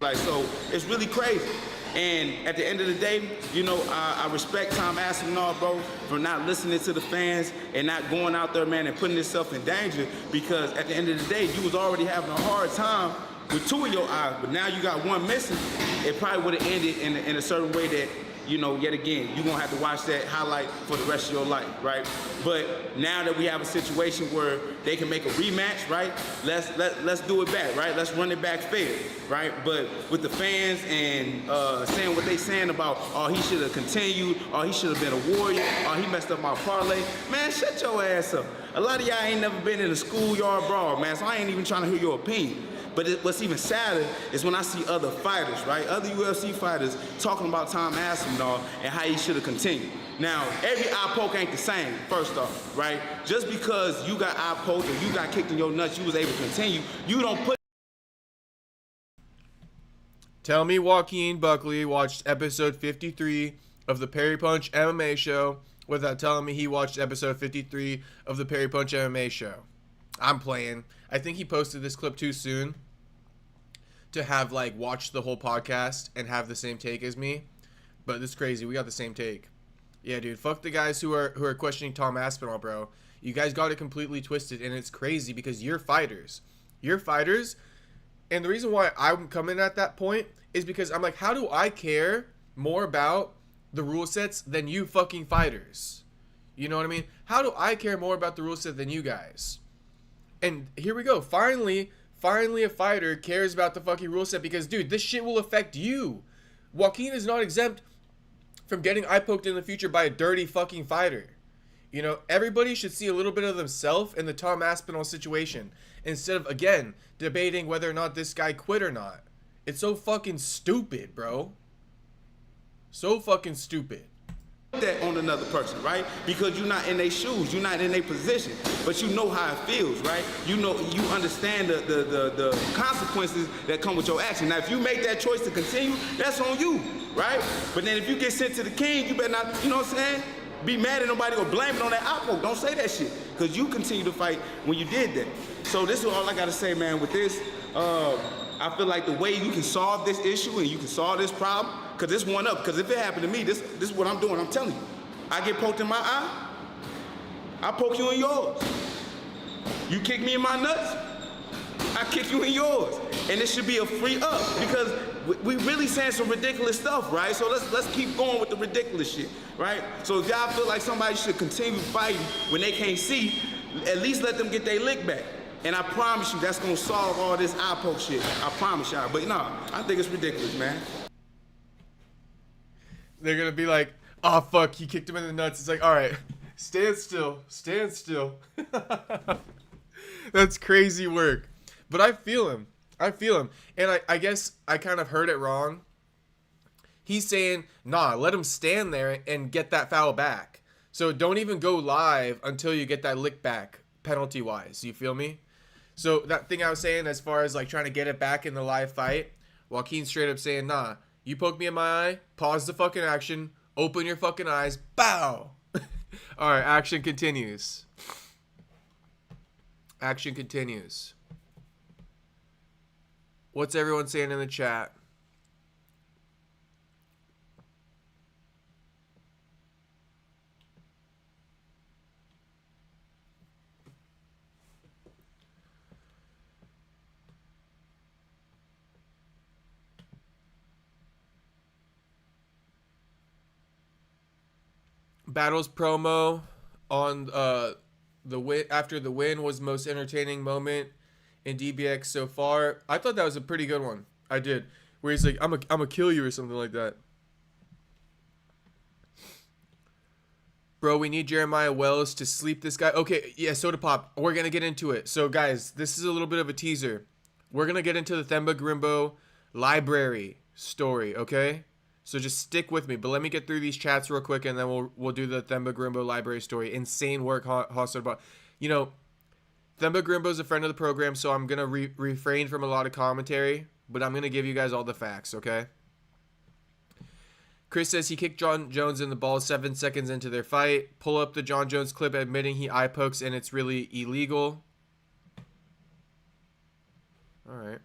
Like, so it's really crazy. And at the end of the day, you know, I respect Tom Aspinall, bro, for not listening to the fans and not going out there, man, and putting himself in danger. Because at the end of the day, you was already having a hard time with two of your eyes, but now you got one missing. It probably would have ended in a certain way that, you know, yet again, you're going to have to watch that highlight for the rest of your life, right? But now that we have a situation where they can make a rematch, right? Let's do it back, right? Let's run it back fair, right? But with the fans and saying what they saying about, oh, he should have continued, or he should have been a warrior, or he messed up my parlay. Man, shut your ass up. A lot of y'all ain't never been in a schoolyard brawl, man, so I ain't even trying to hear your opinion. But what's even sadder is when I see other fighters, right? Other UFC fighters talking about Tom Aspinall and how he should have continued. Now, every eye poke ain't the same, first off, right? Just because you got eye poked or you got kicked in your nuts, you was able to continue, you don't put... Tell me Joaquin Buckley watched episode 53 of the Perry Punch MMA show without telling me he watched episode 53 of the Perry Punch MMA show. I'm playing. I think he posted this clip too soon to have like watched the whole podcast and have the same take as me. But it's crazy. We got the same take. Yeah, dude. Fuck the guys who are questioning Tom Aspinall, bro. You guys got it completely twisted, and it's crazy because you're fighters. You're fighters. And the reason why I'm coming at that point is because I'm like, how do I care more about the rule sets than you fucking fighters? You know what I mean? How do I care more about the rule set than you guys? And here we go. Finally a fighter cares about the fucking rule set because, dude, this shit will affect you. Joaquin is not exempt from getting eye poked in the future by a dirty fucking fighter. You know, everybody should see a little bit of themselves in the Tom Aspinall situation instead of, again, debating whether or not this guy quit or not. It's so fucking stupid, bro. So fucking stupid. that on another person, right? Because you're not in their shoes, you're not in their position, but you know how it feels, right? You know, you understand the consequences that come with your action. Now, if you make that choice to continue, that's on you, right? But then if you get sent to the king, you better not, you know what I'm saying? Be mad at nobody or blame it on that outpost. Don't say that shit, because you continue to fight when you did that. So this is all I gotta say, man, with this. I feel like the way you can solve this issue and you can solve this problem, because this one up, because if it happened to me, this is what I'm doing, I'm telling you. I get poked in my eye, I poke you in yours. You kick me in my nuts, I kick you in yours. And it should be a free up, because we really saying some ridiculous stuff, right? So let's keep going with the ridiculous shit, right? So if y'all feel like somebody should continue fighting when they can't see, at least let them get their lick back. And I promise you, that's gonna solve all this eye poke shit. I promise y'all. But no, I think it's ridiculous, man. They're gonna be like, oh fuck, he kicked him in the nuts. It's like, all right, stand still, stand still. That's crazy work. But I feel him. I feel him. And I guess I kind of heard it wrong. He's saying, nah, let him stand there and get that foul back. So don't even go live until you get that lick back, penalty-wise. You feel me? So that thing I was saying as far as like trying to get it back in the live fight, Joaquin straight up saying, nah, you poke me in my eye, pause the fucking action, open your fucking eyes, bow. All right, action continues. Action continues. What's everyone saying in the chat? Battles promo on the win after the win was most entertaining moment in DBX so far. I thought that was a pretty good one. I did. Where he's like, I'm a kill you or something like that. Bro, we need Jeremiah Wells to sleep this guy. Okay, yeah, Soda Pop. We're going to get into it. So, guys, this is a little bit of a teaser. We're going to get into the Themba Grimbo library story, okay? So just stick with me. But let me get through these chats real quick, and then we'll do the Themba Grimbo library story. Insane work, Soda Pop. You know, Themba Grimbo is a friend of the program, so I'm going to refrain from a lot of commentary. But I'm going to give you guys all the facts, okay? Chris says he kicked John Jones in the balls 7 seconds into their fight. Pull up the John Jones clip admitting he eye pokes and it's really illegal. All right.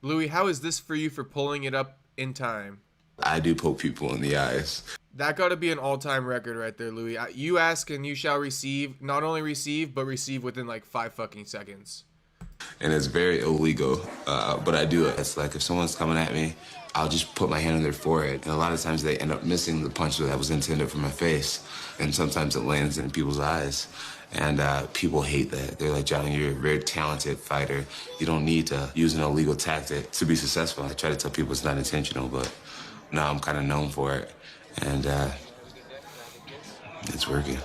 Louis, how is this for you for pulling it up in time? I do poke people in the eyes. That got to be an all-time record right there, Louis. You ask and you shall receive. Not only receive, but receive within like 5 fucking seconds. And it's very illegal, but I do it. It's like if someone's coming at me, I'll just put my hand on their forehead. And a lot of times they end up missing the punch that was intended for my face. And sometimes it lands in people's eyes. And people hate that. They're like, Johnny, you're a very talented fighter. You don't need to use an illegal tactic to be successful. I try to tell people it's not intentional, but now I'm kind of known for it. And it's working.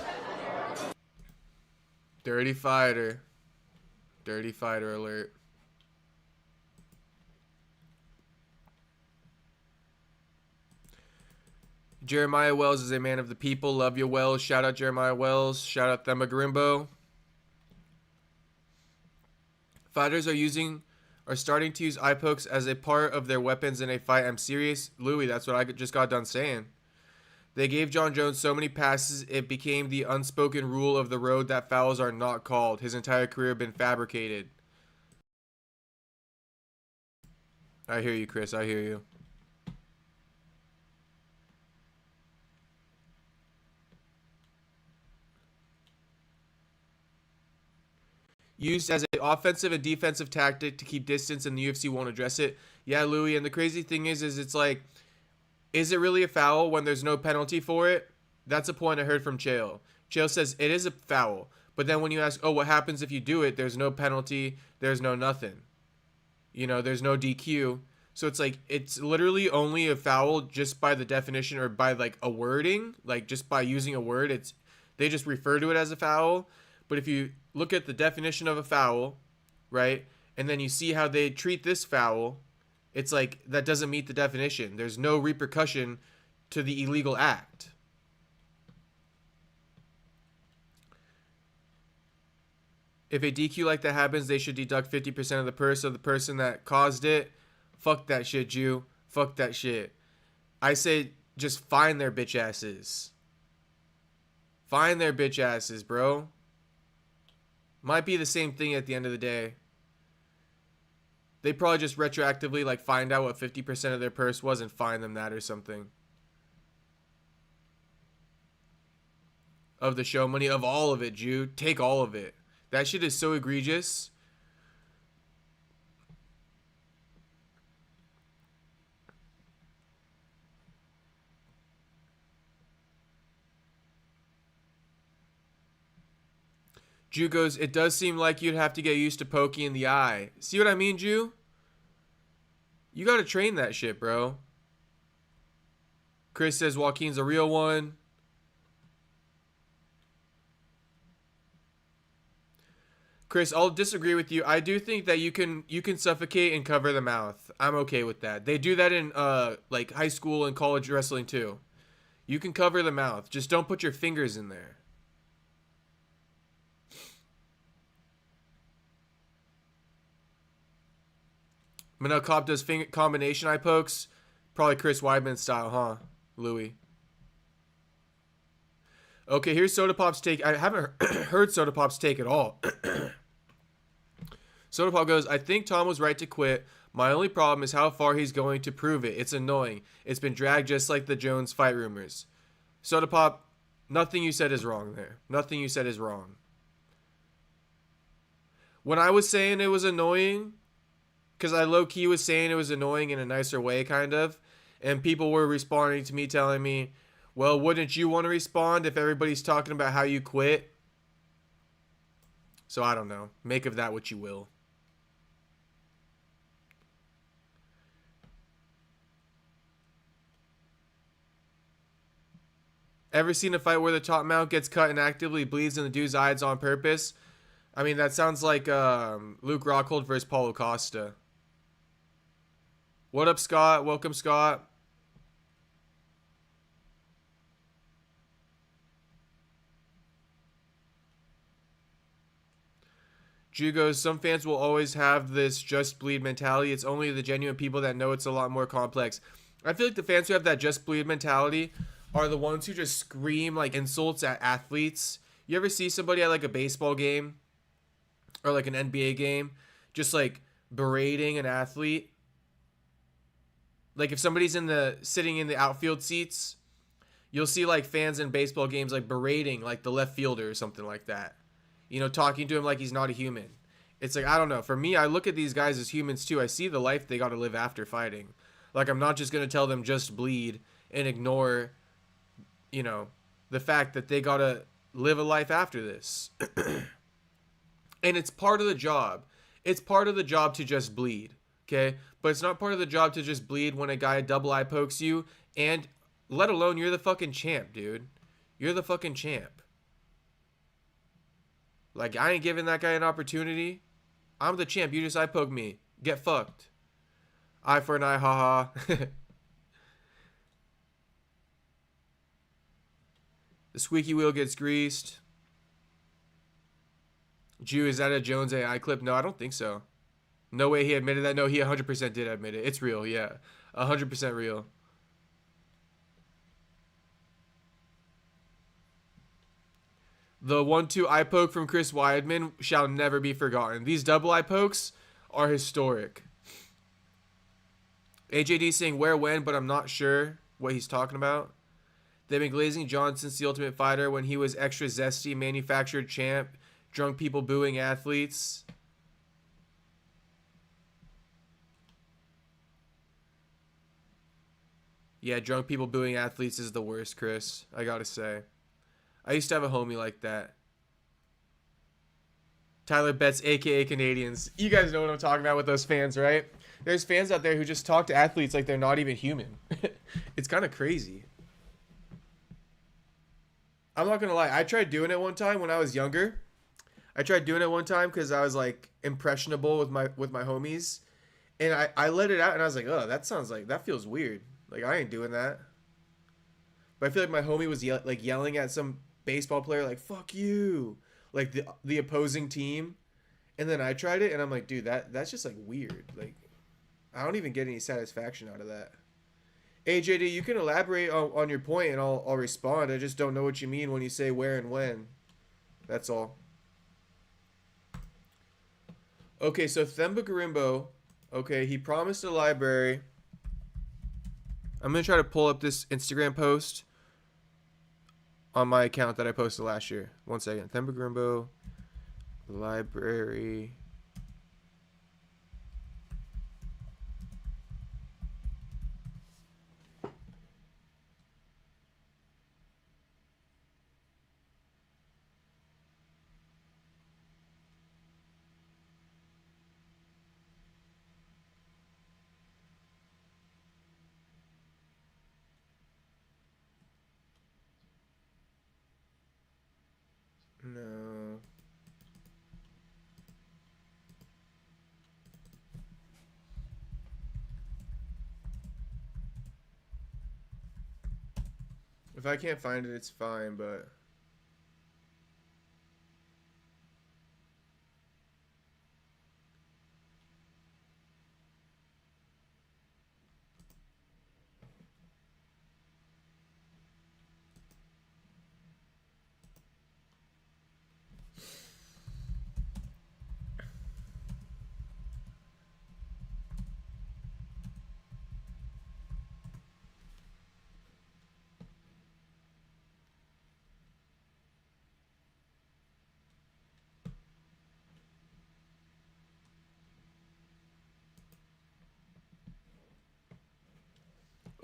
Dirty fighter. Dirty fighter alert. Jeremiah Wells is a man of the people. Love you, Wells. Shout out Jeremiah Wells. Shout out Themba Grimbo. Fighters are starting to use eye pokes as a part of their weapons in a fight. I'm serious. Louis, that's what I just got done saying. They gave John Jones so many passes, it became the unspoken rule of the road that fouls are not called. His entire career had been fabricated. I hear you, Chris. I hear you. Used as an offensive and defensive tactic to keep distance, and the UFC won't address it. Yeah, Louis, and the crazy thing is it's like, is it really a foul when there's no penalty for it? That's a point I heard from Chael. Chael says it is a foul, but then when you ask, oh, what happens if you do it? There's no penalty, there's no nothing. You know, there's no DQ. So it's like, it's literally only a foul just by the definition or by like a wording, like just by using a word. They just refer to it as a foul. But if you look at the definition of a foul, right, and then you see how they treat this foul, it's like that doesn't meet the definition. There's no repercussion to the illegal act. If a DQ like that happens, they should deduct 50% of the purse of the person that caused it. Fuck that shit, Jew. Fuck that shit. I say just find their bitch asses. Find their bitch asses, bro. Might be the same thing at the end of the day. They probably just retroactively like find out what 50% of their purse was and fine them that or something. Of the show money, of all of it, Jew. Take all of it. That shit is so egregious. Jew goes, it does seem like you'd have to get used to pokey in the eye. See what I mean, Jew? You gotta train that shit, bro. Chris says Joaquin's a real one. Chris, I'll disagree with you. I do think that you can suffocate and cover the mouth. I'm okay with that. They do that in like high school and college wrestling too. You can cover the mouth. Just don't put your fingers in there. Manel Cop does combination eye pokes. Probably Chris Weidman style, huh, Louis? Okay, here's Soda Pop's take. I haven't heard Soda Pop's take at all. Soda Pop goes, I think Tom was right to quit. My only problem is how far he's going to prove it. It's annoying. It's been dragged just like the Jones fight rumors. Soda Pop, nothing you said is wrong there. Nothing you said is wrong. When I was saying it was annoying, because I low-key was saying it was annoying in a nicer way, kind of, and people were responding to me telling me, well, wouldn't you want to respond if everybody's talking about how you quit? So I don't know. Make of that what you will. Ever seen a fight where the top mount gets cut and actively bleeds in the dude's eyes on purpose? I mean, that sounds like Luke Rockhold versus Paulo Costa. What up, Scott? Welcome, Scott. Drew goes, some fans will always have this just bleed mentality. It's only the genuine people that know it's a lot more complex. I feel like the fans who have that just bleed mentality are the ones who just scream like insults at athletes. You ever see somebody at like a baseball game or like an NBA game just like berating an athlete? Like if somebody's sitting in the outfield seats, you'll see like fans in baseball games like berating like the left fielder or something like that. You know, talking to him like he's not a human. It's like, I don't know. For me, I look at these guys as humans too. I see the life they got to live after fighting. Like I'm not just going to tell them just bleed and ignore, you know, the fact that they got to live a life after this. And it's part of the job. It's part of the job to just bleed, okay? But it's not part of the job to just bleed when a guy double eye pokes you, and let alone you're the fucking champ, dude. You're the fucking champ. Like, I ain't giving that guy an opportunity. I'm the champ. You just eye poke me. Get fucked. Eye for an eye, haha. The squeaky wheel gets greased. Jew, is that a Jones AI clip? No, I don't think so. No way he admitted that. No, he 100% did admit it. It's real, yeah. 100% real. The 1-2 eye poke from Chris Weidman shall never be forgotten. These double eye pokes are historic. AJD saying where, when, but I'm not sure what he's talking about. They've been glazing John since The Ultimate Fighter when he was extra zesty, manufactured champ, drunk people booing athletes. Yeah, drunk people booing athletes is the worst, Chris. I gotta say. I used to have a homie like that. Tyler Betts, a.k.a. Canadians. You guys know what I'm talking about with those fans, right? There's fans out there who just talk to athletes like they're not even human. It's kind of crazy. I'm not gonna lie. I tried doing it one time when I was younger. I tried doing it one time because I was like impressionable with my homies, and I let it out and I was like, oh, that feels weird. Like I ain't doing that. But I feel like my homie was yelling at some baseball player like "fuck you," like the opposing team, and then I tried it and I'm like, dude, that's just like weird. Like I don't even get any satisfaction out of that. AJD, you can elaborate on your point and I'll respond. I just don't know what you mean when you say where and when. That's all. Okay, so Themba Garimbo, okay, he promised a library. I'm going to try to pull up this Instagram post on my account that I posted last year. One second. Themba Garimbo, library. No. If I can't find it, it's fine, but...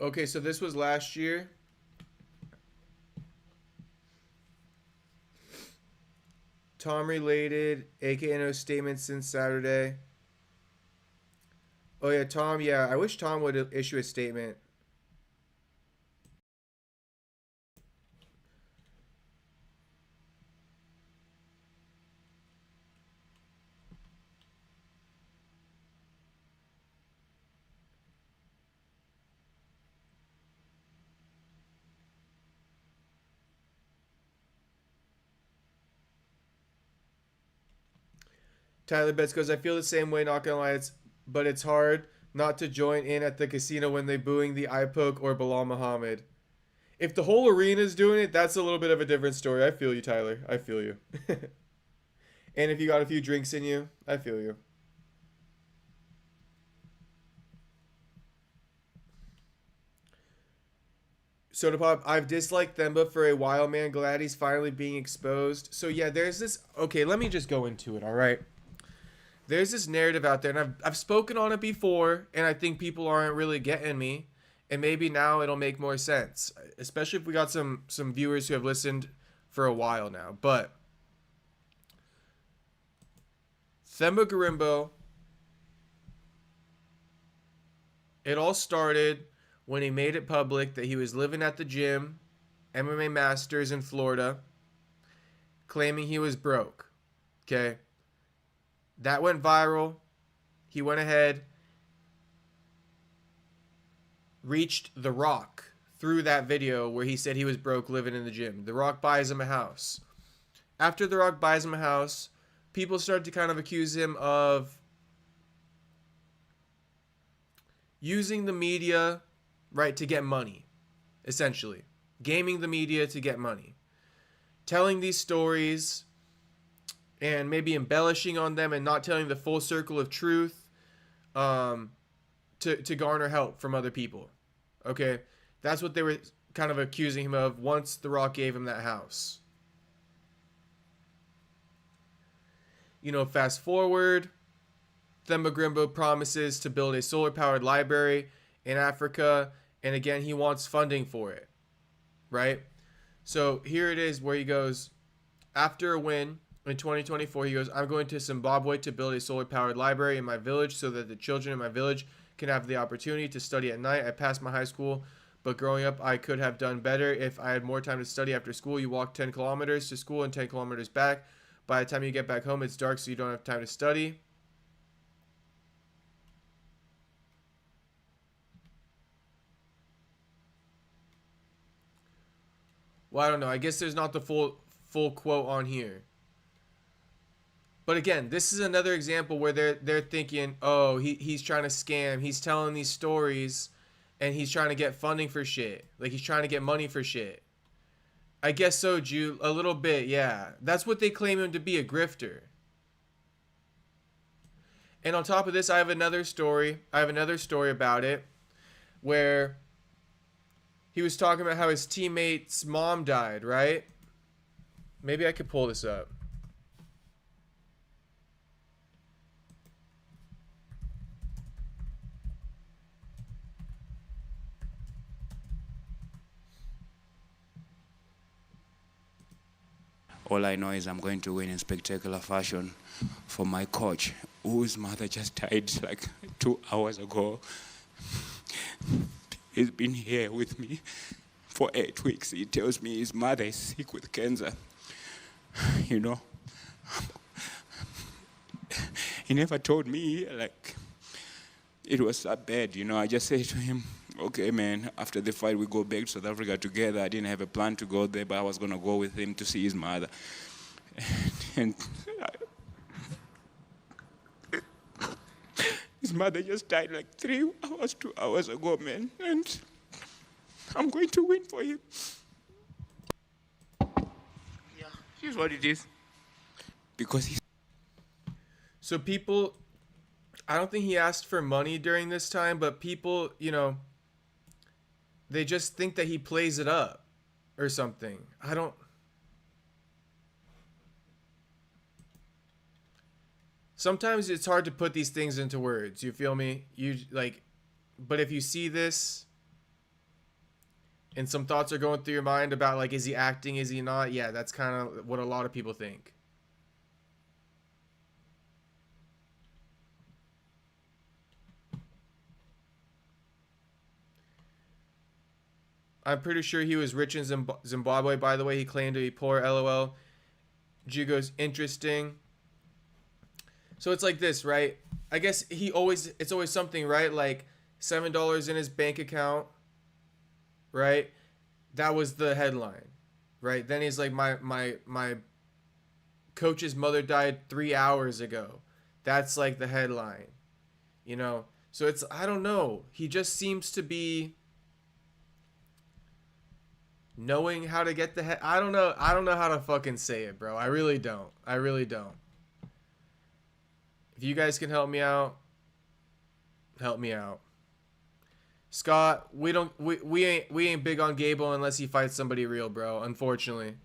Okay, so this was last year. Tom related, aka no statement since Saturday. Oh yeah, Tom, yeah, I wish Tom would issue a statement. Tyler Betts goes, I feel the same way, not gonna lie, but it's hard not to join in at the casino when they booing the eye poke or Bilal Muhammad. If the whole arena's doing it, that's a little bit of a different story. I feel you, Tyler. I feel you. And if you got a few drinks in you, I feel you. Soda Pop, I've disliked Themba for a while, man. Glad he's finally being exposed. So yeah, there's this... Okay, let me just go into it, all right? There's this narrative out there, and I've spoken on it before, and I think people aren't really getting me. And maybe now it'll make more sense, especially if we got some viewers who have listened for a while now. But Themba Garimbo, it all started when he made it public that he was living at the gym, MMA Masters in Florida, claiming he was broke. Okay? That went viral. He went ahead, reached The Rock through that video where he said he was broke living in the gym. The Rock buys him a house. After The Rock buys him a house, people started to kind of accuse him of using the media, right, to get money, essentially. Gaming the media to get money. Telling these stories and maybe embellishing on them and not telling the full circle of truth to garner help from other people. Okay? That's what they were kind of accusing him of once The Rock gave him that house. You know, fast forward, Themba Garimbo promises to build a solar-powered library in Africa, and again, he wants funding for it, right? So here it is where he goes, after a win In 2024, he goes, I'm going to Zimbabwe to build a solar-powered library in my village so that the children in my village can have the opportunity to study at night. I passed my high school, but growing up, I could have done better if I had more time to study after school. You walk 10 kilometers to school and 10 kilometers back. By the time you get back home, it's dark, so you don't have time to study. Well, I don't know. I guess there's not the full quote on here. But again, this is another example where they're thinking, oh, he's trying to scam. He's telling these stories, and he's trying to get funding for shit. Like, he's trying to get money for shit. I guess so, Jew. A little bit, yeah. That's what they claim him to be, a grifter. And on top of this, I have another story. About it, where he was talking about how his teammate's mom died, right? Maybe I could pull this up. All I know is I'm going to win in spectacular fashion for my coach, whose mother just died like 2 hours ago. He's been here with me for 8 weeks. He tells me his mother is sick with cancer. You know, he never told me, like, it was that bad, you know. I just said to him, okay, man, after the fight, we go back to South Africa together. I didn't have a plan to go there, but I was going to go with him to see his mother. And his mother just died like 2 hours ago, man. And I'm going to win for him. Yeah, here's what it is. Because he's... So people, I don't think he asked for money during this time, but people, you know, they just think that he plays it up or something. I don't... Sometimes it's hard to put these things into words. You feel me? But if you see this and some thoughts are going through your mind about, like, is he acting, is he not? Yeah, that's kind of what a lot of people think. I'm pretty sure he was rich in Zimbabwe, by the way. He claimed to be poor, LOL. G goes, interesting. So it's like this, right? I guess it's always something, right? Like $7 in his bank account, right? That was the headline, right? Then he's like, my coach's mother died 3 hours ago. That's like the headline, you know? So it's, I don't know. He just seems to be knowing how to get the head. I don't know how to fucking say it, bro. I really don't. If you guys can help me out, help me out. Scott, we ain't big on Gable unless he fights somebody real, bro, unfortunately.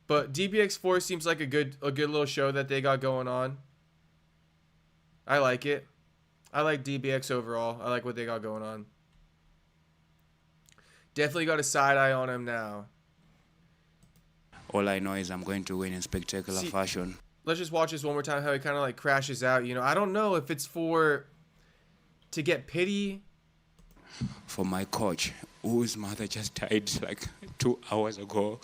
But DBX4 seems like a good little show that they got going on. I like it. I like DBX overall. I like what they got going on. Definitely got a side eye on him now. All I know is I'm going to win in spectacular fashion. Let's just watch this one more time, how he kind of like crashes out. You know, I don't know if it's to get pity. For my coach, whose mother just died like 2 hours ago.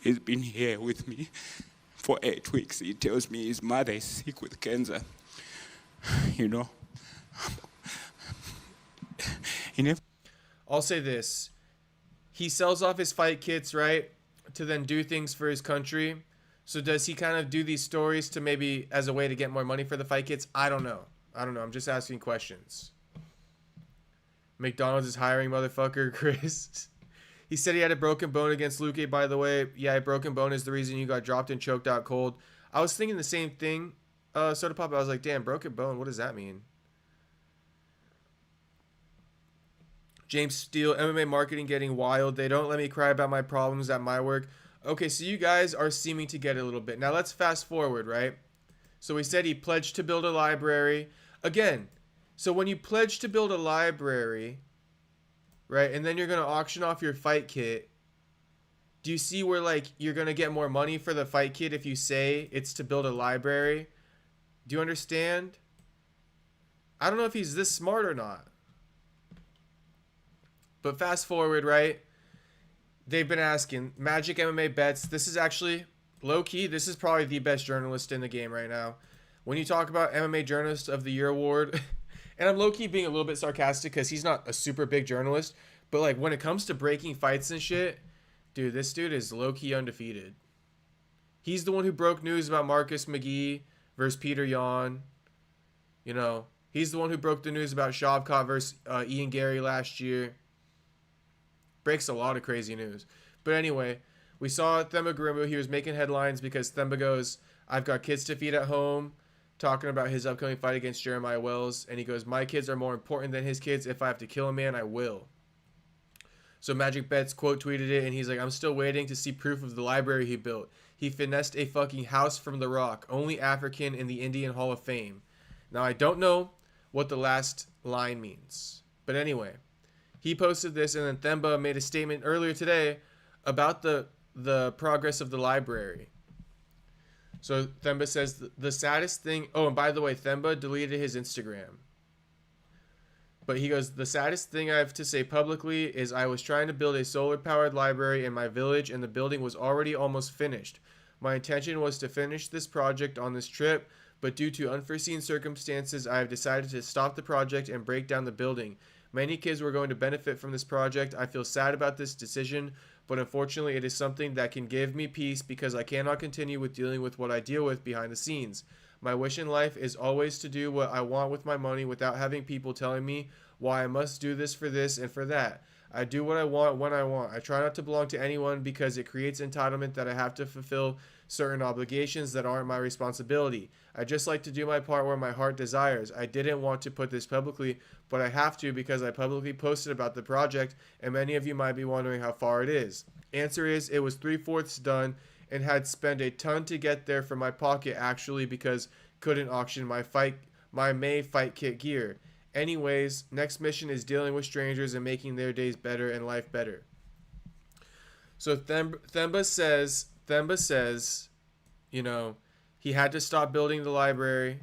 He's been here with me for 8 weeks. He tells me his mother is sick with cancer. You know, I'll say this. He sells off his fight kits, right, to then do things for his country. So does he kind of do these stories to maybe as a way to get more money for the fight kits? I don't know. I'm just asking questions. McDonald's is hiring, motherfucker, Chris. He said he had a broken bone against Luque, by the way. Yeah, a broken bone is the reason you got dropped and choked out cold. I was thinking the same thing. Soda Pop, I was like, damn, broken bone, what does that mean? James Steele, MMA marketing getting wild. They don't let me cry about my problems at my work. Okay, so you guys are seeming to get it a little bit. Now let's fast forward, right? So we said he pledged to build a library. Again, so when you pledge to build a library, right, and then you're going to auction off your fight kit, Do you see where, like, you're going to get more money for the fight kit if you say it's to build a library? Do you understand? I don't know if he's this smart or not. But fast forward, right? They've been asking Magic MMA Bets. This is actually low-key. This is probably the best journalist in the game right now. When you talk about MMA Journalist of the Year award, and I'm low-key being a little bit sarcastic because he's not a super big journalist, but like when it comes to breaking fights and shit, dude, this dude is low-key undefeated. He's the one who broke news about Marcus McGee versus Peter Yan. You know, he's the one who broke the news about Shavkat versus Ian Gary last year. Breaks a lot of crazy news. But anyway, we saw Themba Gorimbo. He was making headlines because Themba goes, I've got kids to feed at home, talking about his upcoming fight against Jeremiah Wells. And he goes, my kids are more important than his kids. If I have to kill a man, I will. So Magic Betts quote tweeted it, and he's like, I'm still waiting to see proof of the library he built. He finessed a fucking house from The Rock, only African in the Indian Hall of Fame. Now, I don't know what the last line means. But anyway, he posted this, and then Themba made a statement earlier today about the progress of the library. So Themba says, the saddest thing... Oh, and by the way, Themba deleted his Instagram. But he goes, the saddest thing I have to say publicly is I was trying to build a solar-powered library in my village, and the building was already almost finished. My intention was to finish this project on this trip, but due to unforeseen circumstances, I have decided to stop the project and break down the building. Many kids were going to benefit from this project. I feel sad about this decision, but unfortunately it is something that can give me peace because I cannot continue with dealing with what I deal with behind the scenes. My wish in life is always to do what I want with my money without having people telling me why I must do this for this and for that. I do what I want when I want. I try not to belong to anyone because it creates entitlement that I have to fulfill certain obligations that aren't my responsibility. I just like to do my part where my heart desires. I didn't want to put this publicly, but I have to because I publicly posted about the project, and many of you might be wondering how far it is. Answer is, it was 3/4 done and had spent a ton to get there from my pocket actually because couldn't auction my May fight kit gear. Anyways, next mission is dealing with strangers and making their days better and life better. So Themba says, you know, he had to stop building the library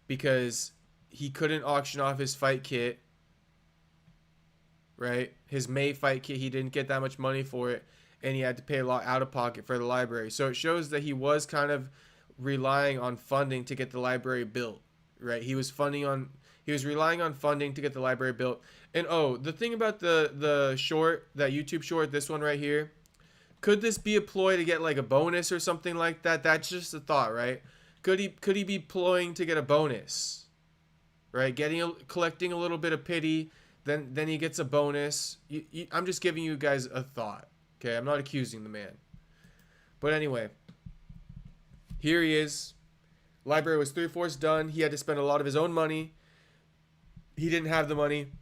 because he couldn't auction off his fight kit, right? His May fight kit, he didn't get that much money for it, and he had to pay a lot out of pocket for the library. So it shows that he was kind of relying on funding to get the library built, right? He was relying on funding to get the library built. And oh, the thing about the short, that YouTube short, this one right here, could this be a ploy to get like a bonus or something like that? That's just a thought, right? Could he be ploying to get a bonus, right? Collecting a little bit of pity, then he gets a bonus. I'm just giving you guys a thought, okay? I'm not accusing the man. But anyway, here he is. Library was 3/4 done. He had to spend a lot of his own money. He didn't have the money.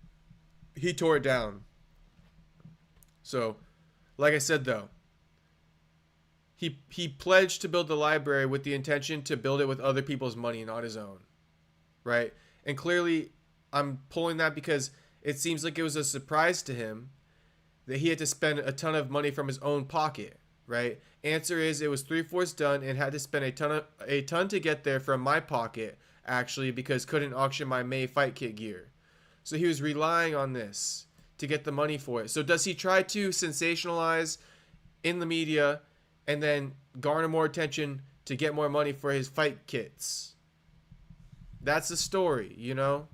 He tore it down. So, like I said though, he pledged to build the library with the intention to build it with other people's money, not his own. Right? And clearly, I'm pulling that because it seems like it was a surprise to him that he had to spend a ton of money from his own pocket. Right? Answer is, it was 3/4 done and had to spend a ton to get there from my pocket, actually, because couldn't auction my May fight kit gear. So he was relying on this to get the money for it. So does he try to sensationalize in the media and then garner more attention to get more money for his fight kits? That's the story, you know?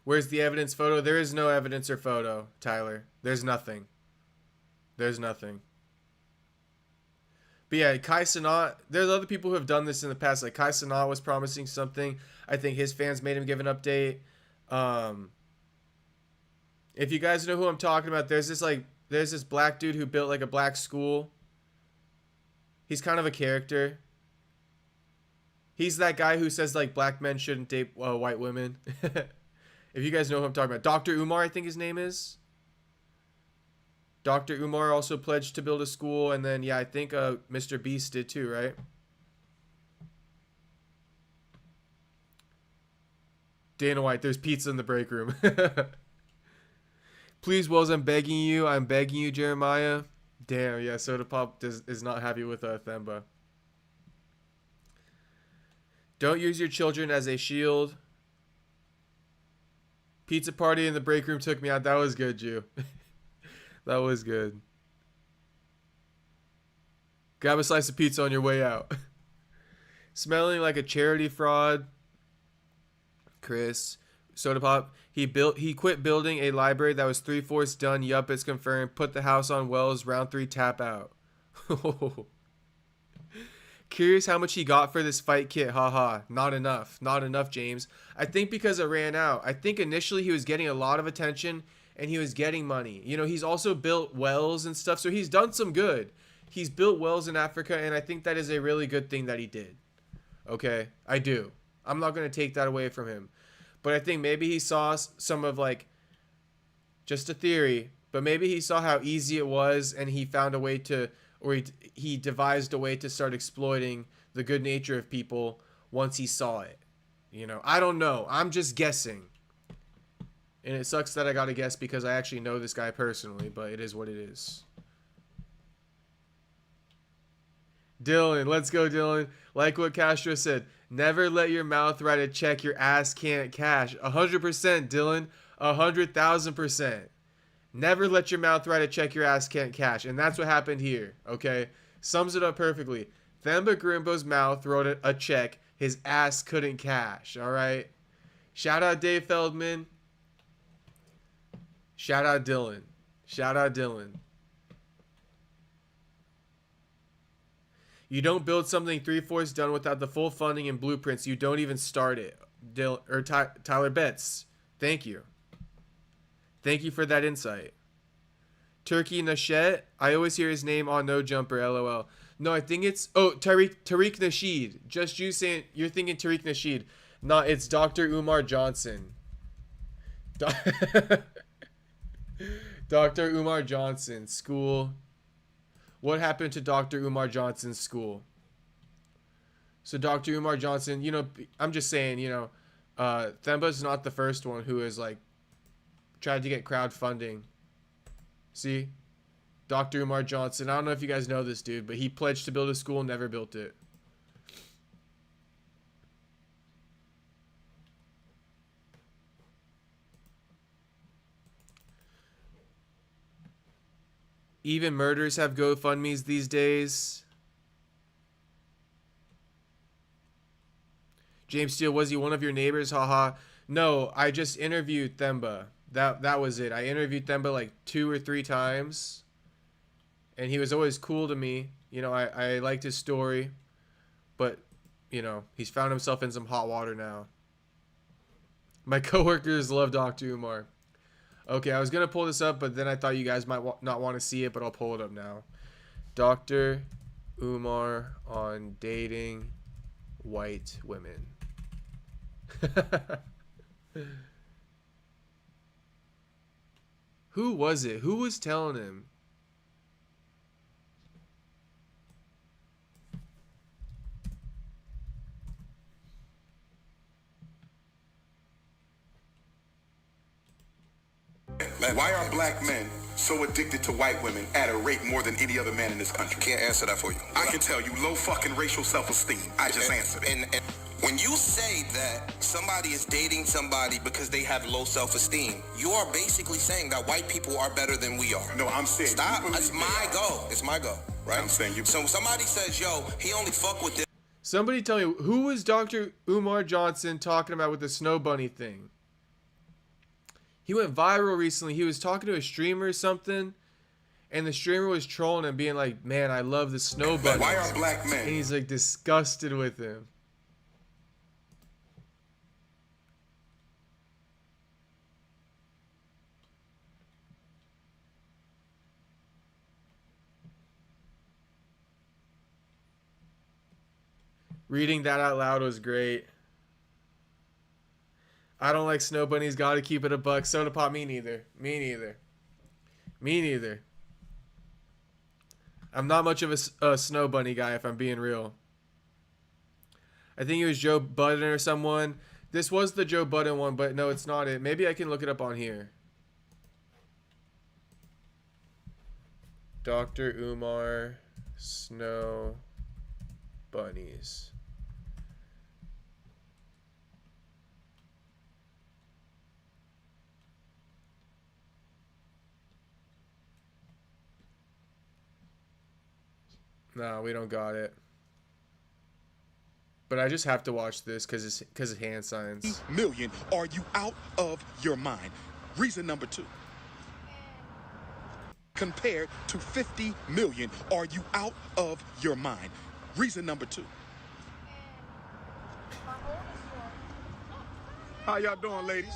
Where's the evidence photo? There is no evidence or photo, Tyler. There's nothing. There's nothing. But yeah, Kai Cenat, there's other people who have done this in the past. Like Kai Cenat was promising something. I think his fans made him give an update. If you guys know who I'm talking about, there's this black dude who built like a black school. He's kind of a character. He's that guy who says like black men shouldn't date white women. If you guys know who I'm talking about. Dr. Umar, I think his name is. Dr. Umar also pledged to build a school. And then, yeah, I think Mr. Beast did too, right? Dana White, there's pizza in the break room. Please, Wells, I'm begging you. I'm begging you, Jeremiah. Damn, yeah, Soda Pop is not happy with Themba. Don't use your children as a shield. Pizza party in the break room took me out. That was good, Jew. That was good. Grab a slice of pizza on your way out. Smelling like a charity fraud. Chris. Soda Pop. He quit building a library that was 3/4 done. Yup, it's confirmed. Put the house on Wells. Round 3 tap out. Curious how much he got for this fight kit. Haha. Not enough. Not enough, James. I think because it ran out. I think initially he was getting a lot of attention and he was getting money. You know, he's also built wells and stuff, so he's done some good. He's built wells in Africa, and I think that is a really good thing that he did. Okay? I do. I'm not going to take that away from him. But I think maybe he saw some of, like, just a theory, but maybe he saw how easy it was and he found a way to, or he devised a way to start exploiting the good nature of people once he saw it. You know, I don't know. I'm just guessing. And it sucks that I got to guess because I actually know this guy personally, but it is what it is. Dylan, let's go, Dylan. Like what Castro said, never let your mouth write a check your ass can't cash. 100%, Dylan. 100,000%. Never let your mouth write a check your ass can't cash. And that's what happened here, okay? Sums it up perfectly. Themba Grimbo's mouth wrote a check his ass couldn't cash, all right? Shout out Dave Feldman. Shout out Dylan. Shout out Dylan. You don't build something 3/4 done without the full funding and blueprints. You don't even start it. Tyler Betts, thank you. Thank you for that insight. Turkey Nashet, I always hear his name on No Jumper, LOL. No, I think it's, Tariq Nasheed. Just you saying, you're thinking Tariq Nasheed. No, it's Dr. Umar Johnson. Dr. Umar Johnson, school. What happened to Dr. Umar Johnson's school? So Dr. Umar Johnson, you know, I'm just saying, you know, Themba's not the first one who is like tried to get crowdfunding. See? Dr. Umar Johnson. I don't know if you guys know this dude, but he pledged to build a school, never built it. Even murders have GoFundMes these days. James Steele, was he one of your neighbors? Haha. No, I just interviewed Themba. That was it. I interviewed Themba like 2 or 3 times. And he was always cool to me. You know, I liked his story. But, you know, he's found himself in some hot water now. My coworkers love Dr. Umar. Okay, I was going to pull this up, but then I thought you guys might not want to see it, but I'll pull it up now. Dr. Umar on dating white women. Who was it? Who was telling him? Why are black men so addicted to white women at a rate more than any other man in this country? Can't answer that for you. I can tell you, low fucking racial self-esteem. I just answered it. And when you say that somebody is dating somebody because they have low self-esteem, you are basically saying that white people are better than we are. No, I'm saying... Stop. It's my goal. It's my goal, right? I'm saying you... So somebody says, yo, he only fuck with this. Somebody tell me, who was Dr. Umar Johnson talking about with the snow bunny thing? He went viral recently. He was talking to a streamer or something, and the streamer was trolling him, being like, man, I love the snow bunnies. Why are black men... And he's like disgusted with him. Reading that out loud was great. I don't like snow bunnies. Gotta keep it a buck. Soda Pop, me neither. Me neither. Me neither. I'm not much of a snow bunny guy, if I'm being real. I think it was Joe Budden or someone. This was the Joe Budden one, but no, it's not it. Maybe I can look it up on here. Dr. Umar Snow Bunnies. No, we don't got it. But I just have to watch this because of hand signs. Million, are you out of your mind? Reason number 2. Compared to 50 million, are you out of your mind? Reason number 2. How y'all doing, ladies?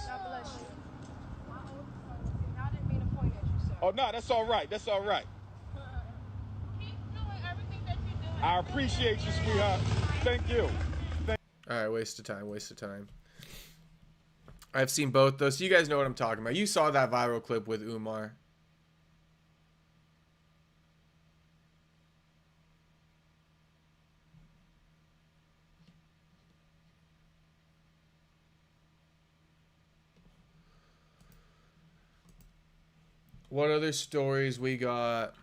Oh, no, that's all right. That's all right. I appreciate you, sweetheart. Thank you. All right, waste of time, waste of time. I've seen both those, so you guys know what I'm talking about. You saw that viral clip with Umar. What other stories we got?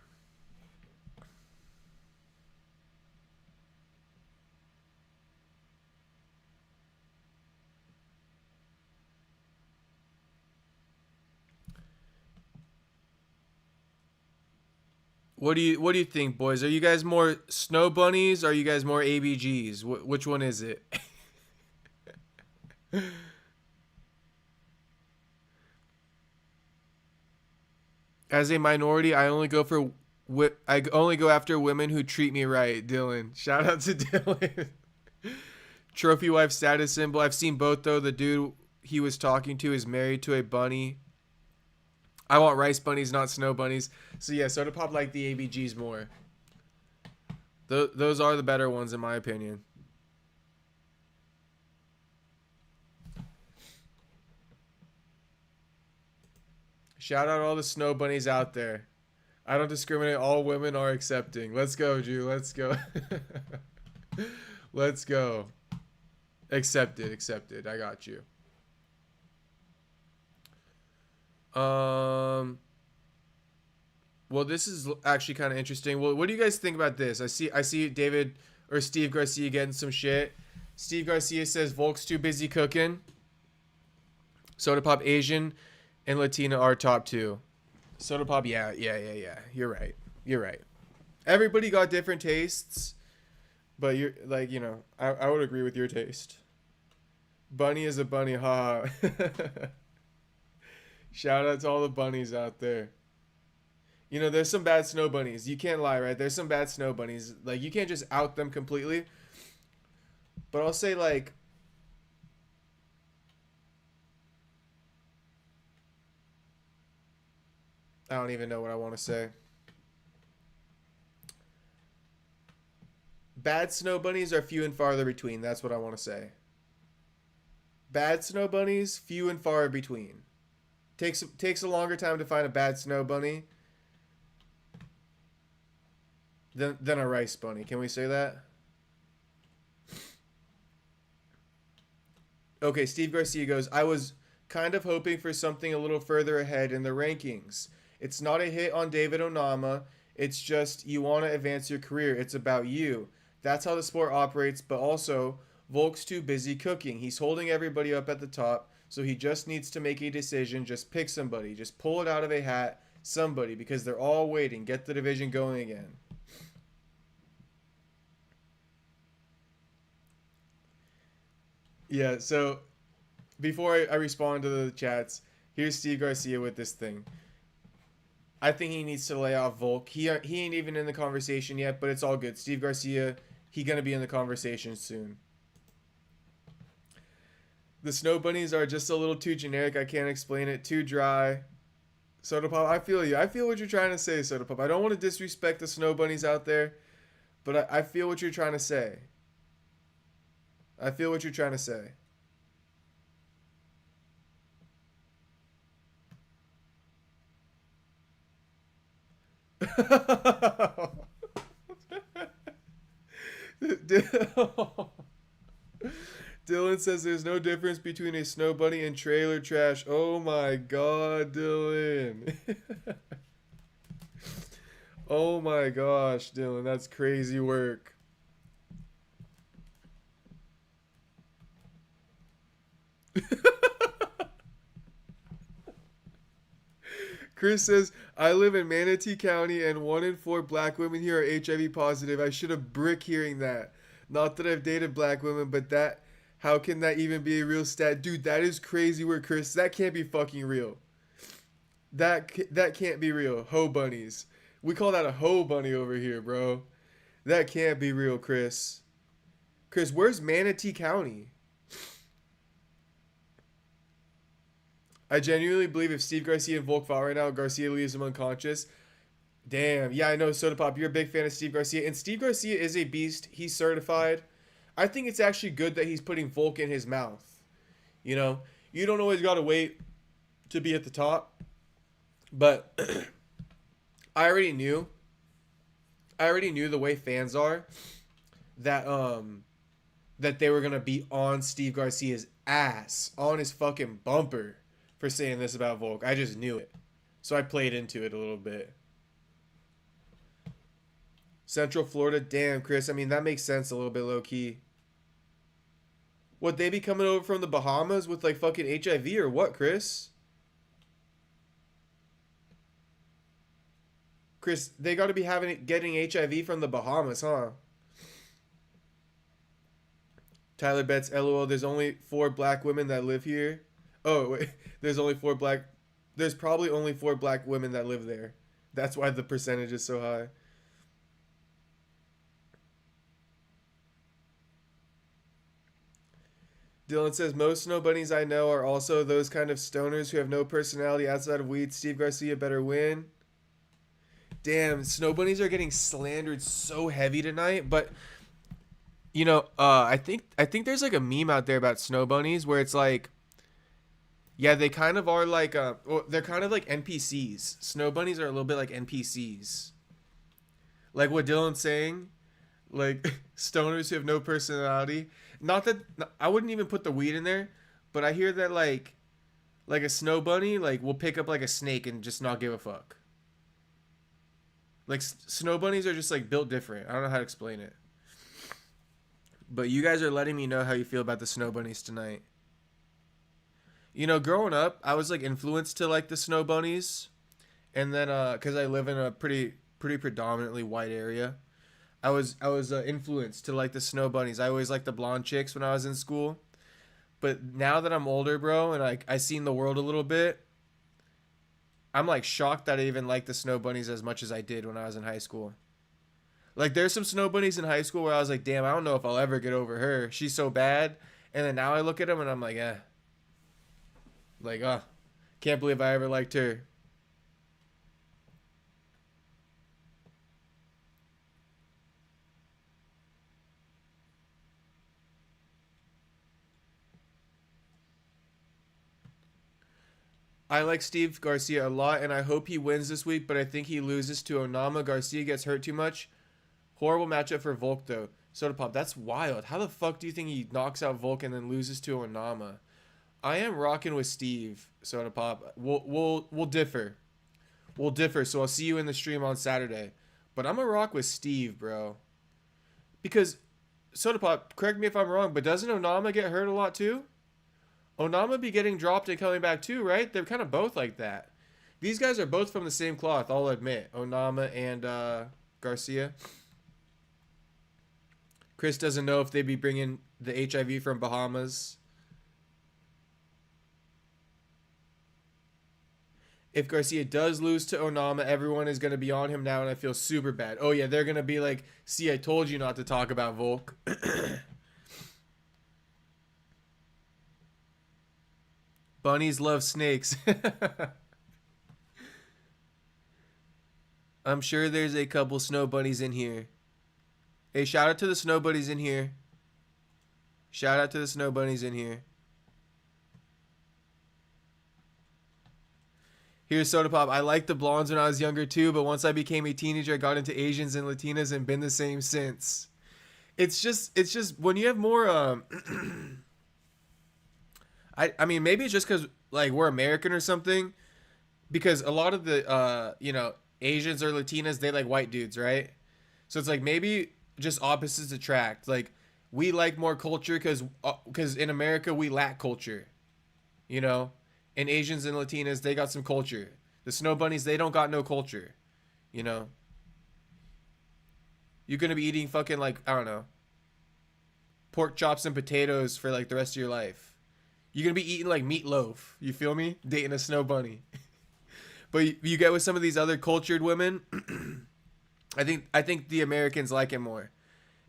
What do you think, boys? Are you guys more snow bunnies or are you guys more ABGs? Which one is it? As a minority, I only go after women who treat me right. Dylan, shout out to Dylan. Trophy wife status symbol. I've seen both though. The dude he was talking to is married to a bunny. I want rice bunnies, not snow bunnies. So yeah, Soda Pop like the ABGs more. Those are the better ones in my opinion. Shout out all the snow bunnies out there. I don't discriminate. All women are accepting. Let's go, Drew. Let's go. Let's go. Accepted. Accepted. I got you. Well, this is actually kind of interesting. Well, what do you guys think about this? I see David or Steve Garcia getting some shit. Steve Garcia says Volk's too busy cooking. Soda Pop Asian and Latina are top 2. Soda Pop, yeah. You're right. Everybody got different tastes, but you're like, you know, I would agree with your taste. Bunny is a bunny, haha. Shout out to all the bunnies out there. You know, there's some bad snow bunnies. You can't lie, right? There's some bad snow bunnies. Like, you can't just out them completely. But I'll say, like, I don't even know what I want to say. Bad snow bunnies are few and farther between. That's what I want to say. Bad snow bunnies, few and far between. Takes a longer time to find a bad snow bunny than a rice bunny. Can we say that? Okay, Steve Garcia goes, I was kind of hoping for something a little further ahead in the rankings. It's not a hit on David Onama. It's just you want to advance your career. It's about you. That's how the sport operates, but also Volk's too busy cooking. He's holding everybody up at the top. So he just needs to make a decision. Just pick somebody. Just pull it out of a hat. Somebody. Because they're all waiting. Get the division going again. Yeah, so before I respond to the chats, here's Steve Garcia with this thing. I think he needs to lay off Volk. He ain't even in the conversation yet, but it's all good. Steve Garcia, he going to be in the conversation soon. The snow bunnies are just a little too generic. I can't explain it. Too dry. Soda Pop, I feel you. I feel what you're trying to say, Soda Pop. I don't want to disrespect the snow bunnies out there, but I feel what you're trying to say. I feel what you're trying to say. Dylan says there's no difference between a snow bunny and trailer trash. Oh my god, Dylan. Oh my gosh, Dylan, that's crazy work. Chris says, I live in Manatee County and 1 in 4 black women here are HIV positive. I should have brick hearing that. Not that I've dated black women, but how can that even be a real stat? Dude, that is crazy work, Chris. That can't be fucking real. That can't be real. Hoe bunnies. We call that a hoe bunny over here, bro. That can't be real, Chris. Chris, where's Manatee County? I genuinely believe if Steve Garcia and Volk fought right now, Garcia leaves him unconscious. Damn. Yeah, I know, Soda Pop. You're a big fan of Steve Garcia. And Steve Garcia is a beast. He's certified. I think it's actually good that he's putting Volk in his mouth. You know? You don't always got to wait to be at the top. But I already knew the way fans are that that they were going to be on Steve Garcia's ass, on his fucking bumper for saying this about Volk. I just knew it. So I played into it a little bit. Central Florida, damn, Chris. I mean, that makes sense a little bit low-key. Would they be coming over from the Bahamas with, like, fucking HIV or what, Chris? Chris, they got to be getting HIV from the Bahamas, huh? Tyler Betts, LOL, there's only 4 black women that live here. Oh, wait, there's probably only 4 black women that live there. That's why the percentage is so high. Dylan says, most snow bunnies I know are also those kind of stoners who have no personality outside of weed. Steve Garcia better win. Damn, snow bunnies are getting slandered so heavy tonight, but you know, I think there's like a meme out there about snow bunnies where it's like, yeah, they kind of are like they're kind of like NPCs. Snow bunnies are a little bit like NPCs. Like what Dylan's saying, like stoners who have no personality. Not that I wouldn't even put the weed in there, but I hear that like a snow bunny like will pick up like a snake and just not give a fuck. Like snow bunnies are just like built different. I don't know how to explain it. But you guys are letting me know how you feel about the snow bunnies tonight. You know, growing up, I was like influenced to like the snow bunnies, and then because I live in a pretty predominantly white area, I was influenced to like the snow bunnies. I always liked the blonde chicks when I was in school, but now that I'm older, bro, and I seen the world a little bit, I'm like shocked that I even like the snow bunnies as much as I did when I was in high school. Like there's some snow bunnies in high school where I was like, damn, I don't know if I'll ever get over her. She's so bad. And then now I look at them and I'm like, can't believe I ever liked her. I like Steve Garcia a lot, and I hope he wins this week, but I think he loses to Onama. Garcia gets hurt too much. Horrible matchup for Volk, though. Soda Pop, that's wild. How the fuck do you think he knocks out Volk and then loses to Onama? I am rocking with Steve, Soda Pop. We'll differ. We'll differ, so I'll see you in the stream on Saturday. But I'm going to rock with Steve, bro. Because, Soda Pop, correct me if I'm wrong, but doesn't Onama get hurt a lot, too? Onama be getting dropped and coming back too, right? They're kind of both like that. These guys are both from the same cloth, I'll admit. Onama and Garcia. Chris doesn't know if they be bringing the HIV from Bahamas. If Garcia does lose to Onama, everyone is going to be on him now, and I feel super bad. Oh, yeah, they're going to be like, see, I told you not to talk about Volk. Bunnies love snakes. I'm sure there's a couple snow bunnies in here. Hey, shout out to the snow bunnies in here. Shout out to the snow bunnies in here. Here's Soda Pop. I liked the blondes when I was younger too, but once I became a teenager, I got into Asians and Latinas and been the same since. It's just when you have more I mean, maybe it's just because, like, we're American or something. Because a lot of the, Asians or Latinas, they like white dudes, right? So it's like maybe just opposites attract. Like we like more culture because in America we lack culture, you know. And Asians and Latinas, they got some culture. The snow bunnies, they don't got no culture, you know. You're gonna be eating fucking like, I don't know, pork chops and potatoes for like the rest of your life. You're gonna be eating like meatloaf. You feel me? Dating a snow bunny. But you get with some of these other cultured women, I think the Americans like it more,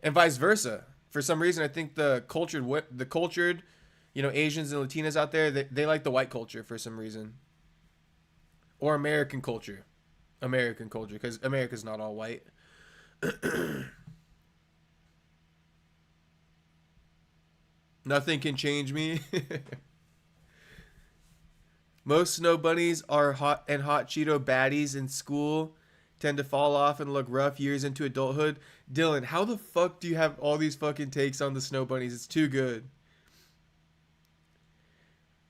and vice versa. For some reason, I think the cultured, you know, Asians and Latinas out there, they like the white culture for some reason, or American culture, because America's not all white. Nothing can change me. Most snow bunnies are hot Cheeto baddies in school tend to fall off and look rough years into adulthood. Dylan, how the fuck do you have all these fucking takes on the snow bunnies? It's too good.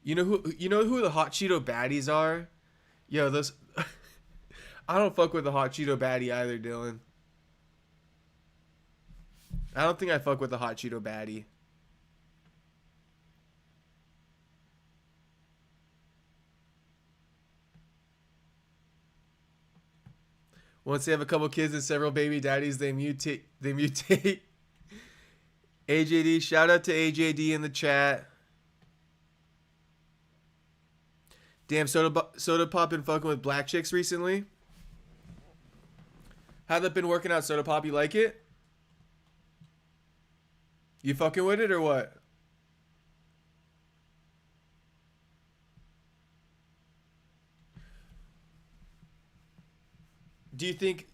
You know who the hot Cheeto baddies are? Yo, those I don't fuck with the hot Cheeto baddie either, Dylan. I don't think I fuck with the hot Cheeto baddie. Once they have a couple kids and several baby daddies, they mutate. AJD, shout out to AJD in the chat. Damn, Soda Pop been fucking with black chicks recently. How that been working out, Soda Pop? You like it? You fucking with it or what? Do you think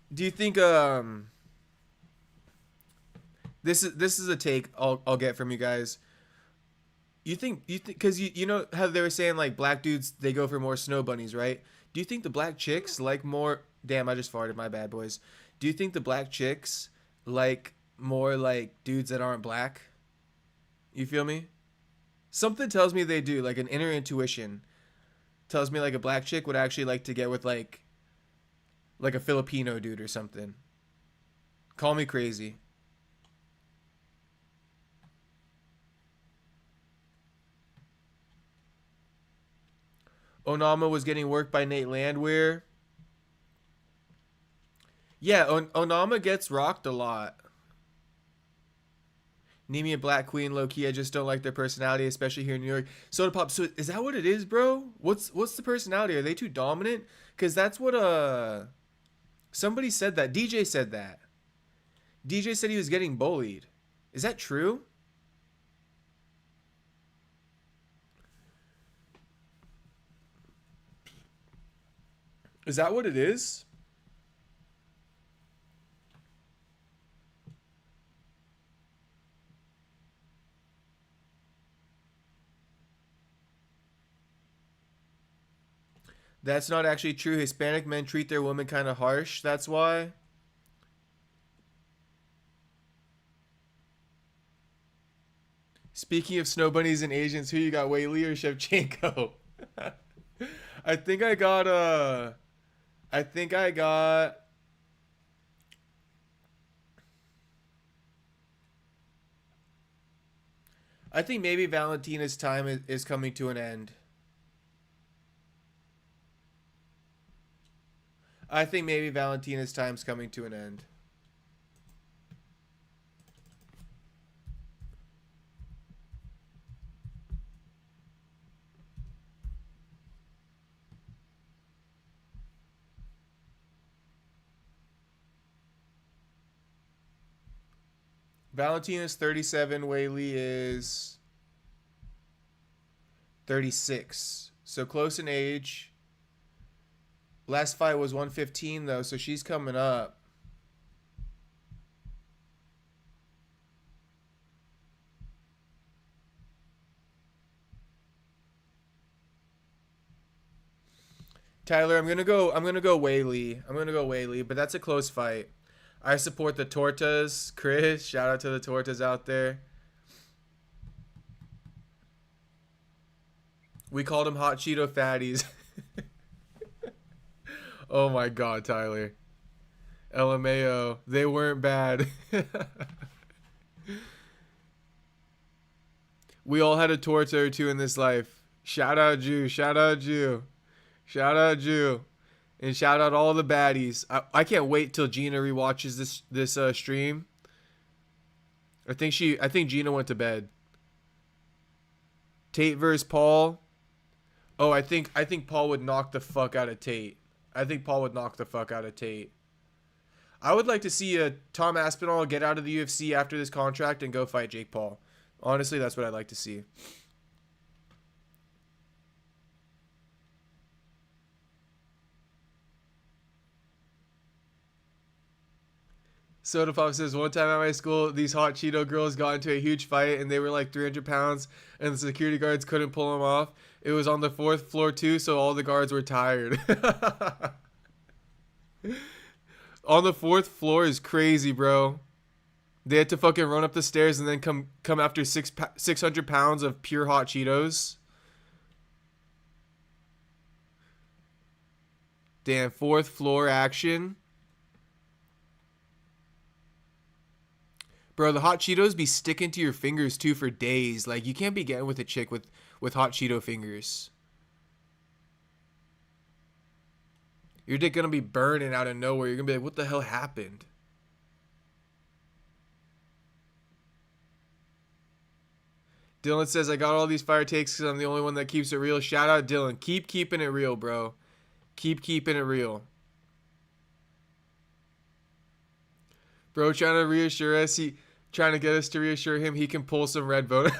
this is a take I'll get from you guys. You think because you know how they were saying like black dudes, they go for more snow bunnies, right? Do you think the black chicks like more? Damn, I just farted, my bad, boys. Do you think the black chicks like more like dudes that aren't black? You feel me? Something tells me they do, like an inner intuition tells me like a black chick would actually like to get with like a Filipino dude or something. Call me crazy. Onama was getting worked by Nate Landwehr. Yeah, Onama gets rocked a lot. Need me a black queen, low key. I just don't like their personality, especially here in New York. Soda Pop. So is that what it is, bro? What's the personality? Are they too dominant? Because that's what somebody said that. DJ said that. DJ said he was getting bullied. Is that true? Is that what it is? That's not actually true. Hispanic men treat their women kind of harsh. That's why. Speaking of snow bunnies and Asians, who you got, Whaley or Shevchenko? I think I got I think maybe Valentina's time is coming to an end. I think maybe Valentina's time's coming to an end. Valentina's 37, Whaley is 36. So close in age. Last fight was 115 though, so she's coming up. Tyler, I'm gonna go Whaley. But that's a close fight. I support the Tortas. Chris, shout out to the Tortas out there. We called them hot Cheeto fatties. Oh my God, Tyler. LMAO. They weren't bad. We all had a torch or two in this life. Shout out Jew. Shout out Jew. Shout out Jew. And shout out all the baddies. I can't wait till Gina rewatches this stream. I think Gina went to bed. Tate versus Paul. Oh, I think Paul would knock the fuck out of Tate. I think Paul would knock the fuck out of Tate. I would like to see Tom Aspinall get out of the UFC after this contract and go fight Jake Paul. Honestly, that's what I'd like to see. Soda Pop says, one time at my school, these hot Cheeto girls got into a huge fight and they were like 300 pounds and the security guards couldn't pull them off. It was on the 4th floor too, so all the guards were tired. On the 4th floor is crazy, bro. They had to fucking run up the stairs and then come after 600 pounds of pure hot Cheetos. Damn, 4th floor action. Bro, the hot Cheetos be sticking to your fingers too for days. Like, you can't be getting with a chick with hot Cheeto fingers. Your dick gonna be burning out of nowhere. You're gonna be like, what the hell happened? Dylan says, I got all these fire takes because I'm the only one that keeps it real. Shout out, Dylan. Keep keeping it real, bro. Keep keeping it real. Bro trying to reassure us. Trying to get us to reassure him he can pull some red vote.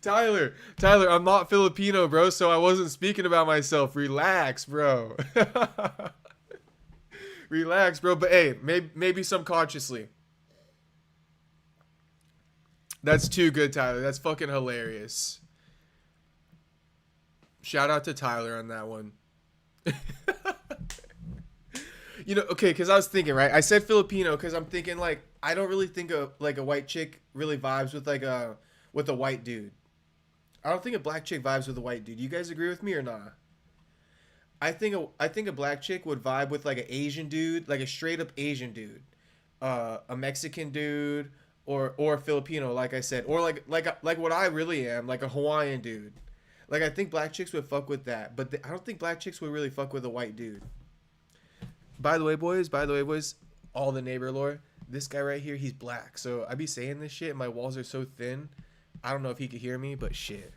Tyler, I'm not Filipino, bro, so I wasn't speaking about myself. Relax, bro. Relax, bro. But hey, maybe subconsciously. That's too good, Tyler. That's fucking hilarious. Shout out to Tyler on that one. You know, okay, because I was thinking, right? I said Filipino because I'm thinking, like, I don't really think like a white chick really vibes with like a white dude. I don't think a black chick vibes with a white dude. You guys agree with me or not? I think a black chick would vibe with like an Asian dude, like a straight up Asian dude, a Mexican dude, or a Filipino, like I said, or like what I really am, like a Hawaiian dude. Like, I think black chicks would fuck with that, but I don't think black chicks would really fuck with a white dude. By the way, boys, all the neighbor lore, this guy right here, he's black. So I be saying this shit, and my walls are so thin. I don't know if he could hear me, but shit.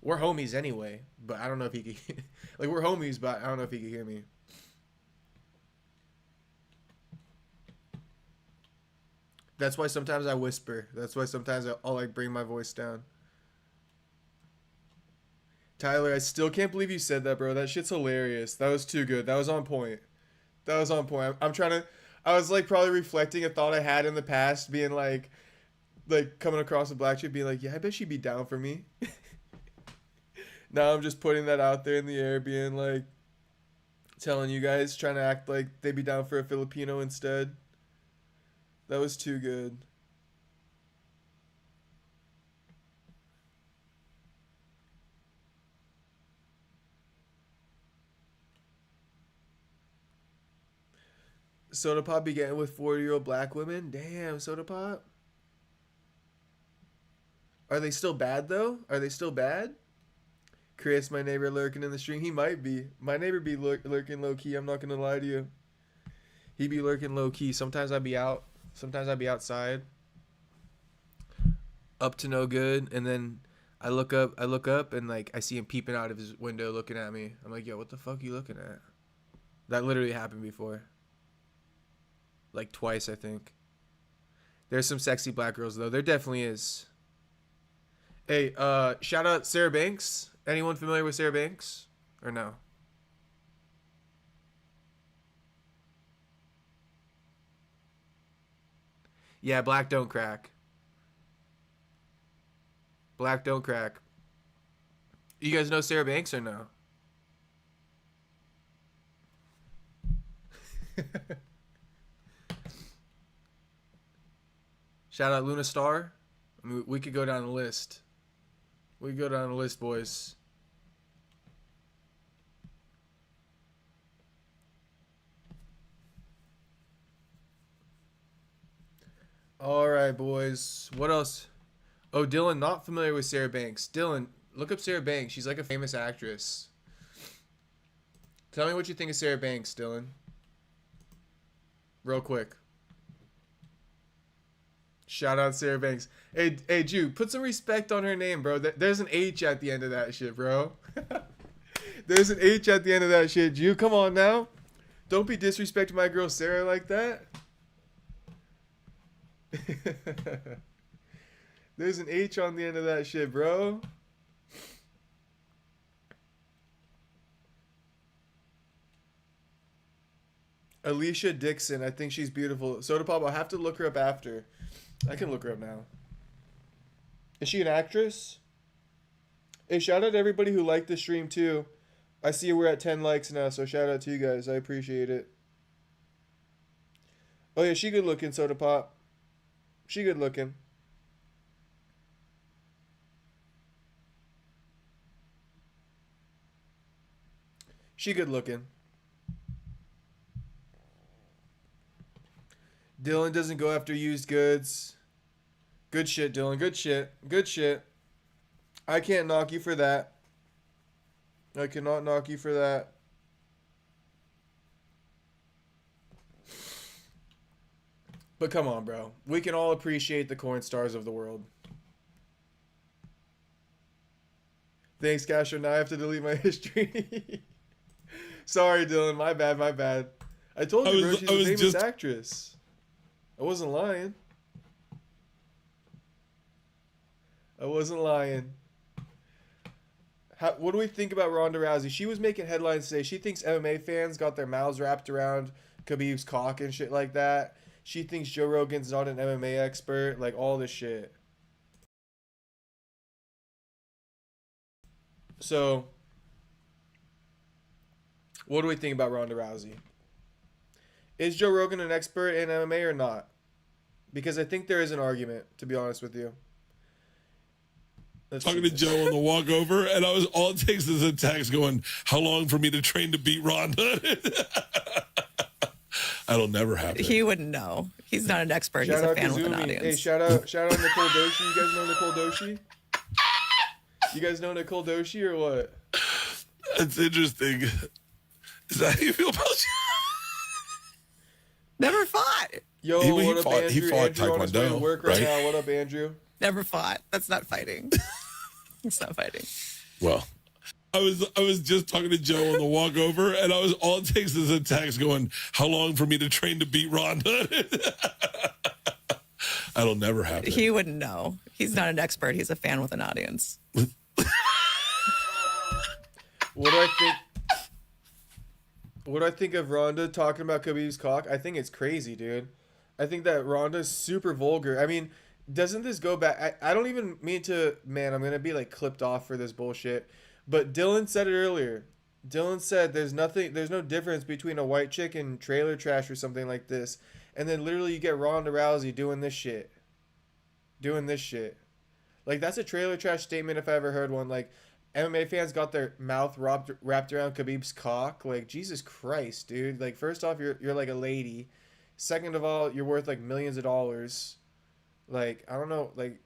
We're homies anyway, but I don't know if he could. Like, we're homies, but I don't know if he could hear me. That's why sometimes I whisper. That's why sometimes I'll like bring my voice down. Tyler, I still can't believe you said that, bro. That shit's hilarious. That was too good. That was on point. That was on point. I was like probably reflecting a thought I had in the past, being like coming across a black chick, being like, yeah, I bet she'd be down for me. Now I'm just putting that out there in the air, being like, telling you guys, trying to act like they'd be down for a Filipino instead. That was too good. Soda Pop began with 40-year-old black women. Damn, Soda Pop. Are they still bad, though? Are they still bad? Chris, my neighbor, lurking in the stream. He might be. My neighbor be lurking low-key. I'm not going to lie to you. He be lurking low-key. Sometimes I'd be out. Sometimes I'd be outside. Up to no good. And then I look up, and, like, I see him peeping out of his window looking at me. I'm like, yo, what the fuck are you looking at? That literally happened before. Like twice, I think. There's some sexy black girls, though. There definitely is. Hey, shout out Sarah Banks. Anyone familiar with Sarah Banks? Or no? Yeah, black don't crack. Black don't crack. You guys know Sarah Banks or no? Shout out Luna Star. I mean, we could go down the list. We could go down the list, boys. All right, boys. What else? Oh, Dylan, not familiar with Sarah Banks. Dylan, look up Sarah Banks. She's like a famous actress. Tell me what you think of Sarah Banks, Dylan. Real quick. Shout out Sarah Banks. Hey, Jew, put some respect on her name, bro. There's an H at the end of that shit, bro. There's an H at the end of that shit, Jew. Come on now. Don't be disrespecting my girl Sarah like that. There's an H on the end of that shit, bro. Alicia Dixon. I think she's beautiful. Soda Pop, I'll have to look her up after. I can look her up now. Is she an actress? Hey, shout out to everybody who liked the stream too. I see we're at 10 likes now, so shout out to you guys. I appreciate it. Oh yeah, she good looking, Soda Pop. She good looking. She good looking. Dylan doesn't go after used goods. Good shit, Dylan. Good shit. Good shit. I can't knock you for that. I cannot knock you for that. But come on, bro. We can all appreciate the corn stars of the world. Thanks, Castro. Now I have to delete my history. Sorry, Dylan. My bad, my bad. I told you, bro, she's a famous actress. I wasn't lying. I wasn't lying. What do we think about Ronda Rousey? She was making headlines today. She thinks MMA fans got their mouths wrapped around Khabib's cock and shit like that. She thinks Joe Rogan's not an MMA expert. Like, all this shit. So, what do we think about Ronda Rousey? Is Joe Rogan an expert in MMA or not? Because I think there is an argument, to be honest with you. Talking to Joe on the walk over, and all it takes is a text going, "How long for me to train to beat Ronda?" That'll never happen. He wouldn't know. He's not an expert. He's a fan with an audience. Hey, shout out Nicole Doshi. You guys know Nicole Doshi? You guys know Nicole Doshi or what? That's interesting. Is that how you feel about you? Never fought. Yo, what up, Andrew? He fought Andrew on his way to Taekwondo, work right now. What up, Andrew? Never fought. That's not fighting. It's not fighting. Well, I was just talking to Joe on the walk over, and all it takes is a text going, "How long for me to train to beat Ronda?" That'll never happen. He wouldn't know. He's not an expert. He's a fan with an audience. What do I think? What do I think of Ronda talking about Khabib's cock? I think it's crazy, dude. I think that Ronda's super vulgar. I mean, doesn't this go back? I don't even mean to, man, I'm going to be like clipped off for this bullshit. But Dylan said it earlier. Dylan said there's no difference between a white chick and trailer trash or something like this. And then literally you get Ronda Rousey doing this shit. Doing this shit. Like, that's a trailer trash statement if I ever heard one. Like, MMA fans got their mouth wrapped around Khabib's cock. Like, Jesus Christ, dude. Like, first off, you're like a lady. Second of all, you're worth like millions of dollars. Like, I don't know, like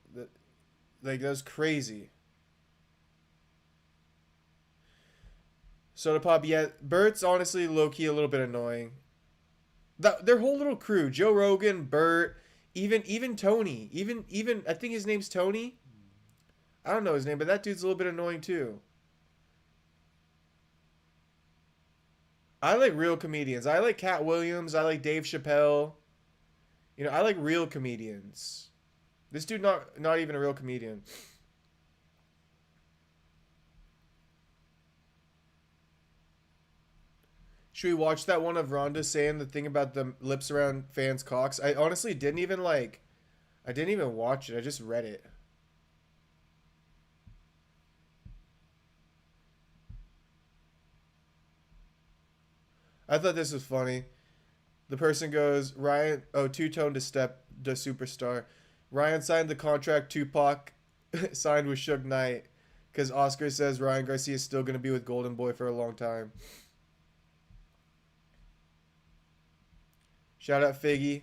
that's crazy. Soda Pop, yeah, Bert's honestly low-key a little bit annoying. Their whole little crew, Joe Rogan, Bert, even Tony, even I think his name's Tony. I don't know his name, but that dude's a little bit annoying too. I like real comedians. I like Cat Williams. I like Dave Chappelle. You know, I like real comedians. This dude not even a real comedian. Should we watch that one of Ronda saying the thing about the lips around fans' cocks? I honestly didn't even watch it. I just read it. I thought this was funny. The person goes, Ryan, two-tone to step the superstar. Ryan signed the contract Tupac signed with Suge Knight because Oscar says Ryan Garcia is still going to be with Golden Boy for a long time. Shout out Figgy.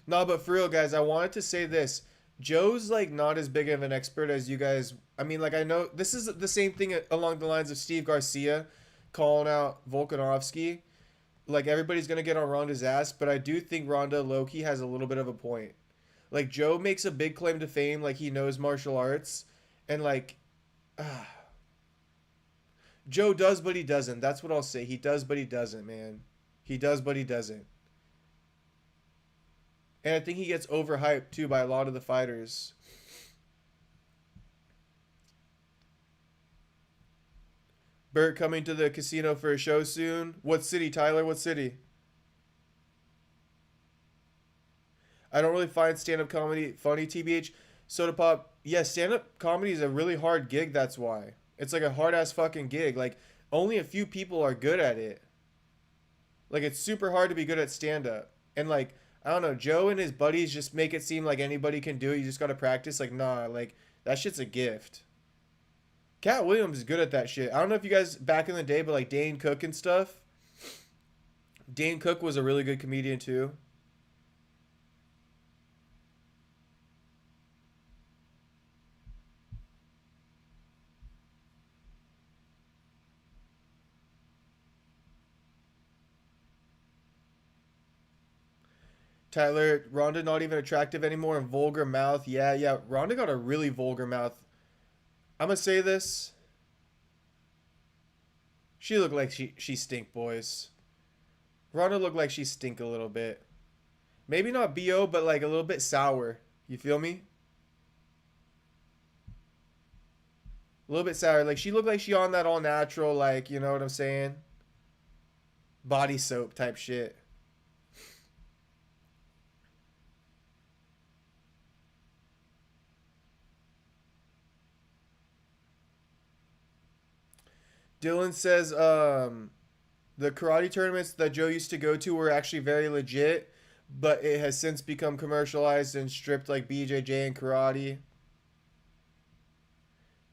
No, but for real, guys, I wanted to say this. Joe's like not as big of an expert as you guys. I mean, like I know this is the same thing along the lines of Steve Garcia calling out Volkanovski. Like everybody's gonna get on Ronda's ass, but I do think Ronda low-key has a little bit of a point. Like Joe makes a big claim to fame, like he knows martial arts, and like, Joe does, but he doesn't. That's what I'll say. He does, but he doesn't, man. He does, but he doesn't. And I think he gets overhyped too by a lot of the fighters. Bert coming to the casino for a show soon. What city, Tyler? What city? I don't really find stand-up comedy funny, TBH. Soda Pop. Yeah, stand-up comedy is a really hard gig, that's why. It's like a hard-ass fucking gig. Like, only a few people are good at it. Like, it's super hard to be good at stand-up. And, like, I don't know, Joe and his buddies just make it seem like anybody can do it. You just gotta practice. Like, nah, like, that shit's a gift. Cat Williams is good at that shit. I don't know if you guys back in the day, but like Dane Cook and stuff. Dane Cook was a really good comedian too. Tyler, Ronda not even attractive anymore and vulgar mouth. Yeah. Ronda got a really vulgar mouth. I'm gonna say this. She looked like she stink, boys. Ronda looked like she stink a little bit. Maybe not BO, but like a little bit sour. You feel me? A little bit sour. Like she looked like she on that all natural, like, you know what I'm saying? Body soap type shit. Dylan says the karate tournaments that Joe used to go to were actually very legit, but it has since become commercialized and stripped like BJJ and karate.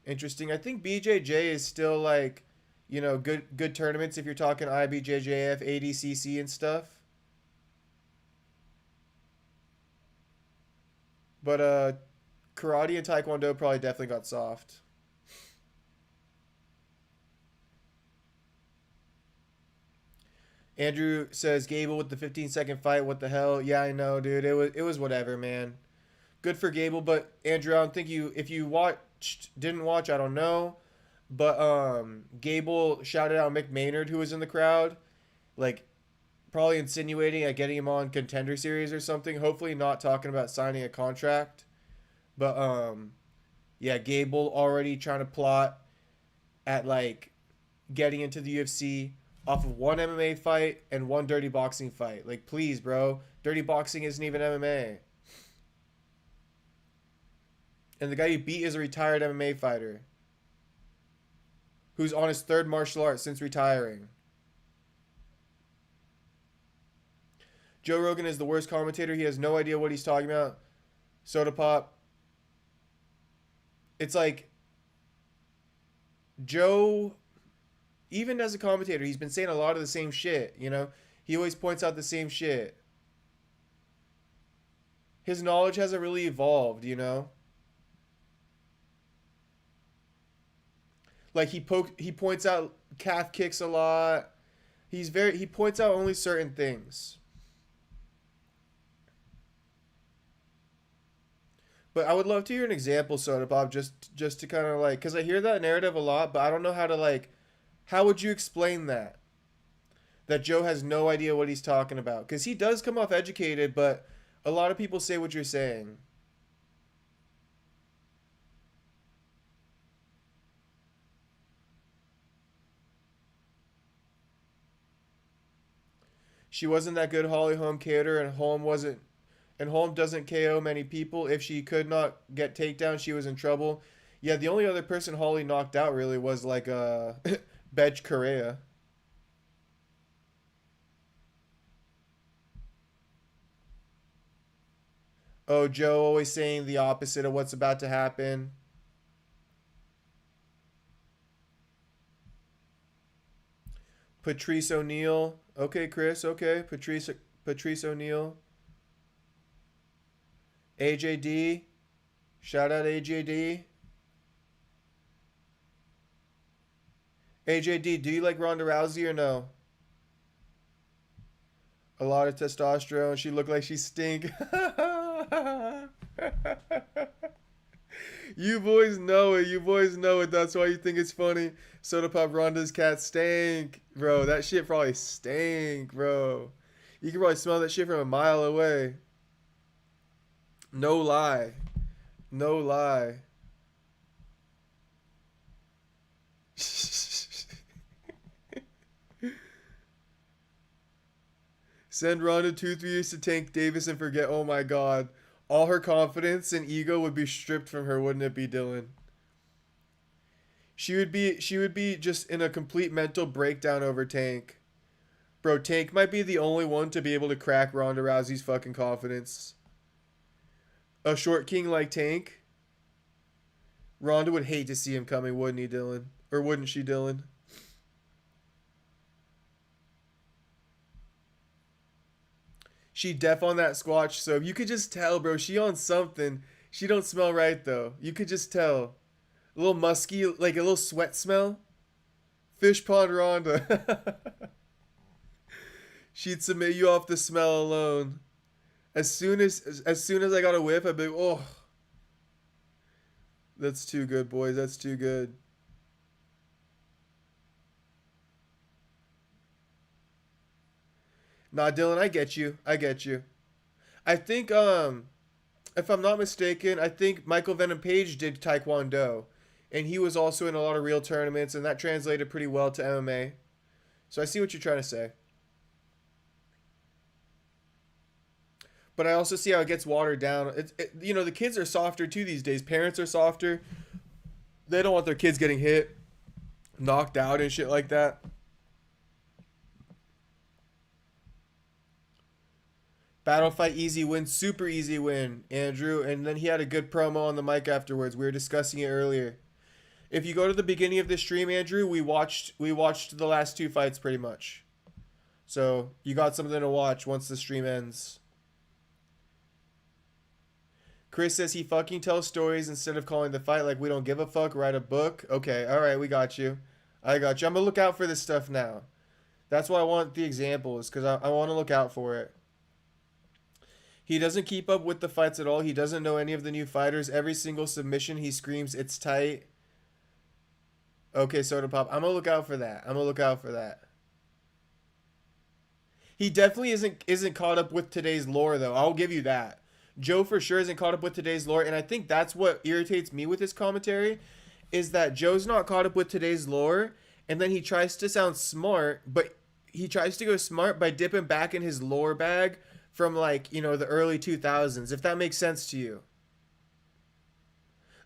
Interesting. I think BJJ is still like, you know, good tournaments if you're talking IBJJF, ADCC and stuff. But karate and taekwondo probably definitely got soft. Andrew says Gable with the 15-second fight. What the hell? Yeah, I know, dude. It was whatever, man. Good for Gable, but Andrew, I don't think if you didn't watch, I don't know. But Gable shouted out Mick Maynard, who was in the crowd, like probably insinuating at getting him on Contender Series or something. Hopefully not talking about signing a contract. But yeah, Gable already trying to plot at like getting into the UFC off of one MMA fight and one dirty boxing fight. Like, please, bro. Dirty boxing isn't even MMA. And the guy you beat is a retired MMA fighter who's on his third martial art since retiring. Joe Rogan is the worst commentator. He has no idea what he's talking about. Soda Pop. It's like Joe, even as a commentator, he's been saying a lot of the same shit, you know? He always points out the same shit. His knowledge hasn't really evolved, you know? Like he points out calf kicks a lot. He points out only certain things. But I would love to hear an example, Soda Bob, just to kind of like, because I hear that narrative a lot, but I don't know how to like, how would you explain that? That Joe has no idea what he's talking about? Because he does come off educated, but a lot of people say what you're saying. She wasn't that good, Holly Holm KO'd her, and Holm doesn't KO many people. If she could not get takedown, she was in trouble. Yeah, the only other person Holly knocked out really was like Betch Correa. Oh, Joe always saying the opposite of what's about to happen. Patrice O'Neal. Okay, Chris. Okay, Patrice O'Neal. AJD. Shout out AJD. AJD, do you like Ronda Rousey or no? A lot of testosterone. She looked like she stink. You boys know it. You boys know it. That's why you think it's funny. Soda Pop Ronda's cat stank. Bro, that shit probably stank, bro. You can probably smell that shit from a mile away. No lie. No lie. Send Ronda 2-3 years to Tank Davis and forget, oh my god. All her confidence and ego would be stripped from her, wouldn't it be, Dylan? She would be just in a complete mental breakdown over Tank. Bro, Tank might be the only one to be able to crack Ronda Rousey's fucking confidence. A short king like Tank. Ronda would hate to see him coming, wouldn't he, Dylan? Or wouldn't she, Dylan? She deaf on that squatch, so you could just tell, bro. She on something. She don't smell right, though. You could just tell. A little musky, like a little sweat smell. Fish pond Ronda. She'd submit you off the smell alone. As soon as I got a whiff, I'd be like, oh. That's too good, boys. That's too good. Nah, Dylan, I get you. I get you. I think, if I'm not mistaken, I think Michael Venom Page did Taekwondo. And he was also in a lot of real tournaments, and that translated pretty well to MMA. So I see what you're trying to say. But I also see how it gets watered down. You know, the kids are softer too these days. Parents are softer. They don't want their kids getting hit, knocked out, and shit like that. Battle fight easy win, super easy win, Andrew. And then he had a good promo on the mic afterwards. We were discussing it earlier. If you go to the beginning of this stream, Andrew, we watched the last two fights pretty much. So you got something to watch once the stream ends. Chris says he fucking tells stories instead of calling the fight like we don't give a fuck. Write a book. Okay, all right, we got you. I got you. I'm going to look out for this stuff now. That's why I want the examples, because I want to look out for it. He doesn't keep up with the fights at all. He doesn't know any of the new fighters. Every single submission, he screams, it's tight. Okay, Soda Pop. I'm going to look out for that. I'm going to look out for that. He definitely isn't caught up with today's lore, though. I'll give you that. Joe for sure isn't caught up with today's lore, and I think that's what irritates me with his commentary, is that Joe's not caught up with today's lore, and then he tries to sound smart, but he tries to go smart by dipping back in his lore bag from, like, you know, the early 2000s, if that makes sense to you.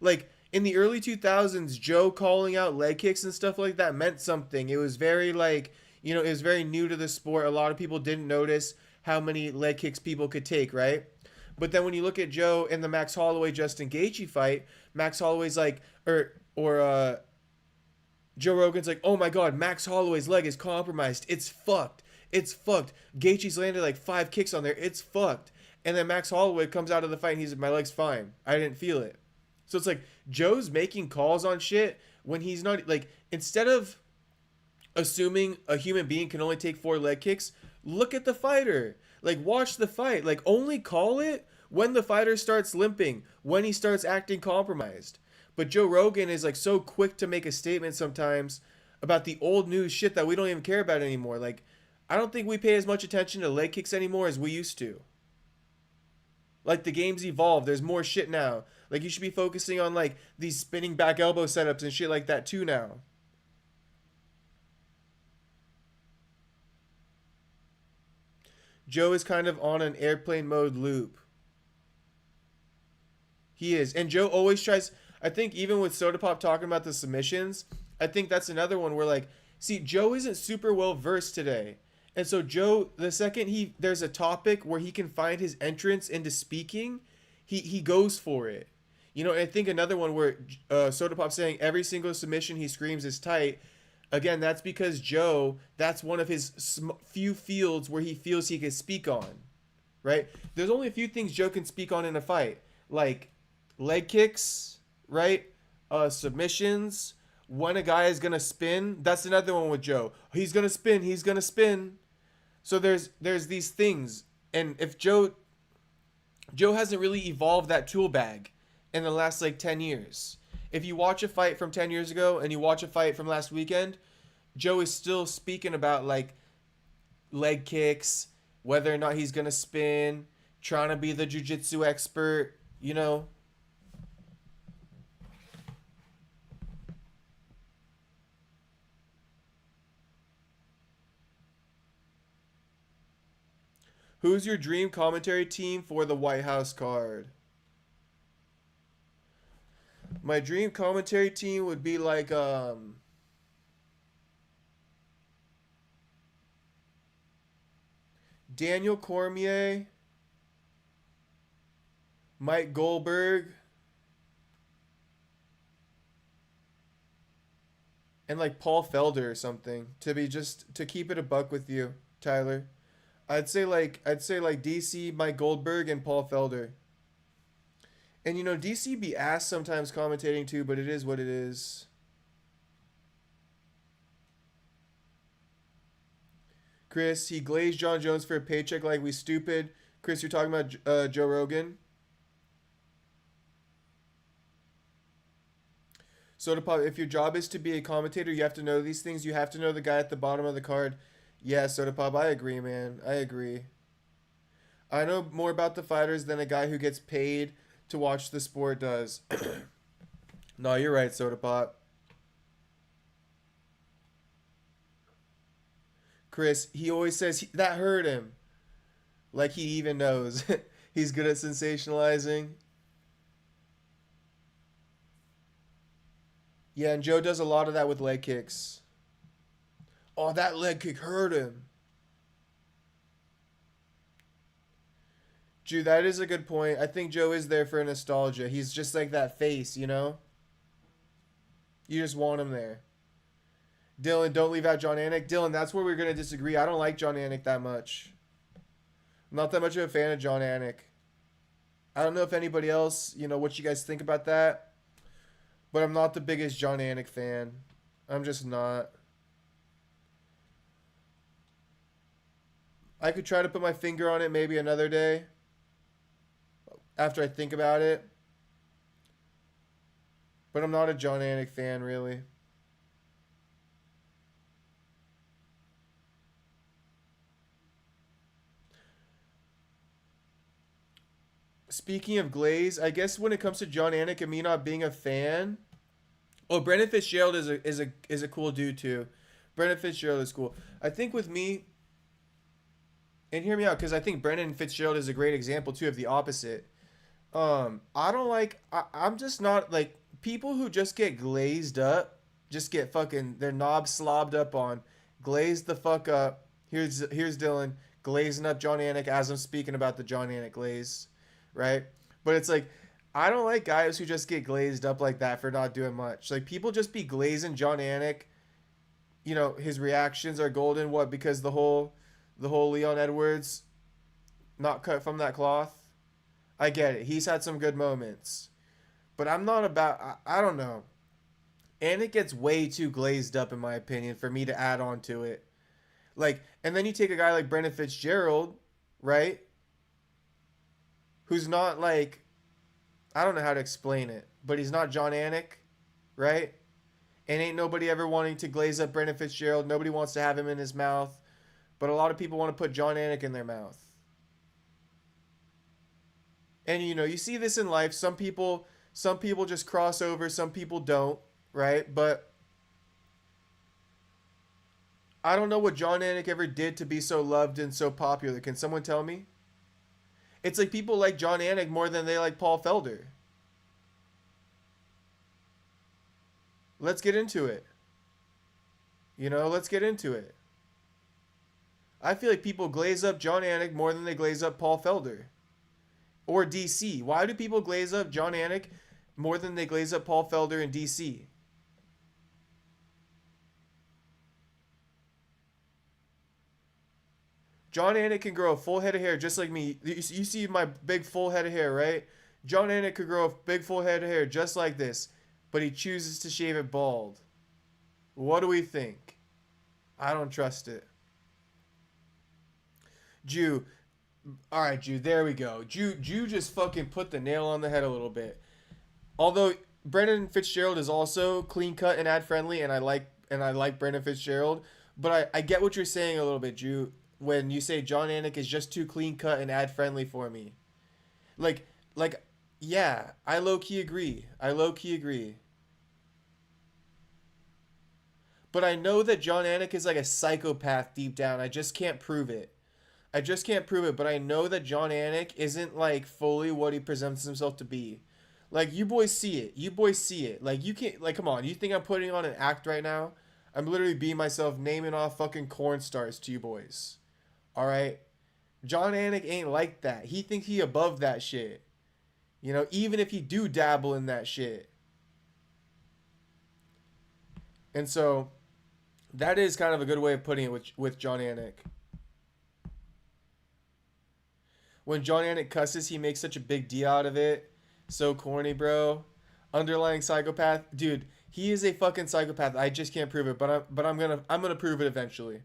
Like, in the early 2000s, Joe calling out leg kicks and stuff like that meant something. It was very, like, you know, it was very new to the sport. A lot of people didn't notice how many leg kicks people could take, right? But then when you look at Joe in the Max Holloway-Justin Gaethje fight, Max Holloway's like, Joe Rogan's like, oh my God, Max Holloway's leg is compromised. It's fucked. It's fucked. Gaethje's landed like 5 kicks on there. It's fucked. And then Max Holloway comes out of the fight and he's like, my leg's fine. I didn't feel it. So it's like, Joe's making calls on shit when he's not, like, instead of assuming a human being can only take 4 leg kicks, look at the fighter. Like, watch the fight. Like, only call it when the fighter starts limping, when he starts acting compromised. But Joe Rogan is, like, so quick to make a statement sometimes about the old news shit that we don't even care about anymore. Like, I don't think we pay as much attention to leg kicks anymore as we used to. Like, the game's evolved. There's more shit now. Like, you should be focusing on, like, these spinning back elbow setups and shit like that too now. Joe is kind of on an airplane mode loop. He is. And Joe always tries, I think even with Soda Pop talking about the submissions, I think that's another one where, like, see, Joe isn't super well versed today. And so Joe, the second there's a topic where he can find his entrance into speaking, he goes for it. You know, and I think another one where Soda Pop saying every single submission he screams is tight. Again, that's because Joe, that's one of his few fields where he feels he can speak on, right? There's only a few things Joe can speak on in a fight, like leg kicks, right? Submissions. When a guy is gonna spin, that's another one with Joe. He's gonna spin. He's gonna spin. So there's these things, and if Joe hasn't really evolved that tool bag in the last like 10 years. If you watch a fight from 10 years ago and you watch a fight from last weekend, Joe is still speaking about like leg kicks, whether or not he's gonna spin, trying to be the jiu-jitsu expert, you know. Who's your dream commentary team for the White House card? My dream commentary team would be like Daniel Cormier, Mike Goldberg, and like Paul Felder or something, to keep it a buck with you, Tyler. I'd say like DC, Mike Goldberg, and Paul Felder. And you know, DC be asked sometimes commentating too, but it is what it is. Chris, he glazed John Jones for a paycheck like we stupid. Chris, you're talking about Joe Rogan? Soda Pop, if your job is to be a commentator, you have to know these things. You have to know the guy at the bottom of the card. Yeah, Soda Pop, I agree, man. I agree. I know more about the fighters than a guy who gets paid to watch the sport does. No, you're right, Soda Pop. Chris, he always says that hurt him. Like he even knows. He's good at sensationalizing. Yeah, and Joe does a lot of that with leg kicks. Oh, that leg kick hurt him. Drew, that is a good point. I think Joe is there for nostalgia. He's just like that face, you know? You just want him there. Dylan, don't leave out John Anik. Dylan, that's where we're going to disagree. I don't like John Anik that much. I'm not that much of a fan of John Anik. I don't know if anybody else, you know, what you guys think about that. But I'm not the biggest John Anik fan. I'm just not. I could try to put my finger on it maybe another day. After I think about it. But I'm not a John Anik fan, really. Speaking of glaze, I guess when it comes to John Anik and me not being a fan, oh, Brendan Fitzgerald is a cool dude too. Brendan Fitzgerald is cool. I think with me, and hear me out, because I think Brendan Fitzgerald is a great example too of the opposite. I'm just not like people who just get glazed up, just get fucking their knobs slobbed up on, glazed the fuck up. Here's Dylan glazing up John Anik as I'm speaking about the John Anik glaze. Right? But it's like, I don't like guys who just get glazed up like that for not doing much. Like, people just be glazing John Anik. You know, his reactions are golden. What? Because the whole Leon Edwards not cut from that cloth? I get it. He's had some good moments. But I'm not about, I don't know. Anik gets way too glazed up, in my opinion, for me to add on to it. Like, and then you take a guy like Brendan Fitzgerald, right? Who's not like, I don't know how to explain it, but he's not John Anik, right? And ain't nobody ever wanting to glaze up Brendan Fitzgerald. Nobody wants to have him in his mouth. But a lot of people want to put John Anik in their mouth. And, you know, you see this in life. Some people just cross over. Some people don't, right? But I don't know what John Anik ever did to be so loved and so popular. Can someone tell me? It's like people like John Anik more than they like Paul Felder. Let's get into it. You know, let's get into it. I feel like people glaze up John Anik more than they glaze up Paul Felder. Or DC. Why do people glaze up John Anik more than they glaze up Paul Felder in DC? John Anik can grow a full head of hair just like me. You see my big full head of hair, right? John Anik could grow a big full head of hair just like this, but he chooses to shave it bald. What do we think? I don't trust it. Jew. All right, Jew. There we go. Jew just fucking put the nail on the head a little bit. Although Brendan Fitzgerald is also clean cut and ad friendly, and I like Brendan Fitzgerald, but I get what you're saying a little bit, Jew, when you say John Anik is just too clean cut and ad friendly for me. Like yeah, I low key agree. But I know that John Anik is like a psychopath deep down. I just can't prove it. But I know that John Anik isn't like fully what he presents himself to be. Like, you boys see it. Like, you can't, like, come on. You think I'm putting on an act right now? I'm literally being myself, naming off fucking corn stars to you boys. Alright? John Anik ain't like that. He thinks he above that shit. You know, even if he do dabble in that shit. And so, that is kind of a good way of putting it with John Anik. When John Anik cusses, he makes such a big deal out of it. So corny, bro. Underlying psychopath. Dude, he is a fucking psychopath. I just can't prove it, but I'm gonna prove it eventually.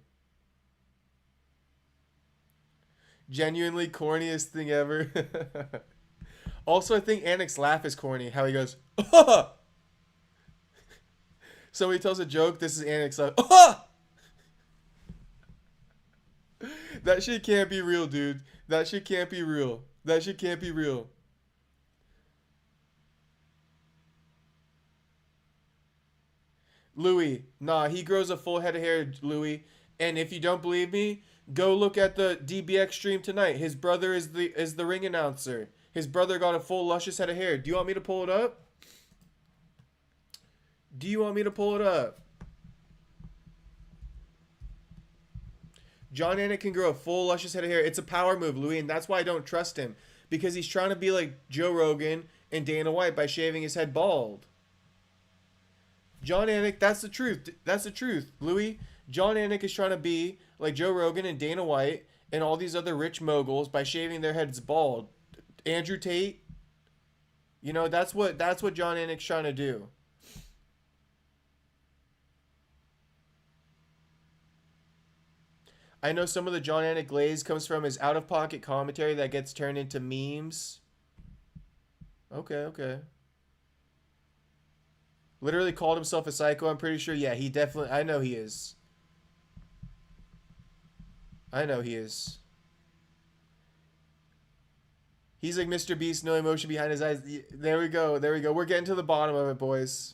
Genuinely corniest thing ever. Also, I think Anik's laugh is corny. How he goes, ah! Somebody tells a joke, this is Anik's laugh. Ah! That shit can't be real, dude. That shit can't be real. Louis, nah, he grows a full head of hair, Louis. And if you don't believe me, go look at the DBX stream tonight. His brother is the ring announcer. His brother got a full luscious head of hair. Do you want me to pull it up? John Anik can grow a full luscious head of hair. It's a power move, Louis, and that's why I don't trust him. Because he's trying to be like Joe Rogan and Dana White by shaving his head bald. John Anik, that's the truth, Louis. John Anik is trying to be like Joe Rogan and Dana White and all these other rich moguls by shaving their heads bald. Andrew Tate, you know, that's what John Anik's trying to do. I know some of the John Anik glaze comes from his out-of-pocket commentary that gets turned into memes. Okay. Literally called himself a psycho, I'm pretty sure. Yeah, he definitely... I know he is. He's like Mr. Beast, no emotion behind his eyes. There we go. We're getting to the bottom of it, boys.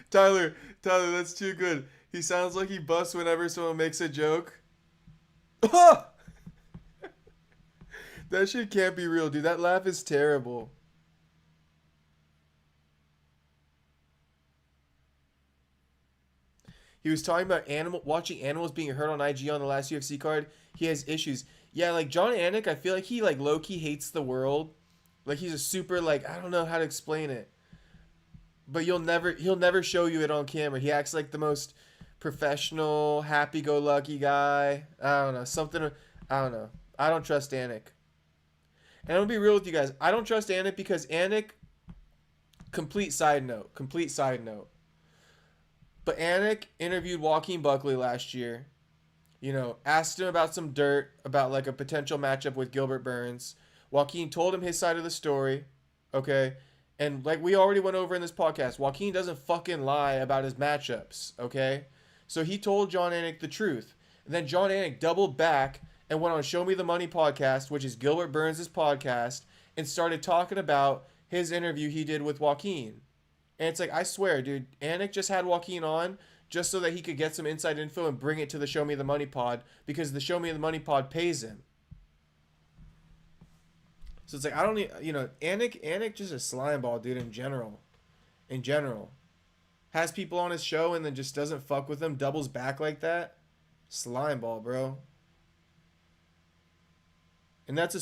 Tyler, that's too good. He sounds like he busts whenever someone makes a joke. That shit can't be real, dude. That laugh is terrible. He was talking about watching animals being hurt on IG on the last UFC card. He has issues. Yeah, like John Anik, I feel like he like low-key hates the world. Like he's a super like, I don't know how to explain it. But he'll never show you it on camera. He acts like the most professional, happy-go-lucky guy. I don't know. I don't trust Anik. And I'm going to be real with you guys. I don't trust Anik because Anik, complete side note. But Anik interviewed Joaquin Buckley last year. You know, asked him about some dirt, about like a potential matchup with Gilbert Burns. Joaquin told him his side of the story. Okay? And like we already went over in this podcast, Joaquin doesn't fucking lie about his matchups, okay? So he told John Anik the truth. And then John Anik doubled back and went on Show Me the Money podcast, which is Gilbert Burns' podcast, and started talking about his interview he did with Joaquin. And it's like, I swear, dude, Anik just had Joaquin on just so that he could get some inside info and bring it to the Show Me the Money pod because the Show Me the Money pod pays him. So it's like, I don't need, you know, Anik just a slime ball, dude, in general. Has people on his show and then just doesn't fuck with them, doubles back like that. Slime ball, bro. And that's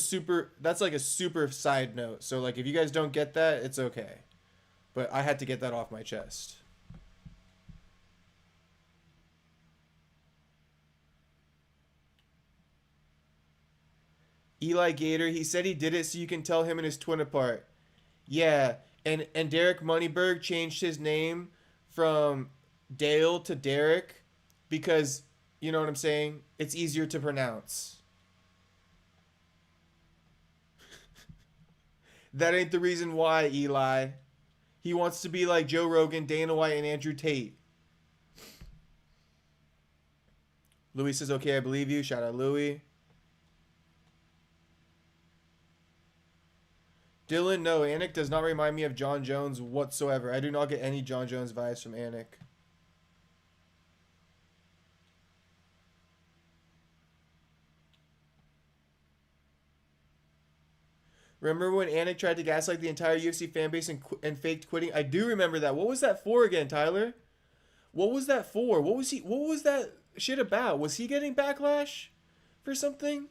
like a super side note. So like, if you guys don't get that, it's okay. But I had to get that off my chest. Eli Gator, he said he did it so you can tell him and his twin apart. Yeah, and Derek Moneyberg changed his name from Dale to Derek because, you know what I'm saying? It's easier to pronounce. That ain't the reason why, Eli. He wants to be like Joe Rogan, Dana White, and Andrew Tate. Louis says, okay, I believe you. Shout out Louis. Dylan, no, Anik does not remind me of John Jones whatsoever. I do not get any John Jones vibes from Anik. Remember when Anik tried to gaslight the entire UFC fan base and faked quitting? I do remember that. What was that for again, Tyler? What was that for? What was that shit about? Was he getting backlash for something?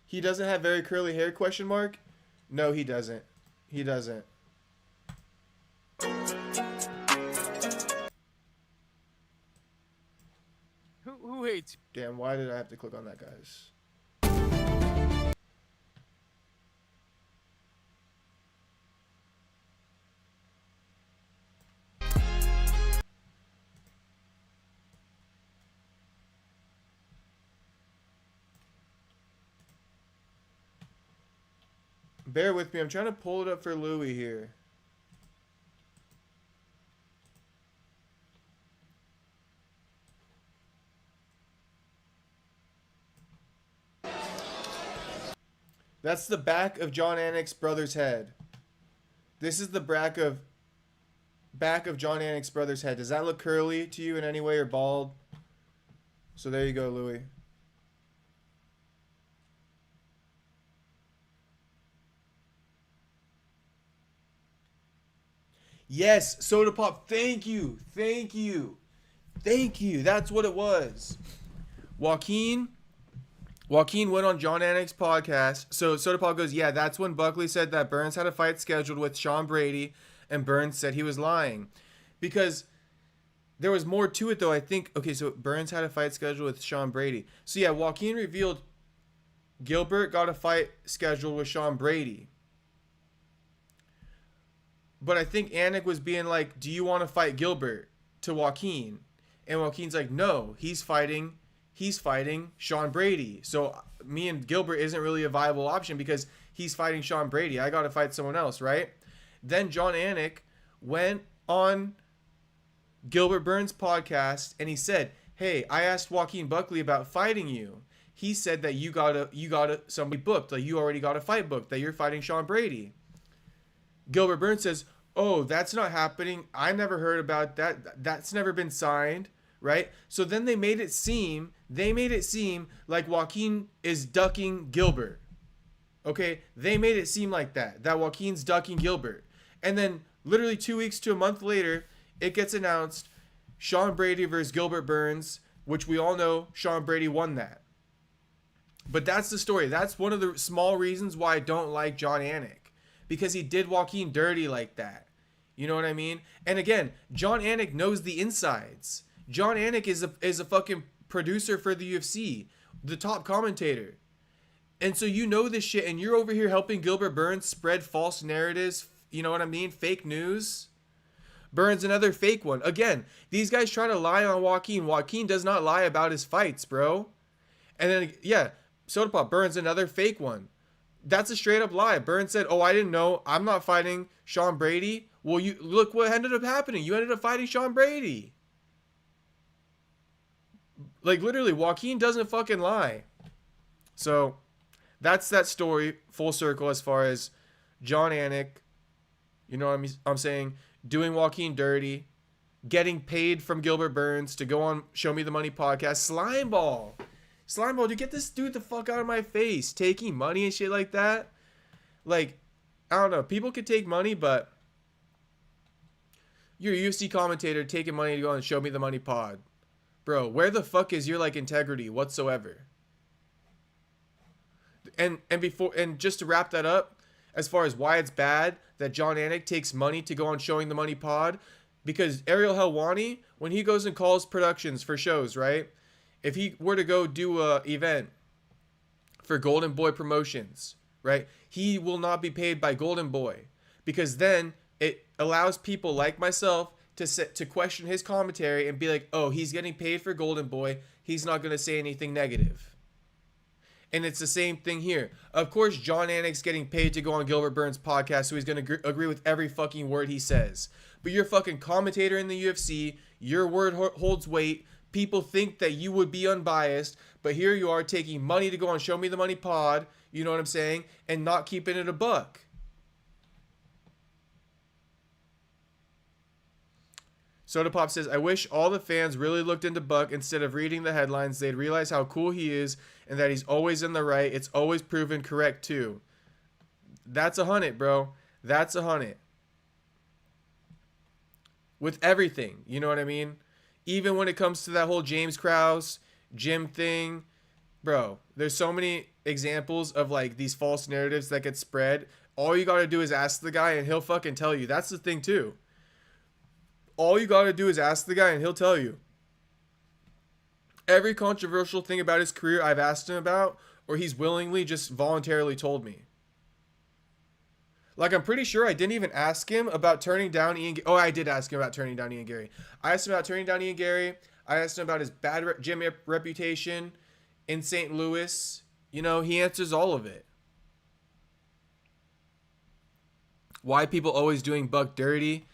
He doesn't have very curly hair, question mark? No, he doesn't. He doesn't. Who hates you? Damn, why did I have to click on that, guys? Bear with me. I'm trying to pull it up for Louis here. That's the back of John Anik's brother's head. This is the back of John Anik's brother's head. Does that look curly to you in any way or bald? So there you go, Louis. Yes, Soda Pop. Thank you. Thank you. Thank you. That's what it was. Joaquin went on John Anik's podcast. So Soda Pop goes, yeah, that's when Buckley said that Burns had a fight scheduled with Sean Brady, and Burns said he was lying. Because there was more to it, though. I think, okay, so Burns had a fight scheduled with Sean Brady. So, yeah, Joaquin revealed Gilbert got a fight scheduled with Sean Brady. But I think Anik was being like, do you want to fight Gilbert to Joaquin? And Joaquin's like, no, he's fighting Sean Brady. So me and Gilbert isn't really a viable option because he's fighting Sean Brady. I got to fight someone else, right? Then John Anik went on Gilbert Burns' podcast and he said, hey, I asked Joaquin Buckley about fighting you. He said that you got somebody booked, like you already got a fight booked, that you're fighting Sean Brady. Gilbert Burns says, oh, that's not happening. I never heard about that. That's never been signed, right? So then they made it seem like Joaquin is ducking Gilbert. Okay? They made it seem like that Joaquin's ducking Gilbert. And then literally 2 weeks to a month later, it gets announced Sean Brady versus Gilbert Burns, which we all know Sean Brady won that. But that's the story. That's one of the small reasons why I don't like John Anik. Because he did Joaquin dirty like that. You know what I mean? And again, John Anik knows the insides. John Anik is a fucking producer for the UFC. The top commentator. And so you know this shit and you're over here helping Gilbert Burns spread false narratives. You know what I mean? Fake news. Burns another fake one. Again, these guys try to lie on Joaquin. Joaquin does not lie about his fights, bro. And then, yeah, Soda Pop. Burns another fake one. That's a straight up lie. Burns said, oh, I didn't know. I'm not fighting Sean Brady. Well, you look what ended up happening. You ended up fighting Sean Brady. Like, literally, Joaquin doesn't fucking lie. So, that's that story, full circle, as far as John Anik, you know what I'm saying, doing Joaquin dirty, getting paid from Gilbert Burns to go on Show Me the Money podcast. Slimeball, dude, get this dude the fuck out of my face. Taking money and shit like that. Like, I don't know. People could take money, but you're a UFC commentator taking money to go on Show Me the Money pod. Bro, where the fuck is your, like, integrity whatsoever? And just to wrap that up, as far as why it's bad that John Anik takes money to go on Showing the Money pod, because Ariel Helwani, when he goes and calls productions for shows, right? If he were to go do a event for Golden Boy Promotions, right? He will not be paid by Golden Boy, because then it allows people like myself to question his commentary and be like, oh, he's getting paid for Golden Boy, he's not going to say anything negative. And it's the same thing here. Of course, John Anik's getting paid to go on Gilbert Burns' podcast, so he's going to agree with every fucking word he says. But you're a fucking commentator in the UFC. Your word holds weight. People think that you would be unbiased, but here you are taking money to go on Show Me the Money pod, you know what I'm saying, and not keeping it a buck. Soda Pop says, I wish all the fans really looked into Buck instead of reading the headlines. They'd realize how cool he is and that he's always in the right. It's always proven correct, too. That's 100, bro. That's 100. With everything, you know what I mean? Even when it comes to that whole James Krause, Jim thing, bro, there's so many examples of, like, these false narratives that get spread. All you got to do is ask the guy and he'll fucking tell you. That's the thing, too. All you got to do is ask the guy and he'll tell you. Every controversial thing about his career I've asked him about, or he's willingly just voluntarily told me. Like, I'm pretty sure I didn't even ask him about turning down Ian. Oh, I did ask him about turning down Ian Gary. I asked him about turning down Ian Gary. I asked him about his bad gym reputation in St. Louis. You know, he answers all of it. Why people always doing Buck dirty?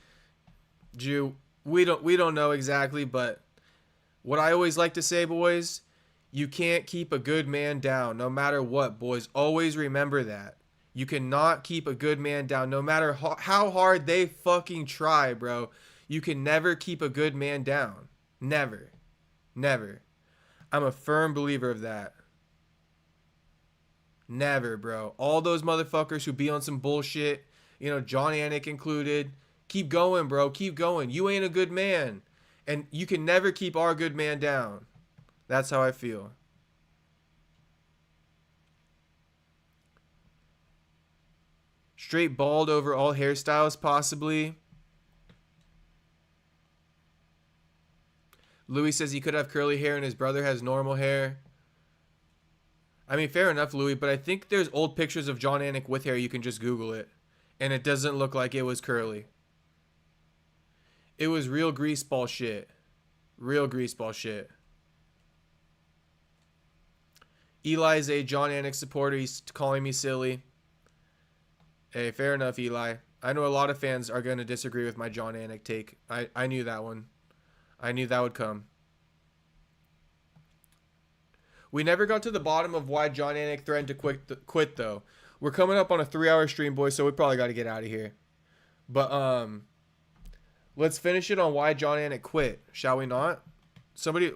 Jew, we don't know exactly, but what I always like to say, boys, you can't keep a good man down no matter what, boys. Always remember that. You cannot keep a good man down no matter how hard they fucking try, bro. You can never keep a good man down. Never. Never. I'm a firm believer of that. Never, bro. All those motherfuckers who be on some bullshit, you know, John Anik included, keep going, bro. Keep going. You ain't a good man. And you can never keep our good man down. That's how I feel. Straight bald over all hairstyles, possibly. Louis says he could have curly hair and his brother has normal hair. I mean, fair enough, Louis, but I think there's old pictures of John Anik with hair. You can just Google it. And it doesn't look like it was curly. It was real greaseball shit. Real greaseball shit. Eli's a John Anik supporter. He's calling me silly. Hey, fair enough, Eli. I know a lot of fans are going to disagree with my John Anik take. I knew that one. I knew that would come. We never got to the bottom of why John Anik threatened to quit, though. We're coming up on a 3-hour stream, boys, so we probably got to get out of here. But, let's finish it on why John Anik quit, shall we not?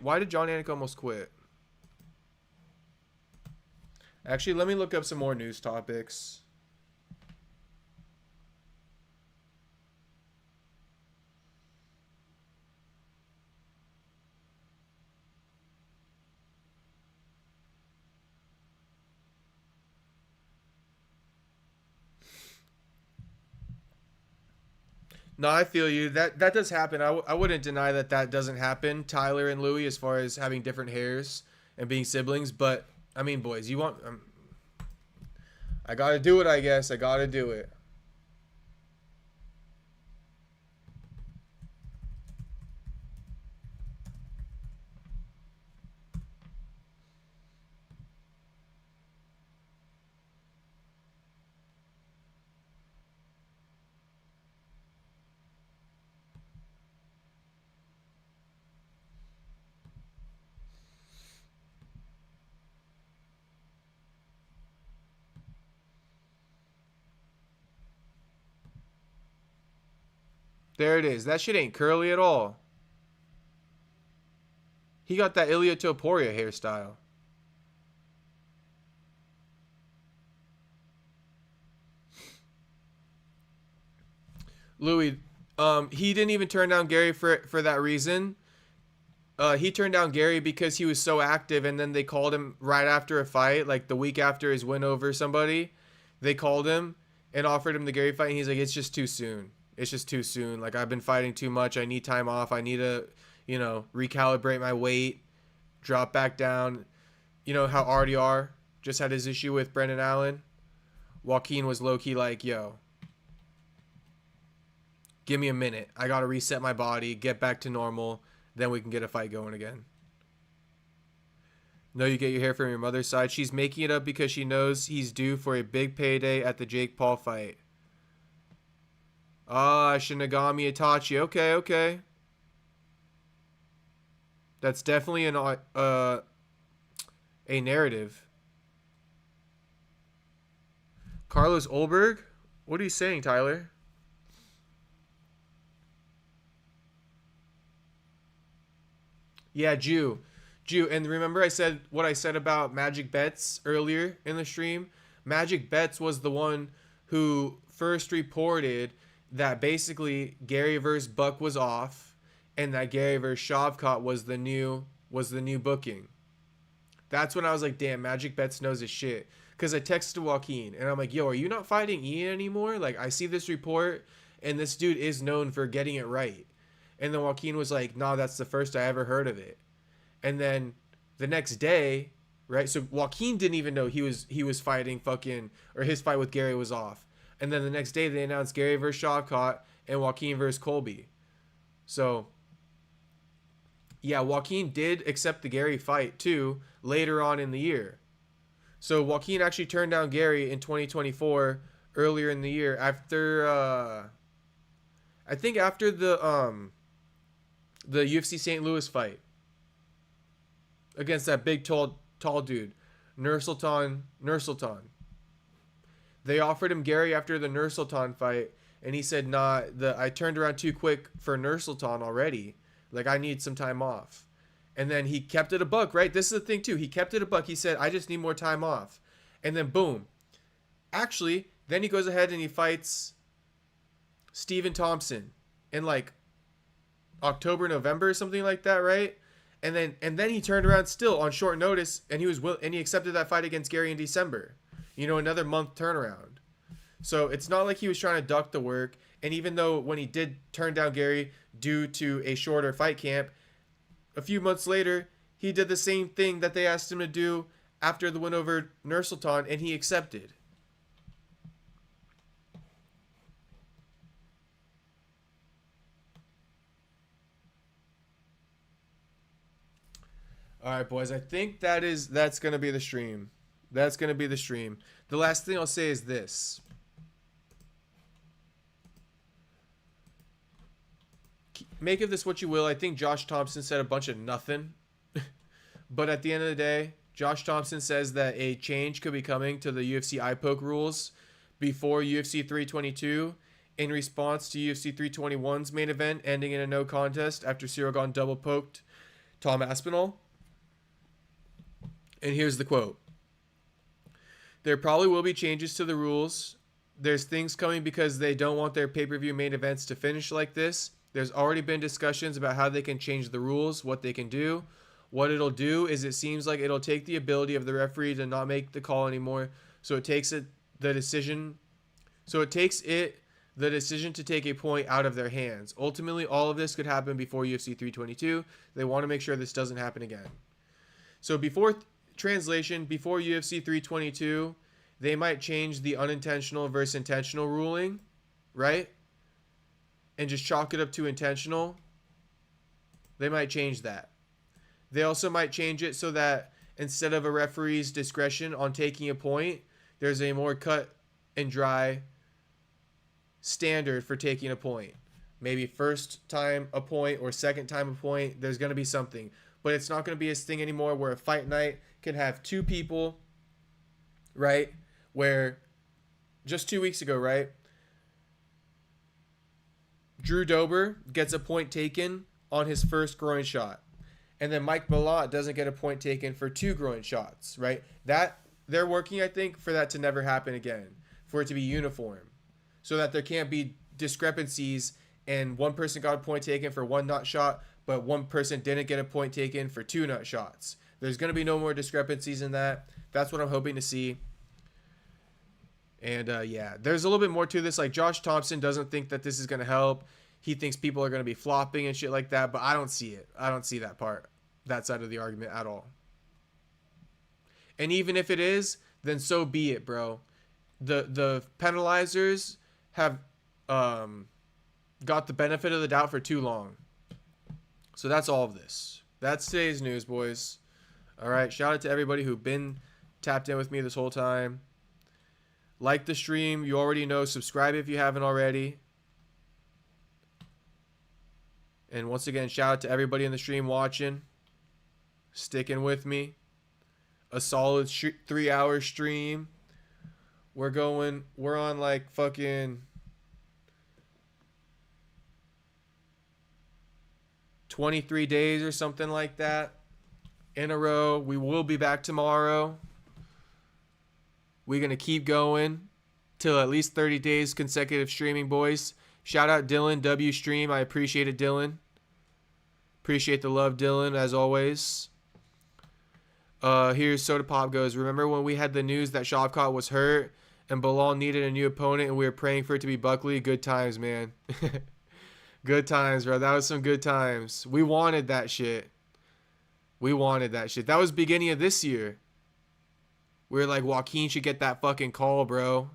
Why did John Anik almost quit? Actually, let me look up some more news topics. No, I feel you. That does happen. I wouldn't deny that doesn't happen, Tyler and Louie, as far as having different hairs and being siblings. But, I mean, boys, you want... I got to do it, I guess. I got to do it. There it is. That shit ain't curly at all. He got that Ilia Topuria hairstyle. Louis, he didn't even turn down Gary for that reason. He turned down Gary because he was so active, and then they called him right after a fight, like the week after his win over somebody. They called him and offered him the Gary fight, and he's like, it's just too soon. It's just too soon. Like, I've been fighting too much. I need time off. I need to, you know, recalibrate my weight, drop back down. You know how RDR, just had his issue with Brendan Allen, Joaquin was low-key like, yo, give me a minute. I got to reset my body, get back to normal, then we can get a fight going again. No, you get your hair from your mother's side. She's making it up because she knows he's due for a big payday at the Jake Paul fight. Ah, Shinigami Itachi. Okay, okay. That's definitely a narrative. Carlos Olberg? What are you saying, Tyler? Yeah, Jew. And remember I said what I said about Magic Betts earlier in the stream? Magic Betts was the one who first reported that basically Gary vs. Buck was off and that Gary vs. Shavkat was the new booking. That's when I was like, damn, Magic Betts knows his shit. Because I texted Joaquin and I'm like, yo, are you not fighting Ian anymore? Like, I see this report and this dude is known for getting it right. And then Joaquin was like, nah, that's the first I ever heard of it. And then the next day, right? So Joaquin didn't even know he was fighting or his fight with Gary was off. And then the next day they announced Gary versus Shavkat and Joaquin versus Colby. So yeah, Joaquin did accept the Gary fight too later on in the year. So Joaquin actually turned down Gary in 2024 earlier in the year after I think after the UFC St. Louis fight against that big tall dude, Nursultan. They offered him Gary after the Nursultan fight, and he said, nah, I turned around too quick for Nursultan already. Like, I need some time off. And then he kept it a buck, right? This is the thing, too. He kept it a buck. He said, I just need more time off. And then, boom. Actually, then he goes ahead and he fights Stephen Thompson in, like, October, November, something like that, right? And then he turned around still on short notice, and he accepted that fight against Gary in December. You know, another month turnaround. So it's not like he was trying to duck the work. And even though when he did turn down Gary due to a shorter fight camp, a few months later, he did the same thing that they asked him to do after the win over Nursultan, and he accepted. All right, boys. I think that's going to be the stream. That's going to be the stream. The last thing I'll say is this. Make of this what you will. I think Josh Thompson said a bunch of nothing. But at the end of the day, Josh Thompson says that a change could be coming to the UFC eye-poke rules before UFC 322 in response to UFC 321's main event ending in a no contest after Cyril Gane double-poked Tom Aspinall. And here's the quote. There probably will be changes to the rules. There's things coming because they don't want their pay-per-view main events to finish like this. There's already been discussions about how they can change the rules, what they can do. What it'll do is it seems like it'll take the ability of the referee to not make the call anymore. So it takes the decision to take a point out of their hands. Ultimately, all of this could happen before UFC 322. They want to make sure this doesn't happen again. So before UFC 322, they might change the unintentional versus intentional ruling, right? And just chalk it up to intentional. They might change that. They also might change it so that instead of a referee's discretion on taking a point, there's a more cut and dry standard for taking a point. Maybe first time a point or second time a point. There's going to be something. But it's not going to be this thing anymore where a fight night can have two people, right? Where just 2 weeks ago, right? Drew Dober gets a point taken on his first groin shot. And then Mike Malott doesn't get a point taken for 2 groin shots, right? That they're working, I think, for that to never happen again, for it to be uniform, so that there can't be discrepancies and one person got a point taken for 1 nut shot, but one person didn't get a point taken for 2 nut shots. There's going to be no more discrepancies in that. That's what I'm hoping to see. And yeah, there's a little bit more to this. Like, Josh Thompson doesn't think that this is going to help. He thinks people are going to be flopping and shit like that, but I don't see it. I don't see that part, that side of the argument at all. And even if it is, then so be it, bro. The penalizers have got the benefit of the doubt for too long. So that's all of this. That's today's news, boys. All right, shout out to everybody who've been tapped in with me this whole time. Like the stream, you already know. Subscribe if you haven't already. And once again, shout out to everybody in the stream watching, sticking with me. A solid 3-hour stream. We're on like fucking 23 days or something like that in a row. We will be back tomorrow. We're going to keep going till at least 30 days consecutive streaming, boys. Shout out Dylan, W Stream. I appreciate it, Dylan. Appreciate the love, Dylan, as always. Here's Soda Pop goes, remember when we had the news that Shavkat was hurt and Bilal needed a new opponent and we were praying for it to be Buckley? Good times, man. Good times, bro. That was some good times. We wanted that shit. We wanted that shit. That was beginning of this year. We were like, Joaquin should get that fucking call, bro.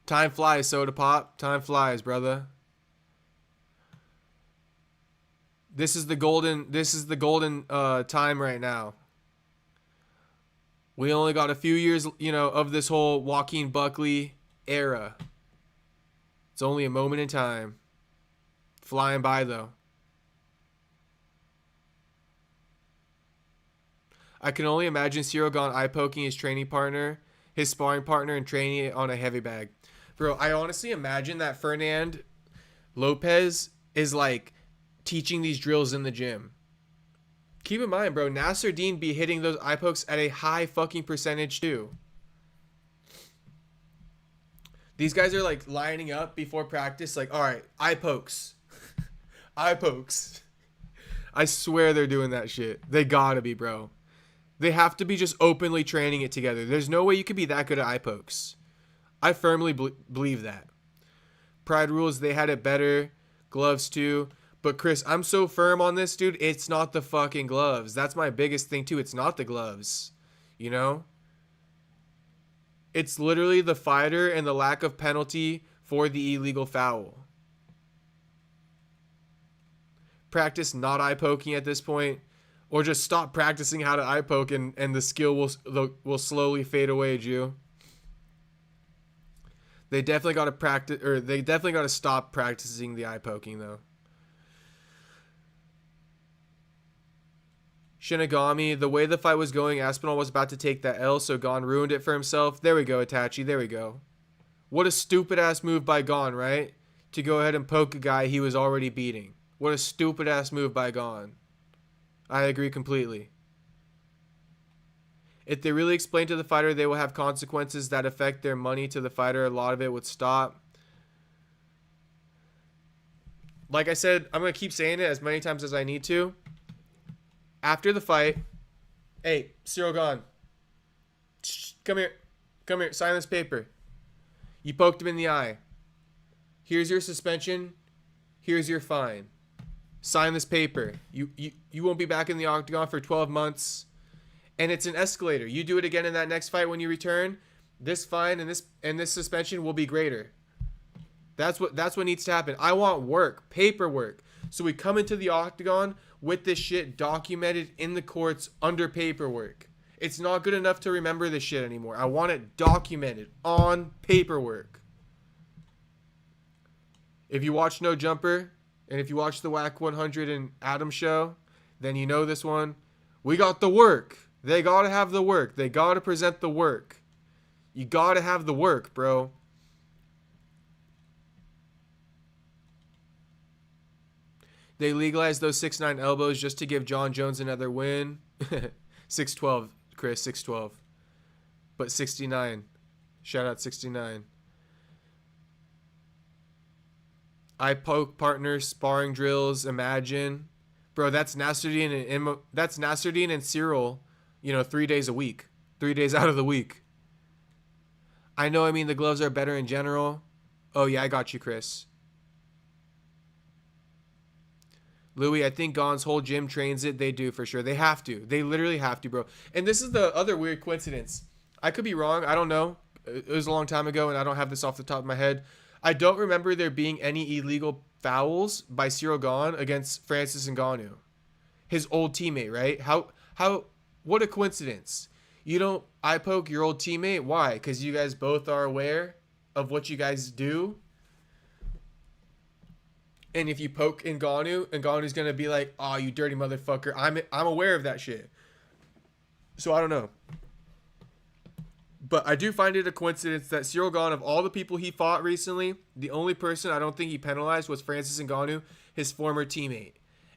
Time flies, Soda Pop. Time flies, brother. This is the golden time right now. We only got a few years, of this whole Joaquin Buckley era. It's only a moment in time. Flying by, though. I can only imagine Cyril Gane eye-poking his training partner, his sparring partner, and training it on a heavy bag. Bro, I honestly imagine that Fernand Lopez is, like, teaching these drills in the gym. Keep in mind, bro, Nasser Dean be hitting those eye pokes at a high fucking percentage, too. These guys are, like, lining up before practice, like, all right, eye pokes. Eye pokes. I swear they're doing that shit. They gotta be, bro. They have to be just openly training it together. There's no way you could be that good at eye pokes. I firmly believe that. Pride rules, they had it better. Gloves, too. But, Chris, I'm so firm on this, dude. It's not the fucking gloves. That's my biggest thing, too. It's not the gloves. You know? It's literally the fighter and the lack of penalty for the illegal foul. Practice not eye poking at this point, or just stop practicing how to eye poke and the skill will slowly fade away, Jew. They definitely got to practice, or they definitely got to stop practicing the eye poking though. Shinigami, the way the fight was going, Aspinall was about to take that L, so Gane ruined it for himself. There we go, Itachi. There we go. What a stupid-ass move by Gane, right? To go ahead and poke a guy he was already beating. What a stupid-ass move by Gane. I agree completely. If they really explain to the fighter they will have consequences that affect their money to the fighter, a lot of it would stop. Like I said, I'm going to keep saying it as many times as I need to. After the fight, hey, Cyril Gane, come here, sign this paper. You poked him in the eye. Here's your suspension. Here's your fine. Sign this paper. You won't be back in the octagon for 12 months. And it's an escalator. You do it again in that next fight when you return, this fine and this suspension will be greater. That's what needs to happen. I want work, paperwork. So we come into the octagon with this shit documented in the courts under paperwork. It's not good enough to remember this shit anymore. I want it documented on paperwork. If you watch No Jumper, and if you watch the WAC 100 and Adam show, then you know this one. We got the work. They got to have the work. They got to present the work. You got to have the work, bro. They legalized those 6'9" elbows just to give John Jones another win. 6'12", Chris, 6'12". But 69. Shout out 69. I poke partners, sparring drills, imagine. Bro, that's Nasruddin and Cyril, 3 days a week. 3 days out of the week. I know, the gloves are better in general. Oh, yeah, I got you, Chris. Louis, I think Gon's whole gym trains it. They do for sure. They have to. They literally have to, bro. And this is the other weird coincidence. I could be wrong. I don't know. It was a long time ago, and I don't have this off the top of my head. I don't remember there being any illegal fouls by Cyril Gane against Francis Ngannou, his old teammate, right? What a coincidence. You don't eye poke your old teammate. Why? Because you guys both are aware of what you guys do. And if you poke Ngannou's going to be like, oh, you dirty motherfucker. I'm aware of that shit. So I don't know. But I do find it a coincidence that Cyril Gane, of all the people he fought recently, the only person I don't think he penalized was Francis Ngannou, his former teammate.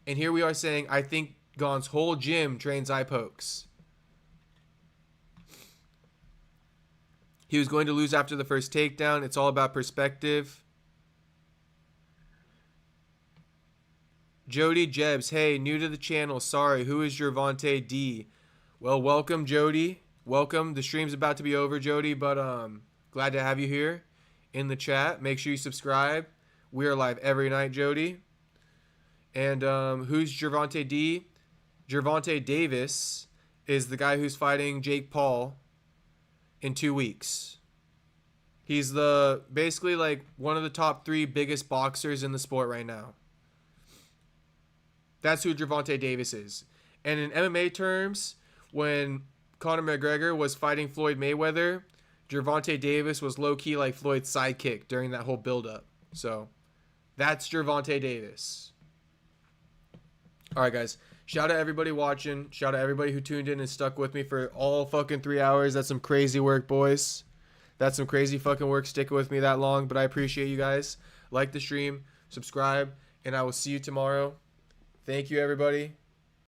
And here we are saying, I think Gane's whole gym trains eye pokes. He was going to lose after the first takedown. It's all about perspective. Jody Jebs, hey, new to the channel. Sorry, who is Gervonta D? Well, welcome, Jody. Welcome. The stream's about to be over, Jody, but glad to have you here in the chat. Make sure you subscribe. We are live every night, Jody. And who's Gervonta D? Gervonta Davis is the guy who's fighting Jake Paul in 2 weeks. He's basically like one of the top 3 biggest boxers in the sport right now. That's who Gervonta Davis is. And in MMA terms, when Conor McGregor was fighting Floyd Mayweather, Gervonta Davis was low-key like Floyd's sidekick during that whole build-up. So that's Gervonta Davis. All right, guys. Shout out everybody watching. Shout out everybody who tuned in and stuck with me for all fucking 3 hours. That's some crazy work, boys. That's some crazy fucking work sticking with me that long, but I appreciate you guys. Like the stream, subscribe, and I will see you tomorrow. Thank you, everybody.